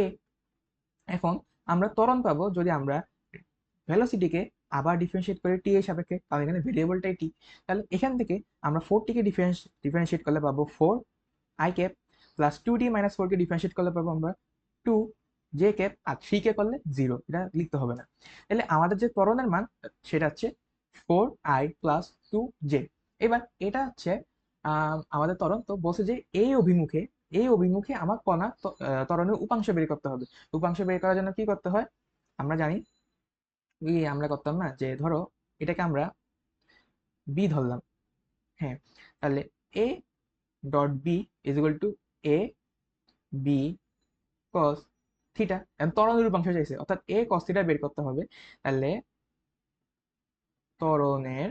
এখন আমরা ত্বরণ পাবো যদি আমরা ভেলোসিটিকে আবার ডিফারেন্সিয়েট করে টি এর সাপেক্ষে, কারণ এখানে ভেরিয়েবলটাই টি। তাহলে এখান থেকে আমরা 4t কে ডিফারেন্সিয়েট করলে পাবো 4 I cap, plus 2t minus 4 K differentiate করলে পাবো আমরা 2 জে ক্যাপ, আর 3 কে করলে 0, এটা লিখতে হবে না। তাহলে আমাদের যে ত্বরণের মান সেটা হচ্ছে 4i প্লাস 2j। এবার এটা হচ্ছে আমাদের ত্বরণ। তো বলছে যে এই অভিমুখে আমার কণা ত্বরণের উপাংশ বের করতে হবে। উপাংশ বের করার জন্য কি করতে হয়? আমরা জানি, আমরা করতাম না যে, ধরো এটাকে আমরা বি ধরলাম। হ্যাঁ, তাহলে A dot B is equal to A B cos theta. ত্বরণের উপাংশ চাইছে, অর্থাৎ এ কস থিটা বের করতে হবে। তাহলে ত্বরণের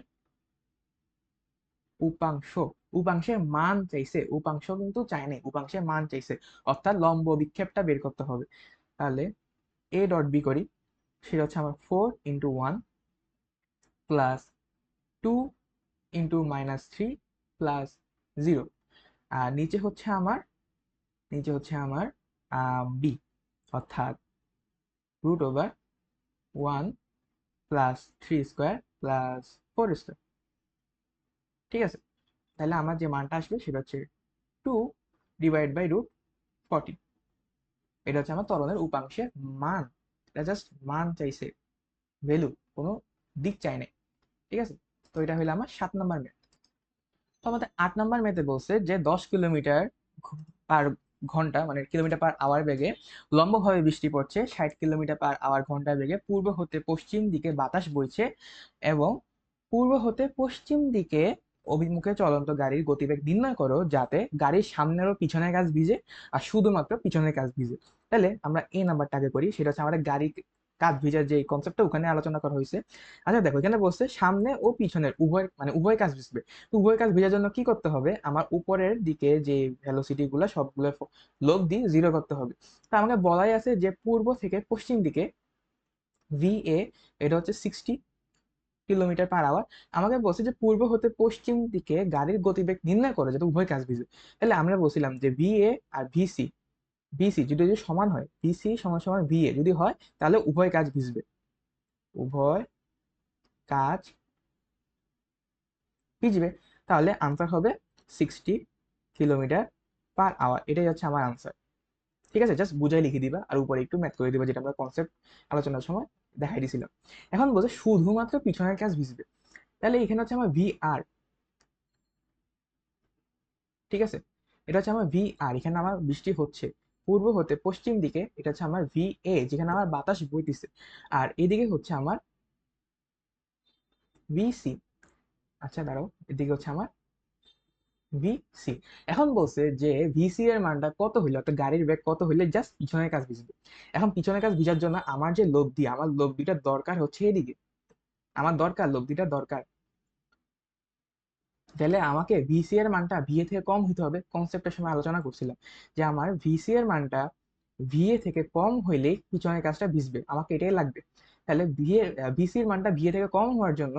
উপাংশ, উপাংশের মান চাইছে, উপাংশ কিন্তু চাই নাই, উপাংশের মান চাইছে, অর্থাৎ লম্ব বিক্ষেপটা বের করতে হবে। তাহলে এ ডট বি করি, সেটা হচ্ছে আমার 4 × 1 প্লাস 2 × -3 প্লাস 0। আর নিচে হচ্ছে আমার বি, অর্থাৎ √1 প্লাস 3 স্কোয়ার প্লাস 4 স্কোয়ার। ঠিক আছে? তাহলে আমার যে মানটা আসবে সেটা হচ্ছে 2/√14। এটা হচ্ছে আমার ত্বরণের উপাংশের মান। এটা জাস্ট মান চাইছে, ভ্যালু, কোনো দিক চাই নাই। ঠিক আছে? তো এটা হলো আমার 7 নাম্বার ম্যাথ। তো আমাদের 8 নাম্বার ম্যাথে বলছে যে 10 কিলোমিটার পার ঘন্টা, মানে কিলোমিটার পার আওয়ার বেগে লম্বভাবে বৃষ্টি পড়ছে, 60 কিলোমিটার পার আওয়ার ঘন্টা বেগে পূর্ব হতে পশ্চিম দিকে বাতাস বইছে, এবং পূর্ব হতে পশ্চিম দিকে অভিমুখে চলন্ত গাড়ির গতিবেগ নির্ণয় করো যাতে গাড়ির সামনের ও পিছনের কাজ ভিজে আর শুধুমাত্র পিছনের কাজ ভিজে। তাহলে আমরা এই নাম্বারটাকে করি, সেটা হচ্ছে আমাদের গাড়ির কাজ ভিজার যে কনসেপ্টটা ওখানে আলোচনা করা হয়েছে। আচ্ছা দেখো, এখানে বলছে সামনে ও পিছনের উভয়, মানে উভয় কাজ ভিজবে। তো উভয় কাজ ভেজার জন্য কি করতে হবে? আমার উপরের দিকে যে ভেলোসিটি গুলো সবগুলো লোক দিয়ে 0 করতে হবে। তো আমাকে বলাই আছে যে পূর্ব থেকে পশ্চিম দিকে ভি এ, এটা হচ্ছে 60 কিলোমিটার পার আওয়ার। আমাকে বলছে যে পূর্ব হতে পশ্চিম দিকে গাড়ির গতিবেগ নির্ণয় করে যাতে উভয় কাজ ভিজে। তাহলে আমরা বলছিলাম যে ভি এ আর ভিসি, যদি সমান হয়, ভিসি সমান সমান ভি এ যদি হয়, তাহলে উভয় কাজ ভিজবে, উভয় কাজ ভিজবে। তাহলে আনসার হবে 60 কিলোমিটার/আওয়ার। এটাই হচ্ছে আমার আনসার। ঠিক আছে, জাস্ট বুঝাই লিখে দিবা আর উপরে একটু ম্যাথ করে দিবা, যেটা আমরা কনসেপ্ট আলোচনার সময় দেখাই দিয়েছিলাম। এখন বলছে শুধুমাত্র পিছনের কাজ ভিজবে, তাহলে এখানে হচ্ছে আমার ভি আর। ঠিক আছে, এটা হচ্ছে আমার ভি আর, এখানে আমার বৃষ্টি হচ্ছে পূর্ব হতে পশ্চিম দিকে, এটা হচ্ছে আমার ভি এ, যেখানে আমার বাতাস বইতেছে। আর এদিকে হচ্ছে আমার ভি সি। আচ্ছা দাঁড়াও, এদিকে হচ্ছে আমার ভি সি। এখন বলছে যে ভিসি এর মানটা কত হইলে, অর্থাৎ গাড়ির বেগ কত হইলে জাস্ট পিছনের কাজ ভিজবে। এখন পিছনের কাজ ভিজার জন্য আমার যে লব্ধি, আমার লব্ধিটা দরকার হচ্ছে এদিকে, আমার দরকার লব্ধিটা দরকার। তাহলে আমাকে ভিসি এর মানটা ভিএ থেকে কম হইতে হবে। কনসেপ্টের সময় আলোচনা করছিলাম যে আমার ভিসি এর মানটা ভিএ থেকে কম হইলেই পিছনের কাজটা ভিজবে, আমাকে এটাই লাগবে। তাহলে ভিসির মানটা ভিএ থেকে কম হওয়ার জন্য,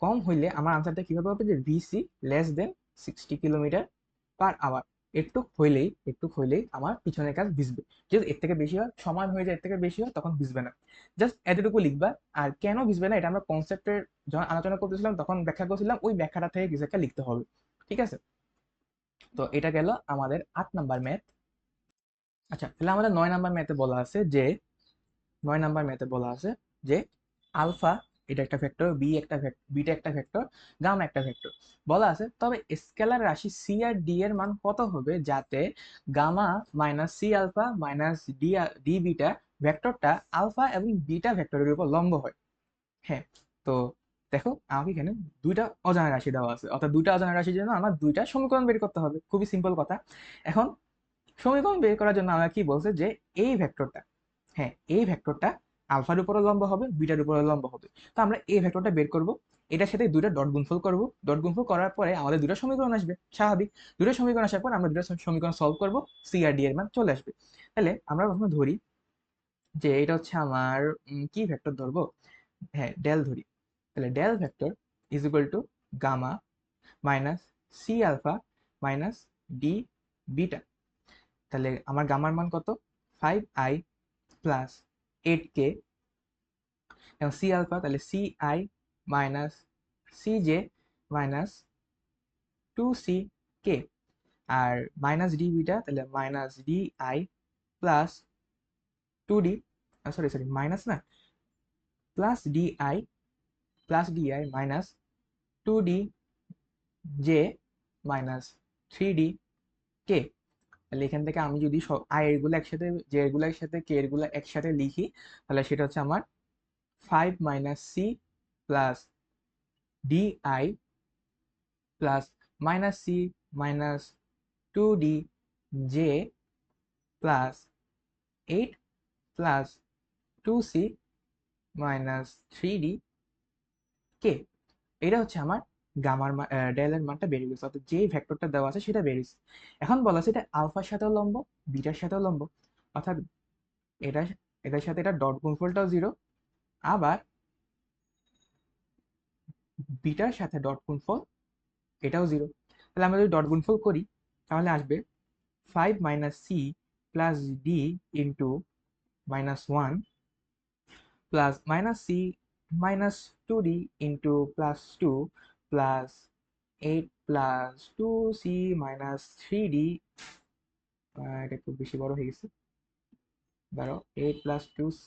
কম হইলে আমার আনসারটা কিভাবে হবে, যে ভিসি লেস দেন 60 কিলোমিটার/আওয়ার। একটু হইলেই আমার পিছনের কাজ ভিজবে। যদি এর থেকে বেশি হয়, সমান হয়ে যায়, এর থেকে বেশি হয়, তখন ভিজবে না। জাস্ট এতটুকু লিখবা। আর কেন ভিজবে না এটা আমরা কনসেপ্টের যখন আলোচনা করতেছিলাম তখন ব্যাখ্যা করছিলাম, ওই ব্যাখ্যাটা থেকে কিছু একটা লিখতে হবে। ঠিক আছে, তো এটা গেল আমাদের 8 নাম্বার ম্যাথ। আচ্ছা, তাহলে আমাদের 9 নাম্বার ম্যাথে বলা আছে যে 9 নাম্বার ম্যাথে বলা আছে যে আলফা এটা একটা ভেক্টর, বিটা একটা ভেক্টর, গামা একটা ভেক্টর। বলা আছে তবে স্কেলার রাশি সি আর ডি এর মান কত হবে যাতে gamma minus C alpha minus D beta ভেক্টরটা আলফা এবং বিটা ভেক্টরের উপর লম্ব হয়। হ্যাঁ, তো দেখো আমাকে এখানে দুইটা অজানা রাশি দেওয়া আছে, অর্থাৎ দুইটা অজানা রাশির জন্য আমার দুইটা সমীকরণ বের করতে হবে। খুবই সিম্পল কথা। এখন সমীকরণ বের করার জন্য আমরা কি বলছে যে এই ভেক্টরটা, হ্যাঁ এই ভেক্টরটা আলফার উপরে লম্ব হবে, বিটার উপরে লম্ব হবে। তো আমরা এই ভেক্টরটা বের করব, এটার সাথে দুইটা ডট গুণফল করব। ডট গুণফল করার পরে আমাদের দুটো সমীকরণ আসবে, স্বাভাবিক। দুটো সমীকরণ আসার পর আমরা দুটো সমীকরণ সলভ করব, সি আর ডি এর মান চলে আসবে। তাহলে আমরা প্রথমে ধরি যে এটা হচ্ছে আমার কি ভেক্টর ধরবো, হ্যাঁ ডেল ধরি। তাহলে del vector is equal to gamma minus C alpha minus D beta. তাহলে আমার গামার মান কত, 5i প্লাস 8k, এবং সি আলফা তাহলে CI minus CJ minus 2CK, আর মাইনাস ডি বিটা তাহলে minus DI plus 2D, sorry sorry minus না, plus DI minus 2DJ minus 3DK। তাহলে এখান থেকে আমি যদি সব আই এরগুলো একসাথে, জে এরগুলো একসাথে, কে এরগুলো একসাথে লিখি, তাহলে সেটা হচ্ছে আমার 5 minus C plus DI plus minus C minus 2DJ plus 8 plus 2C minus 3DK। এটা হচ্ছে আমার গামার ডেলের মানটা বেরিয়ে গেছে, অর্থাৎ যে ভেক্টরটা দেওয়া আছে সেটা বেরিয়েছে। এখন বলা আছে এটা আলফার সাথেও লম্ব, বিটার সাথেও লম্ব, অর্থাৎ এটা এটার সাথে এটা ডট গুণফলটাও 0, আবার বিটার সাথে ডট গুণফল এটাও 0। তাহলে আমরা যদি ডট গুণফল করি তাহলে আসবে 5 minus C plus D into minus 1 plus minus C minus 2D into plus 2 plus 8 plus 2C minus 3D। এটা একটু বেশি বড় হয়ে গেছে, ধরো 8 plus 2C,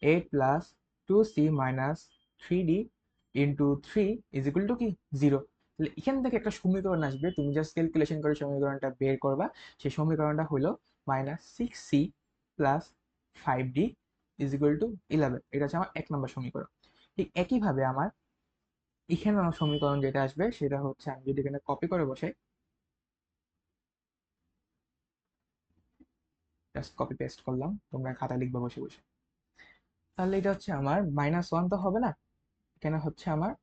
8 plus 2C minus 3D into 3 is equal to কি 0। তাহলে এখান থেকে একটা সমীকরণ আসবে, তুমি জাস্ট ক্যালকুলেশন করে সমীকরণটা বের করবা। সেই সমীকরণটা হলো minus 6C plus 5D is equal two 11। এটা হচ্ছে আমার 1 নম্বর সমীকরণ। ঠিক একইভাবে আমার এখানে আমার সমীকরণ যেটা আসবে সেটা হচ্ছে, আমি যদি এখানে কপি করে বসাই, জাস্ট কপি পেস্ট করলাম, তোমরা খাতা লিখবা বসে বসে। তাহলে এটা হচ্ছে আমার -1 তো হবে না, এখানে হচ্ছে আমার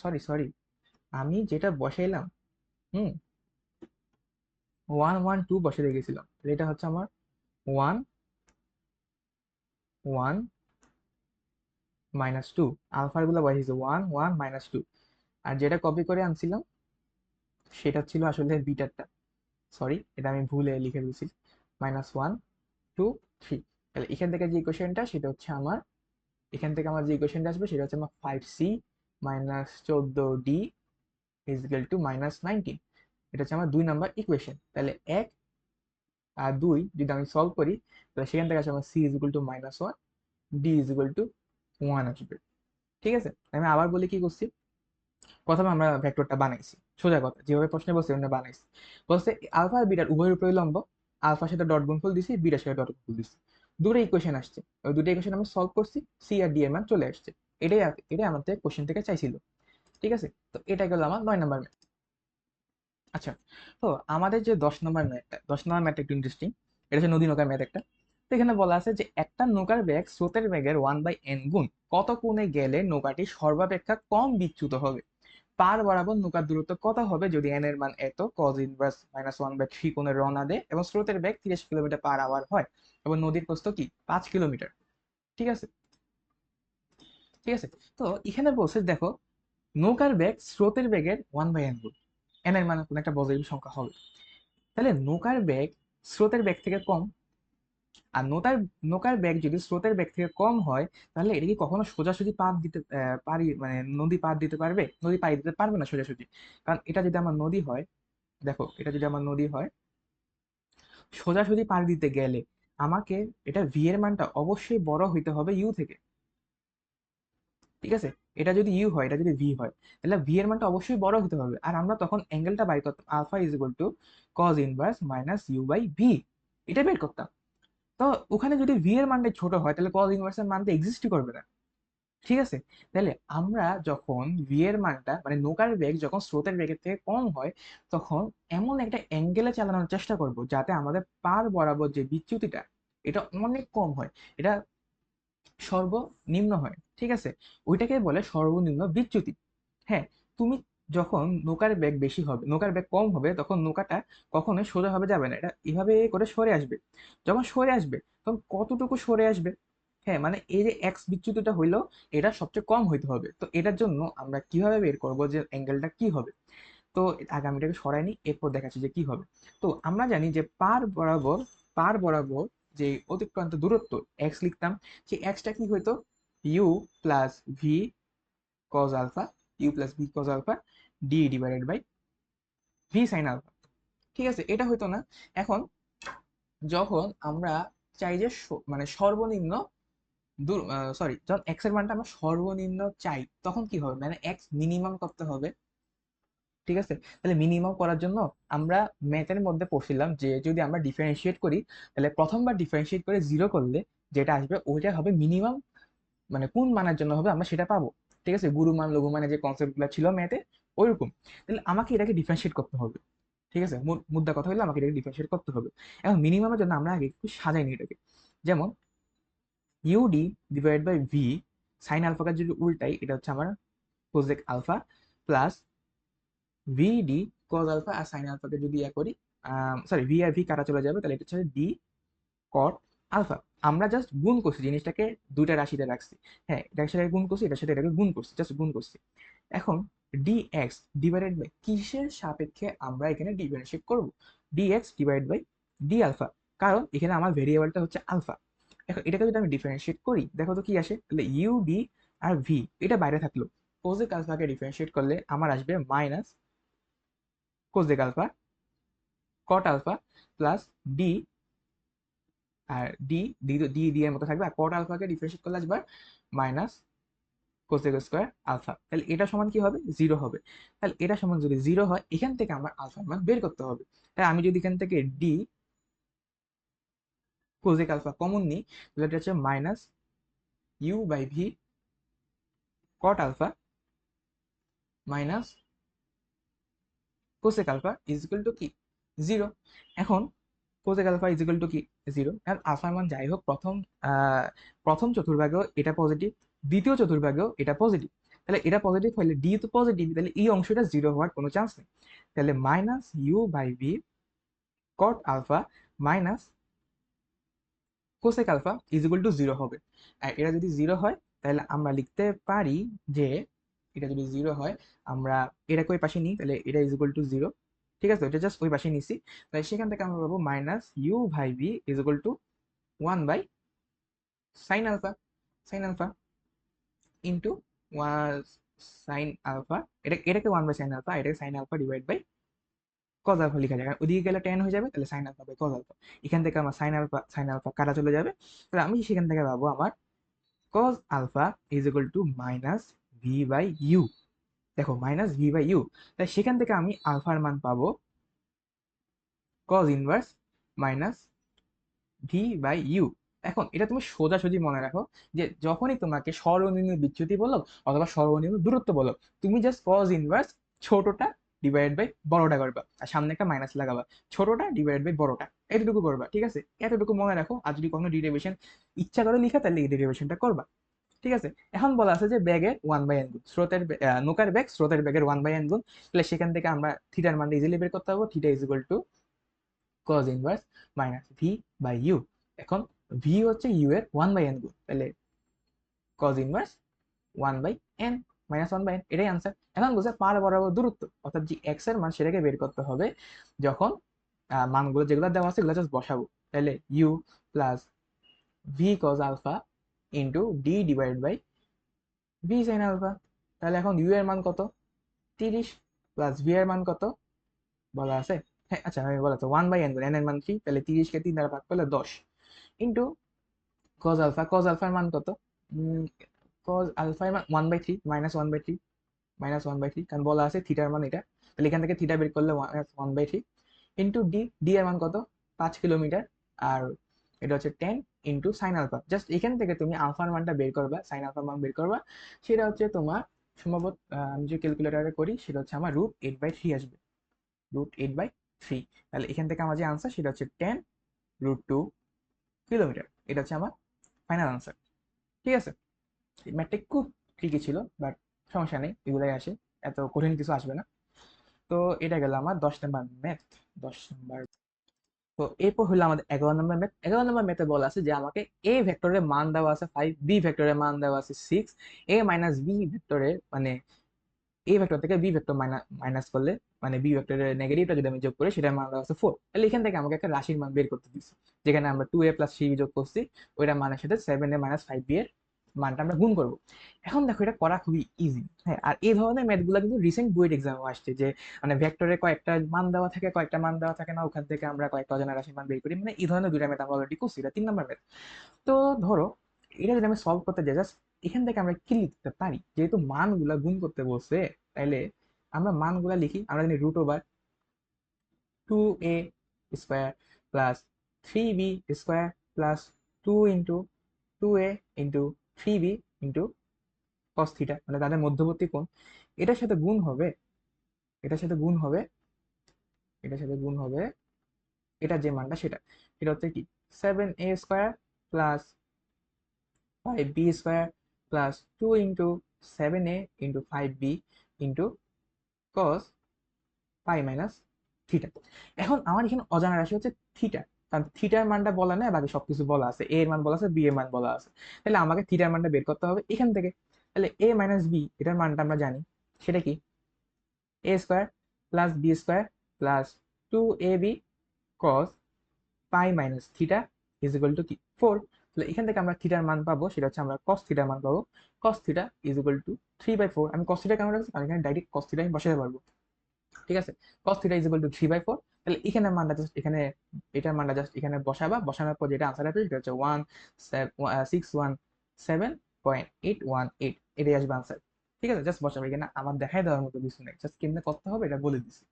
সরি সরি, আমি যেটা বসাইলাম, হুম 1 1 2 বসে রেখেছিলাম, তাহলে এটা হচ্ছে আমার 1 1 -2, আলফার গুলো বসেছে 1 1 -2। আর যেটা কপি করে আনছিলাম সেটা ছিল আসলে বিটারটা, সরি এটা আমি ভুলে লিখে দিয়েছি, -1 2 3। তাহলে এখান থেকে যে ইকুয়েশনটা সেটা হচ্ছে আমার, এখান থেকে আমার যে ইকুয়েশনটা আসবে সেটা হচ্ছে আমার 5C -14d is equal two -19। এটা হচ্ছে আমার 2 নম্বর ইকুয়েশন। তাহলে 1 আর 2 যদি আমি সলভ করি তাহলে সেখান থেকে আসে আমার C is equal to -1, D is equal to 1 আসবে। ঠিক আছে, আমি আবার বলি কি করছি। প্রথমে আমরা ভেক্টরটা বানাইছি, সোজা কথা যেভাবে প্রশ্নে বলছে ওখানে বানাইছি। বলছে আলফা আর বিটার উভয়ের উপরে লম্ব, আলফার সাথে ডট গুণফল দিছি, বিটার সাথে ডট গুণফল দিছি, দুটো ইকুয়েশন আসছে। ওই দুটো ইকুয়েশন আমি সলভ করছি, সি আর ডি এর মান চলে আসছে। এটাই আমাদের কোশ্চেন থেকে চাইছিল। ঠিক আছে, তো এটা গেল আমার 9 নম্বর ম্যাথ। আচ্ছা, তো আমাদের যে 10 নম্বর ম্যাথটা, 10 নম্বর ম্যাথটা একটু ইন্টারেস্টিং। এটা হচ্ছে নদী নৌকার ম্যাথ একটা। তো এখানে বলা আছে যে একটা নৌকার বেগ স্রোতের বেগের 1/n গুণ কত কোণে গেলে নৌকাটি সর্বাপেক্ষা কম বিচ্যুত হবে। পার বরাবর নৌকার দূরত্ব কত হবে যদি n এর মান এত, cos ইনভার্স -1/3 কোণে রওনা দেয় এবং স্রোতের বেগ 30 কিলোমিটার/আওয়ার হয় এবং নদীর প্রস্থ কি 5 কিলোমিটার। ঠিক আছে, ঠিক আছে। তো এখানে বলছে দেখো, নৌকার বেগ স্রোতের বেগের 1/n গুণ, n এর মানে কোনো একটা পজিটিভ সংখ্যা হবে। তাহলে নৌকার বেগ স্রোতের বেগ থেকে কম, আর নৌকার বেগ যদি স্রোতের বেগ থেকে কম হয় তাহলে এটা কি কখনো সোজাসুজি পারি, মানে নদী পার দিতে পারবে? নদী পাড়ি দিতে পারবে না সোজাসুজি। কারণ এটা যদি আমার নদী হয়, দেখো এটা যদি আমার নদী হয়, সোজাসুজি পাড়ি দিতে গেলে আমাকে এটা ভি এর মানটা অবশ্যই বড় হইতে হবে ইউ থেকে। ঠিক আছে, এটা যদি ইউ হয়, এটা যদি ভি হয়, তাহলে ভি এর মানটা অবশ্যই বড় হতে হবে। আর আমরা তখন অ্যাঙ্গেলটা বাই করতাম, alpha is equal to cos inverse -u/v, এটা বের করতাম। তো ওখানে যদি ভি এর মানটা ছোট হয় তাহলে কজ ইনভার্সের মান তো এক্সিস্টই করবে না। ঠিক আছে, তাহলে আমরা যখন ভি এর মানটা মানে নৌকার বেগ যখন স্রোতের বেগের থেকে কম হয় তখন এমন একটা অ্যাঙ্গেলে চালানোর চেষ্টা করব যাতে আমাদের পার বরাবর যে বিচ্যুতিটা এটা অনেক কম হয়, এটা সর্বনিম্ন হয়। ঠিক আছে, ওইটাকে বলে সর্বনিম্ন বিচ্যুতি। হ্যাঁ, তুমি যখন নৌকার বেগ বেশি হবে, নৌকার বেগ কম হবে, তখন নৌকাটা কখনোই সোজাভাবে যাবে না, এটা এভাবে করে সরে আসবে। যখন সরে আসবে তখন কতটুকু সরে আসবে? হ্যাঁ, মানে এই যে এক্স বিচ্যুতিটা হইলো, এটা সবচেয়ে কম হইতে হবে। তো এটার জন্য আমরা কিভাবে বের করব যে অ্যাঙ্গেলটা কি হবে? তো আগামীটাকে সরাই নি, এরপর দেখাচ্ছি যে কি হবে। তো আমরা জানি যে পার বরাবর যে অতিক্রান্ত দূরত্ব এক্স লিখতাম, সেই এক্সটা কি হইতো U plus V cos alpha, U plus V cos alpha D divided by V sine alpha. ঠিক আছে, এটা হইতো না। এখন যখন আমরা চাই যে মানে সর্বনিম্ন দূর, সরি, যখন এক্স এর মানটা আমরা সর্বনিম্ন চাই তখন কি হবে, মানে এক্স মিনিমাম করতে হবে। ঠিক আছে, তাহলে মিনিমাম করার জন্য আমরা ম্যাথের মধ্যে পড়ছিলাম যে যদি আমরা ডিফারেন্সিয়েট করি তাহলে প্রথমবার ডিফারেন্সিয়েট করে 0 করলে যেটা আসবে ওইটা হবে মিনিমাম, মানে কোন মানের জন্য হবে আমরা সেটা পাবো। ঠিক আছে, গুরু মান লঘু মানে যে কনসেপ্টগুলো ছিল ম্যাথে ওইরকম। তাহলে আমাকে এটাকে ডিফারেন্সিয়েট করতে হবে। ঠিক আছে, মুদ্রা কথা হলে আমাকে এটাকে ডিফারেন্সিয়েট করতে হবে। এখন মিনিমামের জন্য আমরা আগে একটু সাজাই নি এটাকে। যেমন U D divide by V sine আলফাকে যদি উল্টাই এটা হচ্ছে আমার cosec alpha, plus V D cos alpha আর সাইন আলফাকে যদি ইয়া করি, সরি ভি আর ভি কাটা চলে যাবে, তাহলে এটা হচ্ছে ডি কট আলফা। আমরা জাস্ট গুণ করছি জিনিসটাকে, দুইটা রাশিতে রাখছি। হ্যাঁ, এটার সাথে গুণ করছি, এটার সাথে এটাকে গুণ করছি, জাস্ট গুণ করছি। এখন ডি এক্স ডিভাইডেড বাই কিসের সাপেক্ষে আমরা এখানে ডিফারেন্সিয়েট করব? D X divide by D alpha, কারণ এখানে আমার ভেরিয়েবলটা হচ্ছে আলফা। এখন এটাকে যদি আমি ডিফারেন্সিয়েট করি দেখো তো কি আসে, তাহলে ইউ ডি আর ভি এটা বাইরে থাকলো, কোজেক আলফাকে ডিফারেন্সিয়েট করলে আমার আসবে minus cosec alpha cot alpha plus D, আর ডি ডি ডি ডি এর মতো থাকবে, আর কট আলফাকে ডিফারেন্সিয়েট করলে আসবে মাইনাস কোসেক স্কোয়ার আলফা। তাহলে এটা সমান কি হবে? 0 হবে। তাহলে এটা সমান যদি 0 হয় এখান থেকে আমার আলফার মান বের করতে হবে। তাই আমি যদি এখান থেকে ডি কোসেক আলফা কমন নিই তাহলে এটা হচ্ছে minus you by V cot alpha minus cosec alpha is equal to কি 0। এখন cosec alpha is equal to কি 0, কারণ আলফার মান যাই হোক প্রথম চতুর্ভাগেও এটা পজিটিভ, দ্বিতীয় চতুর্ভাগেও এটা পজিটিভ। তাহলে এটা পজিটিভ হলে ডি তো পজিটিভ, তাহলে এই অংশটা 0 হওয়ার কোনো চান্স নেই। তাহলে minus you by V cot alpha minus cosec alpha is equal to 0 হবে। আর এটা যদি 0 হয় তাহলে আমরা লিখতে পারি যে, এটা যদি 0 হয় আমরা এটাকে ওই পাশে নিই তাহলে এটা ইজ ইকুয়াল টু 0। ঠিক আছে, এটা জাস্ট ওই পাশে নিছি, তাই সেখান থেকে আমরা পাবো minus you by V is equal to 1 by sine alpha, sine alpha into sine alpha, এটাকে 1/sin আলফা, এটাকে sine alpha divide by cos alpha লেখা যায়, কারণ ওদিকে গেলে টেন হয়ে যাবে, তাহলে sine alpha by cos alpha. এখান থেকে আমার সাইন আলফা কাটা চলে যাবে, তাহলে আমি সেখান থেকে পাবো আমার cos alpha is equal to minus V by U. দেখো মাইনাস ভি বাই ইউ, তাই সেখান থেকে আমি আলফার মান পাবো cos inverse minus V by U. এখন এটা তুমি সোজাসুজি মনে রাখো যে যখনই তোমাকে সর্বনিম্ন বিচ্যুতি বলো অথবা সর্বনিম্ন দূরত্ব বলো, তুমি জাস্ট কজ ইনভার্স ছোটটা ডিভাইড বাই বড়টা করবা, আর সামনে একটা মাইনাস লাগাবা, ছোটটা ডিভাইড বাই বড়টা, এতটুকু করবা। ঠিক আছে, এতটুকু মনে রাখো, আর যদি কোনো ডিরিভেশন ইচ্ছা করে লিখা তাহলে এই ডেরিভেশনটা করবা। ঠিক আছে, এখন বলা আছে যে ব্যাগের 1/n গুণ স্রোতের নৌকার ব্যাগ স্রোতের ব্যাগের 1/n গুণ, তাহলে সেখান থেকে আমরা থিটার মান ইজিলি বের করতে পারবো। Theta is equal to cos inverse minus V by U. এখন ভি হচ্ছে ইউ এর 1/n গুণ, তাহলে cos inverse 1/n minus 1/n, এটাই আনসার। এখন বলছে পার বরাবর দূরত্ব, অর্থাৎ যে এক্স এর মান সেটাকে বের করতে হবে, যখন মানগুলো যেগুলো দেওয়া আছে এগুলো জাস্ট বসাবো। তাহলে U plus V cos alpha into D divide by V sine alpha. তাহলে এখন ইউ এর মান কত, 30, প্লাস ভি এর মান কত বলা আছে, হ্যাঁ আচ্ছা আমি বলা আছে 1/n গুণ, n এর মান 3, তাহলে 30কে 3 দ্বারা ভাগ করলে 10 ইন্টু কজ আলফার মান কত, কজ আলফার মান 1/3 -1/3 কারণ বলা আছে থিটার মান এটা, তাহলে এখান থেকে থিটা বের করলে 1/3 ইন্টু ডি, ডি এর মান কত 5 কিলোমিটার, আর এটা হচ্ছে 10 ইন্টু সাইন আলফা। জাস্ট এখান থেকে তুমি আলফার মানটা বের করবা, সাইন আলফার মান বের করবা, সেটা হচ্ছে তোমার সম্ভবত আমি যে ক্যালকুলেটারে করি সেটা হচ্ছে আমার √8/3 আসবে, √8/3। তাহলে এখান থেকে আমার যে আনসার সেটা হচ্ছে 10√2 কিলোমিটার, এটা হচ্ছে আমার ফাইনাল আনসার। ঠিক আছে, ম্যাথটা খুব ট্রিকি ছিল, বাট সমস্যা নেই, এগুলাই আসে, এত কঠিন কিছু আসবে না। তো এটা গেল আমার 10 নম্বর ম্যাথ। 10 নম্বর, তো এরপর হলো আমাদের 11 নম্বর ম্যাথ। 11 নম্বর ম্যাথে বলা আছে যে আমাকে এ ভেক্টরের মান দেওয়া আছে 5, বি ভেক্টরের মান দেওয়া আছে 6, এ মাইনাস বি ভেক্টরের মানে এ ভেক্টর থেকে বি ভেক্টর মাইনাস করলে মানে বি ভেক্টরের নেগেটিভটা যদি আমি যোগ করি সেটার মান দেওয়া আছে 4। তাহলে এখান থেকে আমাকে একটা রাশির মান বের করতে দিচ্ছি, যেখানে আমরা 2a প্লাস 3b যোগ করছি, ওইটার মানের সাথে 7a মাইনাস 5b এর মানটা আমরা গুণ করব। এখন দেখো এটা করা খুবই ইজি, হ্যাঁ। আর এই ধরনের ম্যাথগুলো কিন্তু রিসেন্ট বুয়েট এক্সামে আসছে, যে মানে ভেক্টরে কয়েকটা মান দেওয়া থাকে কয়েকটা মান দেওয়া থাকে না, ওখান থেকে আমরা কয়েকটা অজানা রাশির মান বের করি, মানে এই ধরনের দুইটা ম্যাথ আমরা অলরেডি করছি, এটা 3 নম্বর ম্যাথ। তো ধরো এটা যদি আমি সলভ করতে যাই, জাস্ট এখান থেকে আমরা কি লিখতে পারি, যেহেতু মানগুলা গুণ করতে বলছে, তাইলে আমরা মানগুলা লিখি। আমরা জানি √2a² plus 3b² plus 2 × 2a × 3b into cos theta, মানে তাদের মধ্যবর্তী কোণ, এটার সাথে গুণ হবে, এটার সাথে গুণ হবে, এটার সাথে গুণ হবে এটা যে মানটা সেটা, সেটা হচ্ছে কি 7a² plus 5b² plus 2 × 7a × 5b into cos পাই মাইনাস থিটা। এখন আমার এখানে অজানা রাশি হচ্ছে থিটা, কারণ থিটার মানটা বলা নেই, বাকি সবকিছু বলা আছে, এ এর মান বলা আছে, বি এর মান বলা আছে, তাহলে আমাকে থিটার মানটা বের করতে হবে এখান থেকে। তাহলে এ মাইনাস বি এটার মানটা আমরা জানি, সেটা কি a² plus b² plus 2ab cos pi minus theta is equal to কি 4। তাহলে এখান থেকে আমরা থিটার মান পাবো, সেটা হচ্ছে আমরা cos থিটার মান পাবো, cos theta is equal two 3/4। আমি cos থিটা কেন রাখছি, কারণ এখানে ডাইরেক্ট cos থিটা আমি বসাতে পারবো। ঠিক আছে, cos theta is equal two 3/4। তাহলে এখানে মানটা জাস্ট এখানে, এটার মানটা জাস্ট এখানে বসাবা, বসানোর পর যেটা আনসার আসবে সেটা হচ্ছে 617.818, এটাই আসবে আনসার। ঠিক আছে, জাস্ট বসাবো, এখানে আমার দেখাই দেওয়ার মতো কিছু নেই, জাস্ট কেমনে করতে হবে এটা বলে দিচ্ছি।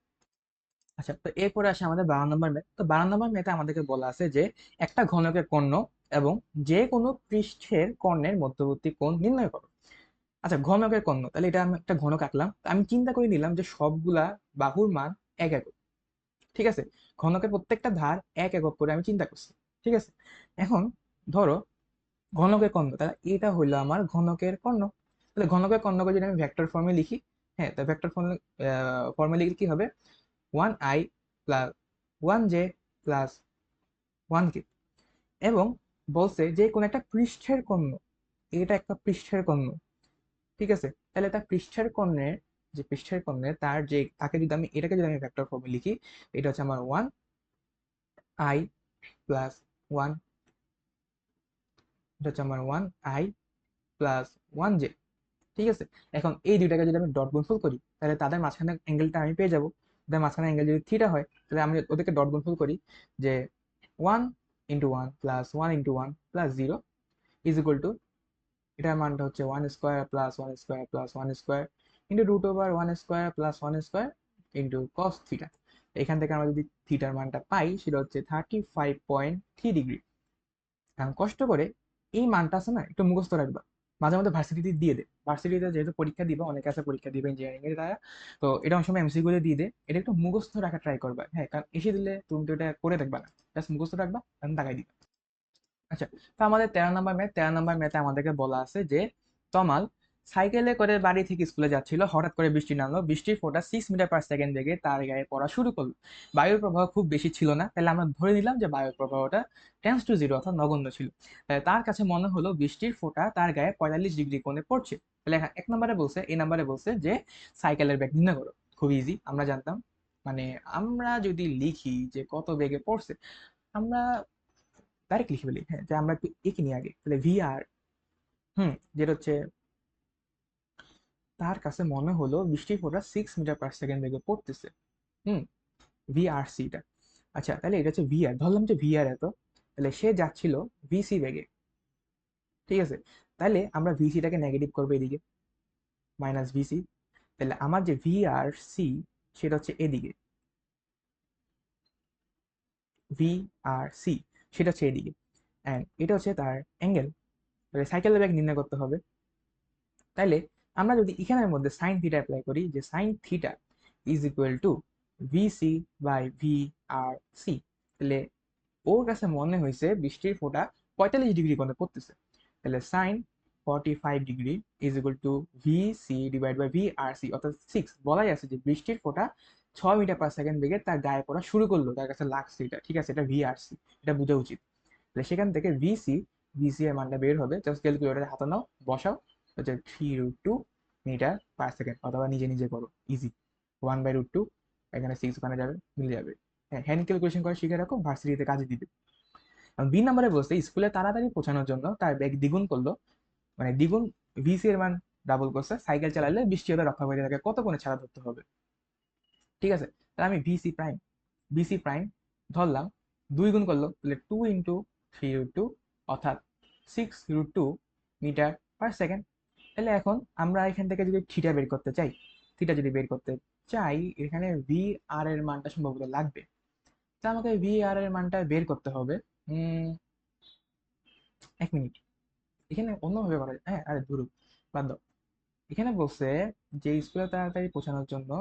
আচ্ছা, তো এরপরে আসে আমাদের 12 নম্বর ম্যাথ। তো 12 নম্বর ম্যাথে আমাদেরকে বলা আছে যে একটা ঘনকের কর্ণ এবং যে কোনো পৃষ্ঠের কর্ণের মধ্যবর্তী কোণ নির্ণয় করো। আচ্ছা, ঘনকের কর্ণ, তাহলে এটা আমি একটা ঘনক আঁকলাম, আমি চিন্তা করে নিলাম যে সবগুলা বাহুর মান 1 একক। ঠিক আছে, ঘনকের প্রত্যেকটা ধার 1 একক করে আমি চিন্তা করছি। ঠিক আছে, এখন ধরো ঘনকের কর্ণ, তাহলে এটা হইলো আমার ঘনকের কর্ণ। তাহলে ঘনকের কর্ণকে যদি আমি ভেক্টর ফর্মে লিখি, হ্যাঁ, তা ভেক্টর ফর্মে লিখলে কি হবে, 1i plus 1j plus 1k। এবং বলছে যে কোন একটা পৃষ্ঠের কর্ণ, এটা একটা পৃষ্ঠের কর্ণ। ঠিক আছে, তাহলে তার পৃষ্ঠের কর্ণের, যে পৃষ্ঠের কর্ণের তার যে তাকে যদি আমি এটাকে যদি আমি ভেক্টর ফর্মে লিখি, এটা হচ্ছে আমার 1i প্লাস 1, এটা হচ্ছে আমার 1i প্লাস 1j ঠিক আছে। এখন এই দুইটাকে যদি আমি ডট গুণফল করি তাহলে তাদের মাঝখানে অ্যাঙ্গেলটা আমি পেয়ে যাবো। তাদের মাঝখানে অ্যাঙ্গেল যদি থিটা হয় তাহলে আমি ওদেরকে ডট গুণফল করি, যে 1 × 1 + 1 × 1 + 0 ইজ ইকুয়াল টু, এটার মানটা হচ্ছে 1² + 1² + 1² √/1² + 1² cos থিটা। এখান থেকে আমরা যদি থিটার মানটা পাই সেটা হচ্ছে 35.3 ডিগ্রি। এখন কষ্ট করে এই মানটা আছে না একটু মুখস্থ রাখবা, মাঝে মধ্যে ভার্সিটিতে দিয়ে দে, ভার্সিটিতে যেহেতু পরীক্ষা দিবা, অনেকে আছে পরীক্ষা দিবে ইঞ্জিনিয়ারিং এর তারা, তো এটা অনেক সময় এমসিকিউ তে দিয়ে দে, এটা একটু মুখস্থ রাখা ট্রাই করবা, হ্যাঁ, কারণ এসে দিলে তুমি তো এটা করে দেখবা না, জাস্ট মুখস্থ রাখবা আমি তাকাই দিবা। আচ্ছা, তো আমাদের 13 নম্বর ম্যাথ, 13 নম্বর ম্যাথে আমাদেরকে বলা আছে যে তমাল সাইকেলে করে বাড়ি থেকে স্কুলে যাচ্ছিল, হঠাৎ করে বৃষ্টি নামলো, বৃষ্টির ফোঁটা 6 মিটার/সেকেন্ড বেগে তার গায়ে পড়া শুরু করলো। বায়ুর প্রবাহ খুব বেশি ছিল না, তাহলে আমরা ধরে নিলাম যে বায়ুর প্রবাহটা টেন্স টু জিরো অর্থাৎ নগণ্য ছিল। তাহলে তার কাছে মনে হলো বৃষ্টির ফোঁটা তার গায়ে 45 ডিগ্রি কোণে পড়ছে। তাহলে এখন এক নম্বরে বলছে, এই নম্বরে বলছে যে সাইকেলের বেগ নির্ণয় করো। খুব ইজি, আমরা জানতাম, মানে আমরা যদি লিখি যে কত বেগে পড়ছে, আমরা ডাইরেক্ট লিখে ফেলি, হ্যাঁ, যে আমরা একটু এঁকে নিই আগে, তাহলে ভি আর, যেটা হচ্ছে তার কাছে মনে হলো বৃষ্টির ফোঁটা 6 মিটার/সেকেন্ড বেগে পড়তেছে। হুম, ভি আর সিটা। আচ্ছা, তাহলে এটা হচ্ছে ভি আর, ধরলাম যে ভি আর এত, তাহলে সে যাচ্ছিল ভিসি বেগে। ঠিক আছে, তাহলে আমরা ভিসিটাকে নেগেটিভ করবো এদিকে, -ভিসি। তাহলে আমার যে ভি আর সি সেটা হচ্ছে এদিকে, ভি আর সি সেটা হচ্ছে এদিকে, অ্যান্ড এটা হচ্ছে তার অ্যাঙ্গেল। তাহলে সাইকেলের বেগ নির্ণয় করতে হবে। তাইলে আমরা যদি এখানের মধ্যে সাইন থিটা অ্যাপ্লাই করি, যে sine theta is equal to V C by V R C, তাহলে ওর কাছে মনে হয়েছে বৃষ্টির ফোঁটা 45 ডিগ্রি কোণে পড়তেছে। তাহলে sine 45 degree is equal to V C divide by V R C, অর্থাৎ 6। বলাই আছে যে বৃষ্টির ফোঁটা 6 মিটার/সেকেন্ড বেগে তার গায়ে পড়া শুরু করলো, তার কাছে লাগছে এটা, ঠিক আছে, এটা ভি আর সি, এটা বোঝা উচিত। তাহলে সেখান থেকে ভিসি, ভিসি এর মানটা বের হবে, জাস্ট ক্যালকুলেটরে হাতে নাও, বসাও, হচ্ছে 3√2 মিটার/সেকেন্ড, অথবা নিজে নিজে করো, ইজি। 1/√2, এখানে 6 ওখানে যাবে, মিলে যাবে। হ্যাঁ, হ্যান্ড ক্যালকুলেশন করে শিখে রাখো, ভার্সিটিতে কাজে দিবে। বি নাম্বারে বলছে স্কুলে তাড়াতাড়ি পৌঁছানোর জন্য তার ব্যাগ দ্বিগুণ করলো, মানে দ্বিগুণ, ভিসি এর মান ডাবল করছে, সাইকেল চালালে বৃষ্টি হতে রক্ষা পেতে তাকে কত কোণে ছাড়া ধরতে হবে। ঠিক আছে, তাহলে আমি বিসি প্রাইম ধরলাম, 2 গুণ করলো, তাহলে 2 × 3√2, অর্থাৎ 6√2 মিটার/সেকেন্ড। তাহলে এখন আমরা এখান থেকে যদি থিটা বের করতে চাই, থিটা যদি বের করতে চাই, এখানে ভি আর এর মানটা সম্ভবত লাগবে। তা আমাকে ভি আর এর মানটা বের করতে হবে। 1 মিনিট, এখানে অন্যভাবে করা যায়, হ্যাঁ, আরে ধরু, বাদ দাও। এখানে বলছে যে স্কুলে তাড়াতাড়ি পৌঁছানোর জন্য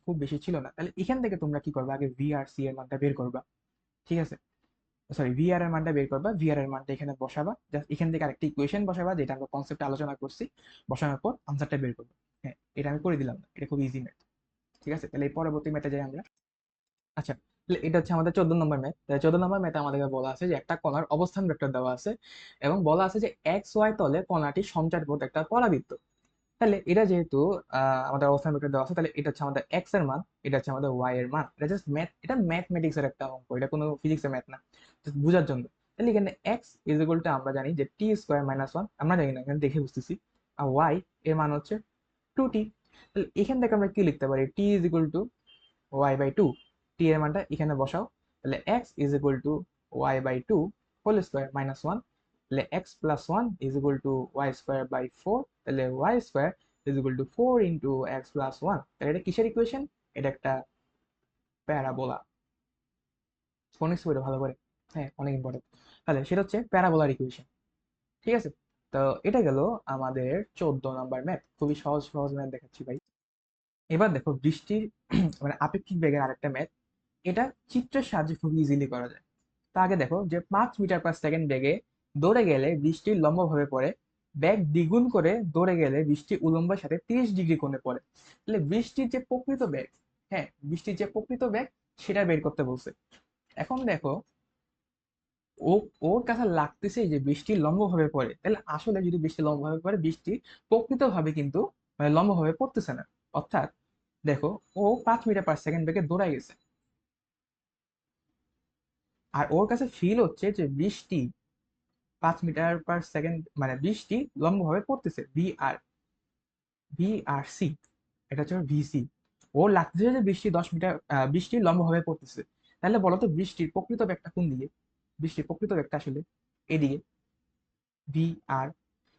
খুব বেশি ছিল না, তাহলে এখান থেকে তোমরা কি করবা, আগে ভি আর সি এর মানটা বের করবা। ঠিক আছে, সরি, ভি আর এর মানটা বের করবা, ভি আর এর মানটা এখানে বসাবা, জাস্ট এখান থেকে আরেকটা ইকুয়েশন বসাবা যেটা আমরা কনসেপ্টে আলোচনা করছি, বসানোর পর আনসারটা বের করবো। হ্যাঁ, এটা আমি করে দিলাম, এটা খুব ইজি ম্যাথ। ঠিক আছে, তাহলে এই পরবর্তী ম্যাথে যাই আমরা। আচ্ছা, তাহলে এটা হচ্ছে আমাদের 14 নম্বর ম্যাথ। 14 নম্বর ম্যাথে আমাদেরকে বলা আছে যে একটা কণার অবস্থান ভেক্টর দেওয়া আছে, এবং বলা আছে যে এক্স ওয়াই তলে কণাটি সঞ্চারপথ একটা পরাবৃত্ত। তাহলে এটা যেহেতু আমাদের অবস্থান ভেক্টর দেওয়া আছে, তাহলে এটা হচ্ছে আমাদের এক্স এর মান, এটা হচ্ছে আমাদের ওয়াই এর মান। এটা জাস্ট ম্যাথ, এটা ম্যাথমেটিক্স এর একটা অঙ্ক, এটা কোনো ফিজিক্স এর ম্যাথ না, জাস্ট বোঝার জন্য। তাহলে এখানে এক্স ইজ ইকুয়াল টু আমরা জানি যে t² - 1, আমরা জানি না, এখানে দেখে বুঝতেছি। আর ওয়াই এর মান হচ্ছে 2t। তাহলে এখান থেকে আমরা কি লিখতে পারি, T is equal to y/2, T এর মানটা এখানে বসাও। তাহলে x is equal to y/2 whole square -1, তাহলে x plus 1 is equal to y²/4, তাহলে y² is equal two 4 × x+1। তাহলে এটা কিসের ইকুয়েশন, এটা একটা প্যারাবোলা। ফোনিক্স বইটা ভালো করে, হ্যাঁ, অনেক ইম্পর্টেন্ট। তাহলে সেটা হচ্ছে প্যারাবোলার ইকুয়েশন। ঠিক আছে, তো এটা গেল আমাদের 14 নম্বর ম্যাথ। খুবই সহজ সহজ ম্যাথ দেখাচ্ছি ভাই। এবার দেখো বৃষ্টির মানে আপেক্ষিক বেগের আরেকটা ম্যাথ, এটা চিত্রের সাহায্যে খুব ইজিলি করা যায়। তা আগে দেখো যে 5 মিটার/সেকেন্ড বেগে দৌড়ে গেলে বৃষ্টি লম্বভাবে পড়ে, বেগ দ্বিগুণ করে দৌড়ে গেলে বৃষ্টি উলম্বের সাথে 30 ডিগ্রি কোণে পড়ে। তাহলে বৃষ্টির যে প্রকৃত বেগ, হ্যাঁ, বৃষ্টির যে প্রকৃত বেগ সেটা বের করতে বলছে। এখন দেখো ও, ওর কাছে লাগতেছে যে বৃষ্টি লম্বভাবে পড়ে, তাহলে আসলে যদি বৃষ্টি লম্বভাবে পড়ে, বৃষ্টি প্রকৃতভাবে কিন্তু মানে লম্বভাবে পড়তেছে না। অর্থাৎ দেখো, ও 5 মিটার/সেকেন্ড বেগে দৌড়ায় গেছে, আর ওর কাছে ফিল হচ্ছে যে বৃষ্টি 5 মিটার পার সেকেন্ড, মানে বৃষ্টি লম্বভাবে পড়তেছে, ভি আর। ভি আর সি, এটা হচ্ছে ভিসি। ও লাগতেছে যে বৃষ্টি 10 মিটার, বৃষ্টি লম্বভাবে পড়তেছে। তাহলে বলো তো বৃষ্টির প্রকৃত বেগটা কোন দিকে? বৃষ্টির প্রকৃত বেগটা আসলে এদিকে, ভি আর।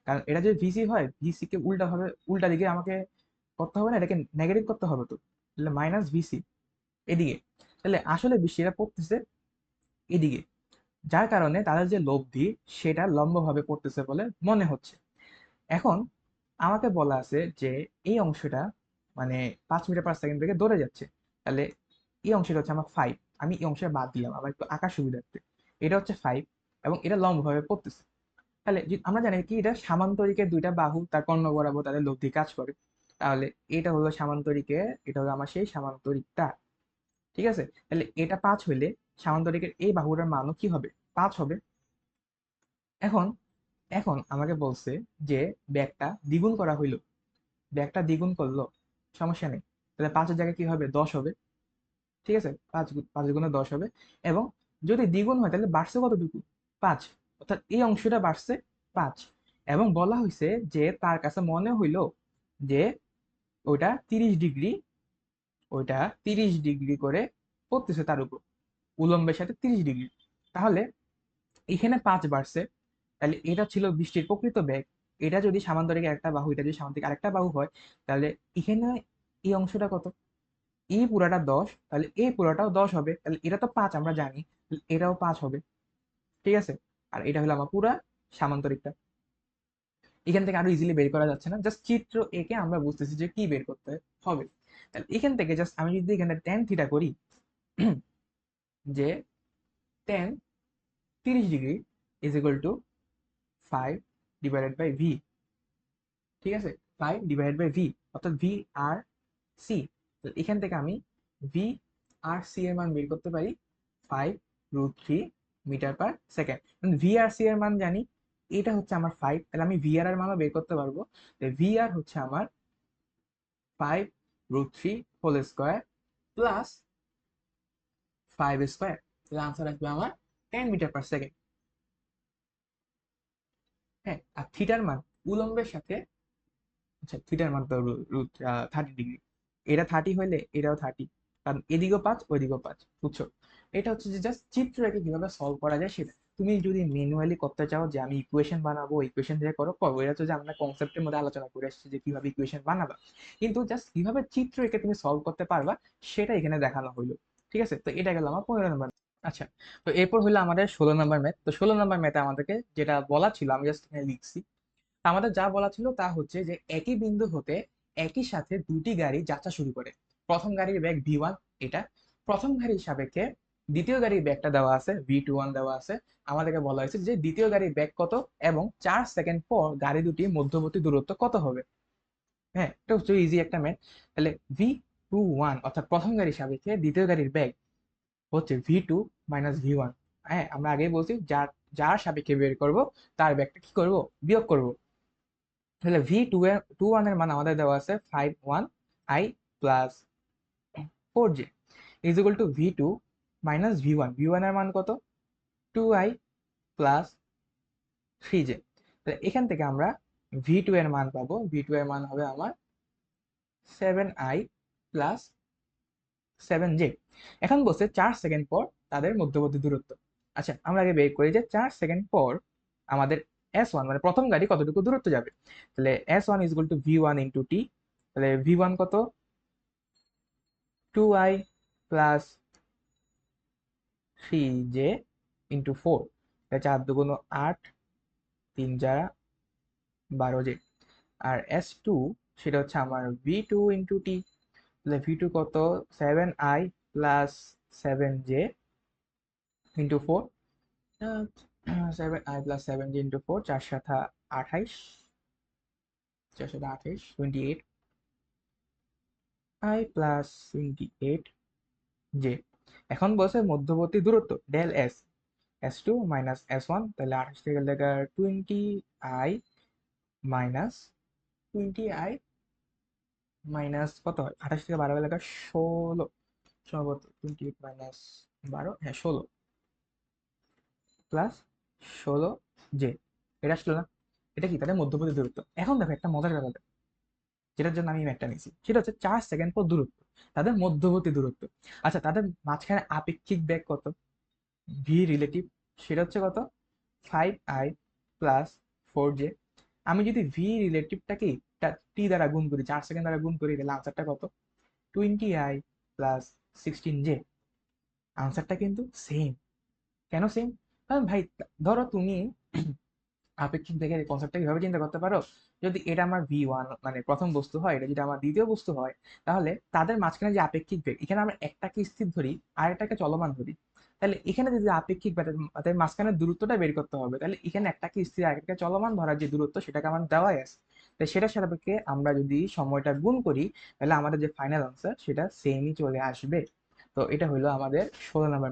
কারণ এটা যদি ভিসি হয়, ভিসি কে উল্টা ভাবে, উল্টা দিকে আমাকে করতে হবে না, এটাকে নেগেটিভ করতে হবে তো, তাহলে মাইনাস ভিসি এদিকে। তাহলে আসলে বৃষ্টিটা পড়তেছে এদিকে, যার কারণে তাদের যে লব্ধি সেটা লম্বভাবে পড়তেছে বলে মনে হচ্ছে। এখন আমাকে বলা আছে যে এই অংশটা মানে 5 মিটার পার সেকেন্ড থেকে দৌড়ে যাচ্ছে, তাহলে এই অংশটা হচ্ছে আমার 5। আমি এই অংশটা বাদ দিলাম আমার একটু আঁকার সুবিধার্থে। এটা হচ্ছে 5 এবং এটা লম্বভাবে পড়তেছে। তাহলে আমরা জানি কি এটা সামান্তরিকের দুইটা বাহু তার কর্ণ বরাবর তাদের লব্ধি কাজ করে। তাহলে এটা হলো সামান্তরিকের, এটা হলো আমার সেই সামান্তরিকটা। ঠিক আছে, তাহলে এটা 5 হইলে সামান্তরিকের এই বাহুটার মানও কি হবে? 5 হবে। এখন এখন আমাকে বলছে যে ব্যাগটা দ্বিগুণ করা হইলো, ব্যাগটা দ্বিগুণ করলো, সমস্যা নেই, তাহলে 5-এর জায়গায় কি হবে? 10 হবে। ঠিক আছে, 5 গুণে 10 হবে। এবং যদি দ্বিগুণ হয় তাহলে বাড়ছে কতটুকু? 5। অর্থাৎ এই অংশটা বাড়ছে 5। এবং বলা হয়েছে যে তার কাছে মনে হইলো যে ওইটা 30 ডিগ্রি, ওইটা 30 ডিগ্রি করে পড়তেছে তার উপর, উলম্বের সাথে 30 ডিগ্রি। তাহলে এখানে 5 বাড়ছে, তাহলে এটা ছিল বৃষ্টির প্রকৃত বেগ। এটা যদি সামান্তরিকের একটা বাহু, এটা যদি সামান্তরিক আরেকটা বাহু হয়, তাহলে এখানে এই অংশটা কত? এই পুরাটা 10, তাহলে এই পুরাটাও 10 হবে। তাহলে এটা তো 5 আমরা জানি, তাহলে এটাও 5 হবে। ঠিক আছে, আর এটা হলো আমার পুরা সামান্তরিকটা। এখান থেকে আরো ইজিলি বের করা যাচ্ছে না, জাস্ট চিত্র এঁকে আমরা বুঝতেছি যে কি বের করতে হবে। তাহলে এখান থেকে জাস্ট আমি যদি এখানে ট্যান থিটা করি, যে tan 30 degree is equal two 5/v। ঠিক আছে, 5/v, অর্থাৎ ভি আর সি। এখান থেকে আমি ভি আর সি এর মান বের করতে পারি 5√3 metre per second. V R C এর মান জানি, এটা হচ্ছে আমার 5, তাহলে আমি ভি আর এর মানও বের করতে পারবো। ভি আর হচ্ছে আমার 5√3 হোল স্কোয়ার প্লাস 5 স্কোয়ার। তাহলে আনসার আসবে আমার 10 মিটার পার সেকেন্ড। হ্যাঁ, আর থিটার মান উলম্বের সাথে, আচ্ছা থিটার মান তো রুট 30 ডিগ্রি, এটা 30 হইলে এটাও 30, কারণ এদিকেও 5 ওইদিকেও 5, বুঝছো? এটা হচ্ছে যে জাস্ট চিত্র এঁকে কিভাবে সলভ করা যায় সেটা। তুমি যদি ম্যানুয়ালি করতে চাও যে আমি ইকুয়েশন বানাবো, ইকুয়েশন দিয়ে করো, করবো, এটা হচ্ছে যে আমরা কনসেপ্টের মধ্যে আলোচনা করে আসছি যে কিভাবে ইকুয়েশন বানাবা। কিন্তু জাস্ট কিভাবে চিত্র এঁকে তুমি সলভ করতে পারবা সেটা এখানে দেখানো হইলো। ঠিক আছে, তো এটা গেল আমার 15 নম্বর। আচ্ছা, তো এরপর হলো আমাদের 16 নম্বর ম্যাথ। তো 16 নম্বর ম্যাথে আমাদেরকে যেটা বলা ছিল আমি জাস্ট এখানে লিখছি। আমাদের যা বলা ছিল তা হচ্ছে যে একই বিন্দু হতে একই সাথে দুটি গাড়ি যাত্রা শুরু করে। প্রথম গাড়ির বেগ ভি 1, এটা প্রথম গাড়ির সাপেক্ষে দ্বিতীয় গাড়ির বেগটা দেওয়া আছে ভি 2 1 দেওয়া আছে। আমাদেরকে বলা হয়েছে যে দ্বিতীয় গাড়ির বেগ কত এবং 4 সেকেন্ড পর গাড়ি দুটি মধ্যবর্তী দূরত্ব কত হবে। হ্যাঁ, এটা হচ্ছে ইজি একটা ম্যাথ। তাহলে ভি 2 1 অর্থাৎ প্রথম গাড়ির সাপেক্ষে দ্বিতীয় গাড়ির বেগ হচ্ছে ভি 2 - ভি 1। হ্যাঁ, আমরা আগেই বলছি যার যার সাপেক্ষে বের করব তার বেগটা কি করব? বিয়োগ করব। তাহলে ভি 2 এর মান আমাদের দেওয়া আছে 5 1 i plus 4j is equal to V 2 - V 1। V 1 এর মান কত? 2i plus 3j। তাহলে এখান থেকে আমরা ভি 2 এর মান পাবো, ভি 2 এর মান হবে আমার 7i প্লাস 7j। এখন বলছে 4 সেকেন্ড পর তাদের মধ্যবর্তী দূরত্ব। আচ্ছা, আমরা আগে বের করি যে 4 সেকেন্ড পর আমাদের S1 মানে প্রথম গাড়ি কতটুকু দূরত্ব যাবে। তাহলে S1 is equal to V 1 × টি। তাহলে ভি 1 কত? 2i plus 3j into 4। 4 × 2 = 8, 3 × 12j। আর S2 সেটা হচ্ছে আমার ভি 2 × টি। তাহলে ভি 2 কত? 7i plus 7j into 4। 7i plus 7j into 4, 4 × 7 = 28, 4 × 7 = 28, 28i plus 28j। এখন বলছে মধ্যবর্তী দূরত্ব del S, S2 minus S1, তাহলে 28 থেকে লেখা 20i মাইনাস 20i মাইনাস কত হয়? 28 থেকে 12 লেখা 16, সম্ভবত 28 মাইনাস 12, হ্যাঁ 16 প্লাস 16j। এটা আসলো না? এটা কি তাদের মধ্যবর্তী দূরত্ব। এখন দেখো একটা মজার ব্যাপার, যেটার জন্য আমি ম্যাথটা নিয়েছি, সেটা হচ্ছে 4 সেকেন্ড পর দূরত্ব, তাদের মধ্যবর্তী দূরত্ব। আচ্ছা, তাদের মাঝখানে আপেক্ষিক বেগ কত, ভি রিলেটিভ, সেটা হচ্ছে কত, 5i প্লাস 4j। আমি যদি ভি রিলেটিভটাকে টি দ্বারা গুণ করি, 4 সেকেন্ড দ্বারা গুণ করি, তাহলে আনসারটা কত, 20i প্লাস 16j। আনসারটা কিন্তু সেম। কেন সেম? কারণ ভাই, ধরো তুমি আপেক্ষিক বেগের কনসেপ্টটা কিভাবে চিন্তা করতে পারো, যদি এটা আমার ভি 1 মানে প্রথম বস্তু হয়, এটা যদি আমার দ্বিতীয় বস্তু হয়, তাহলে তাদের মাঝখানে যে আপেক্ষিক বেগ, এখানে আমরা একটাকে স্থির ধরি আর একটাকে চলমান ধরি, তাহলে এখানে যদি আপেক্ষিক বেগ, তাদের মাঝখানে দূরত্বটা বের করতে হবে, তাহলে এখানে একটাকে স্থির আর একটাকে চলমান ধরার যে দূরত্ব, সেটাকে আমার দেওয়াই আছে। তাই সেটার সাপেক্ষে আমরা যদি সময়টা গুণ করি, তাহলে আমাদের যে ফাইনাল আনসার সেটা সেমই চলে আসবে। তো এটা হলো আমাদের 16 নম্বর।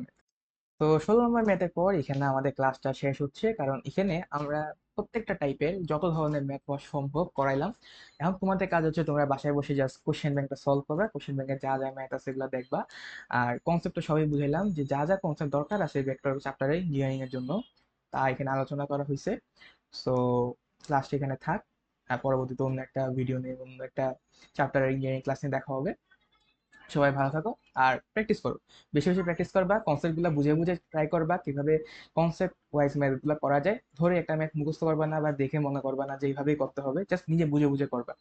তো 16 নম্বর ম্যাথের পর এখানে আমাদের ক্লাসটা শেষ হচ্ছে, কারণ এখানে আমরা প্রত্যেকটা টাইপের যত ধরনের ম্যাথ হওয়া সম্ভব করাইলাম। এখন তোমাদের কাজ হচ্ছে তোমরা বাসায় বসে জাস্ট কোশ্চেন ব্যাংকটা সলভ করবে, কোশ্চেন ব্যাংকের যা যা ম্যাথ আছে এগুলো দেখবা। আর কনসেপ্টটা সবই বুঝাইলাম, যে যা যা কনসেপ্ট দরকার আছে ভেক্টর চ্যাপ্টারে ইঞ্জিনিয়ারিং এর জন্য, তা এখানে আলোচনা করা হয়েছে। সো ক্লাসটা এখানে থাক, আর পরবর্তীতে অন্য একটা ভিডিও নিয়ে অন্য একটা চ্যাপ্টারের ইঞ্জিনিয়ারিং ক্লাস নিয়ে দেখা হবে। সবাই ভালো থাকো, আর প্র্যাকটিস করো, বেশি বেশি প্র্যাকটিস করবা, কনসেপ্টগুলো বুঝে বুঝে ট্রাই করবা কিভাবে কনসেপ্ট ওয়াইজ ম্যাথগুলো করা যায়। ধরে একটা ম্যাথ মুখস্থ করবা না বা দেখে মনে করবা না যে এইভাবেই করতে হবে, জাস্ট নিজে বুঝে বুঝে করবা।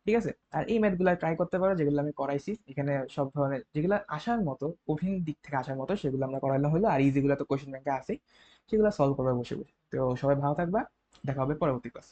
ঠিক আছে? আর এই ম্যাথগুলো ট্রাই করতে পারো যেগুলো আমি করাইছি এখানে, সব ধরনের যেগুলো আসার মতো, কঠিন দিক থেকে আসার মতো সেগুলো আমরা করাইলাম হলো, আর ইজিগুলো তো কোশ্চেন ব্যাংকে আছে, সেগুলো সলভ করবে বসে বসে। তো সবাই ভালো থাকবা, দেখা হবে পরবর্তী ক্লাস।